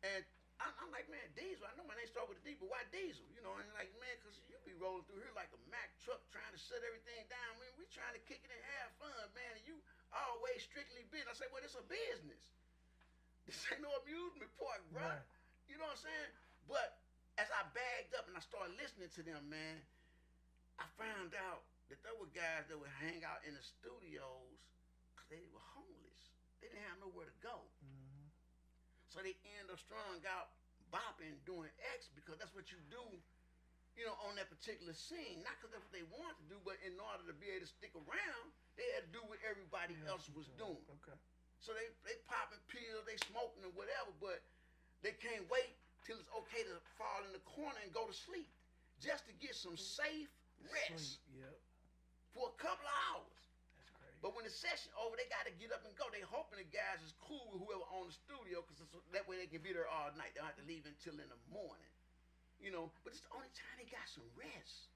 And I'm like, man, Diesel. I know my name starts with a D, but why Diesel? You know, and like, man, because you be rolling through here like a Mack truck trying to shut everything down. Man, we trying to kick it and have fun, man. And you always strictly business. I say, well, it's a business. This ain't no amusement park, bro. Right. You know what I'm saying? But as I bagged up and I started listening to them, man, I found out that there were guys that would hang out in the studios because they were homeless. They didn't have nowhere to go. Mm-hmm. So they end up strung out, bopping, doing X, because that's what you do, you know, on that particular scene. Not because that's what they wanted to do, but in order to be able to stick around, they had to do what everybody else was doing. Okay. So they popping pills, they smoking and whatever, but they can't wait till it's okay to fall in the corner and go to sleep, just to get some safe rest for a couple of hours. That's crazy. But when the session over, they got to get up and go. They hoping the guys is cool with whoever on the studio, because that way they can be there all night. They don't have to leave until in the morning, you know. But it's the only time they got some rest,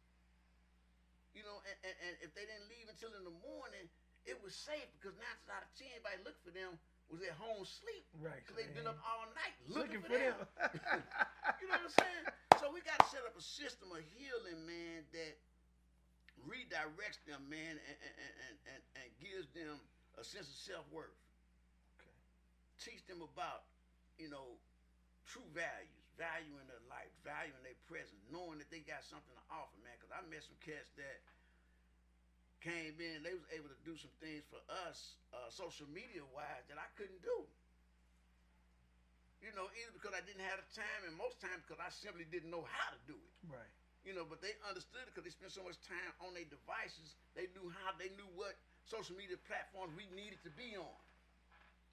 you know. And if they didn't leave until in the morning, it was safe, because 9 out of 10, everybody looked for them was at home sleep, right? Because they've been up all night looking for them. You know what I'm saying? So we got to set up a system of healing, man, that redirects them, man, and gives them a sense of self-worth. Okay. Teach them about, you know, true values, valuing their life, valuing their presence, knowing that they got something to offer, man. Because I met some cats that came in, they was able to do some things for us, social media-wise, that I couldn't do. You know, either because I didn't have the time, and most times because I simply didn't know how to do it. Right. You know, but they understood it because they spent so much time on their devices. They knew what social media platforms we needed to be on.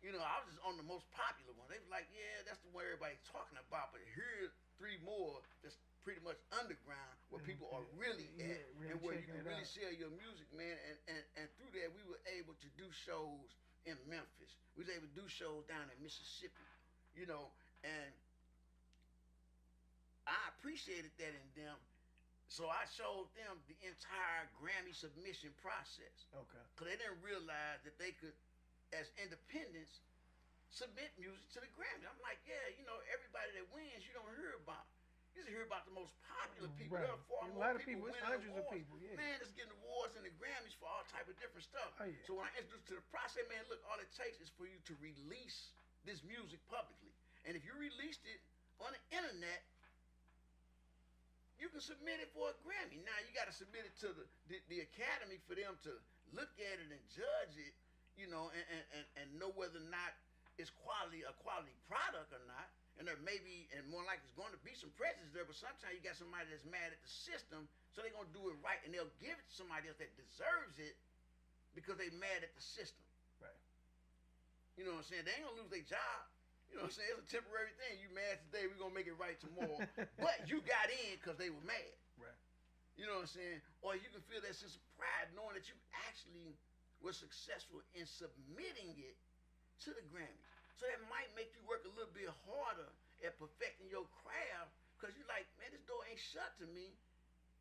You know, I was just on the most popular one. They was like, yeah, that's the one everybody's talking about, but here's 3 more that's pretty much underground where people are really at, really, and where you can really out. share your music, man. And through that, we were able to do shows in Memphis. We was able to do shows down in Mississippi, you know, and I appreciated that in them. So I showed them the entire Grammy submission process. Okay. Because they didn't realize that they could, as independents, submit music to the Grammy. I'm like, yeah, you know, everybody that wins, you don't hear about. You just hear about the most popular people. Right. There are far A more lot of people people, it's winning hundreds of awards. people, yeah. Man, it's getting awards and the Grammys for all type of different stuff. Oh, yeah. So when I introduced to the process, man, look, all it takes is for you to release this music publicly. And if you released it on the internet, you can submit it for a Grammy. Now you got to submit it to the Academy for them to look at it and judge it, you know, and know whether or not it's a quality product or not. And there may be, and more likely it's going to be some prejudice there, but sometimes you got somebody that's mad at the system, so they're going to do it right, and they'll give it to somebody else that deserves it because they're mad at the system. Right. You know what I'm saying? They ain't going to lose their job. You know what I'm saying? It's a temporary thing. You mad today, we're going to make it right tomorrow. But you got in because they were mad. Right. You know what I'm saying? Or you can feel that sense of pride knowing that you actually were successful in submitting it to the Grammys. So that might make you work a little bit harder at perfecting your craft because you're like, man, this door ain't shut to me.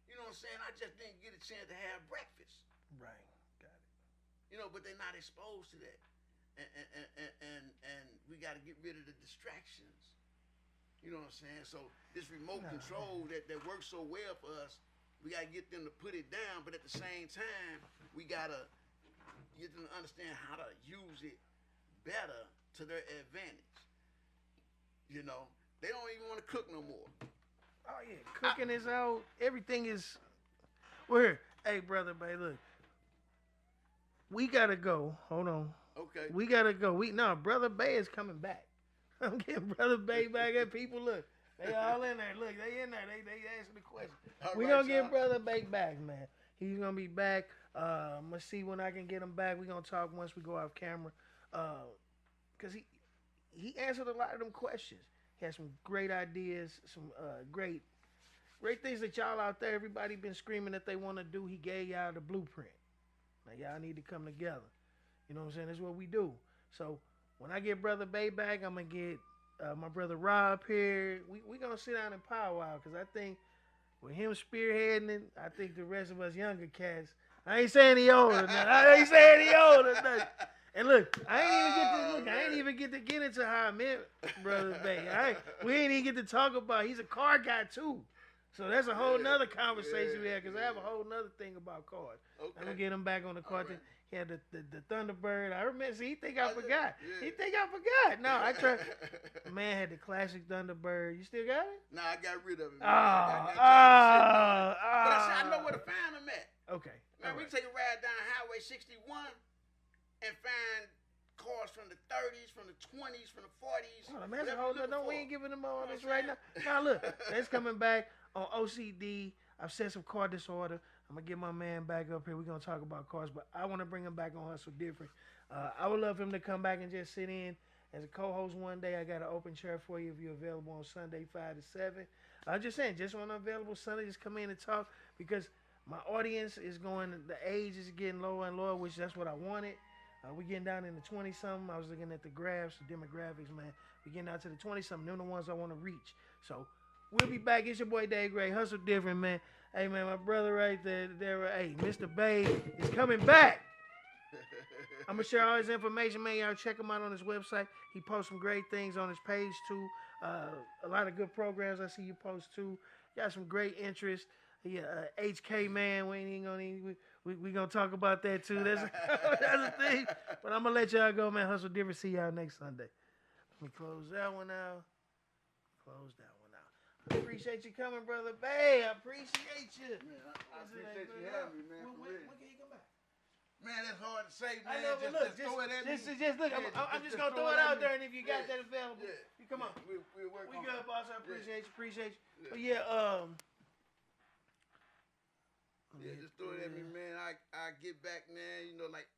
You know what I'm saying? I just didn't get a chance to have breakfast. Right. Got it. You know, but they're not exposed to that. And we got to get rid of the distractions. You know what I'm saying? So this remote control that works so well for us, we got to get them to put it down, but at the same time, we got to get them to understand how to use it better to their advantage. You know, they don't even want to cook no more. Oh yeah, cooking is out. Everything is. We're hey brother, babe, look. We gotta go. Hold on. Okay. We gotta go. Brother Bay is coming back. I'm getting Brother Bay back. At people look, they all in there. Look, they in there. They answering the question. We gonna get Brother Bay back, man. He's gonna be back. I'm gonna see when I can get him back. We gonna talk once we go off camera. Because he answered a lot of them questions. He had some great ideas, some great things that y'all out there, everybody been screaming that they want to do. He gave y'all the blueprint. Now y'all need to come together. You know what I'm saying? That's what we do. So when I get Brother Bay back, I'm going to get my brother Rob here. We going to sit down and powwow because I think with him spearheading it, I think the rest of us younger cats, I ain't saying he older. And look, I ain't even get to get into how I met Brother Bay. We ain't even get to talk about. He's a car guy too, so that's a whole nother conversation we had. Cause I have a whole nother thing about cars. Okay. I'm gonna get him back on the car. Right. He had the Thunderbird. I remember. See, he think I forgot. Yeah. He think I forgot. No, I tried. Man had the classic Thunderbird. You still got it? Nah, I got rid of it. But I know where to find him at. Okay. Man, we take a ride down Highway 61. And find cars from the 30s, from the 20s, from the 40s. Oh, man, we ain't giving them all this right now. Now look, that's coming back on OCD. I've said some car disorder. I'm gonna get my man back up here. We're gonna talk about cars, but I want to bring him back on Hustle Different. I would love him to come back and just sit in as a co-host one day. I got an open chair for you if you're available on Sunday 5 to 7. I'm just saying, just when I'm available Sunday, just come in and talk because my audience is going. The age is getting lower and lower, which that's what I wanted. We getting down in the 20-something. I was looking at the graphs, the demographics, man. We getting out to the 20-something. Them the ones I want to reach. So we'll be back. It's your boy Dave Gray. Hustle Different, man. Hey, man, my brother right there. Hey, Mr. Bay is coming back. I'm going to share all his information, man. Y'all check him out on his website. He posts some great things on his page, too. A lot of good programs I see you post, too. Got some great interest. Yeah, HK, man. We ain't even going to... We gonna talk about that too. That's a thing. But I'm gonna let y'all go, man. Hustle Different. See y'all next Sunday. Let me close that one out. I appreciate you coming, brother Bay. I appreciate you. Man, I appreciate you having me, man. When can you come back? Man, that's hard to say, man. I know, but look, throw it at me. I'm just gonna throw it out there, and if you got that available, you come on. We'll work on it. We good, boss. I appreciate you. Yeah. But yeah, yeah, just throw it at me, man. I get back, man. You know, like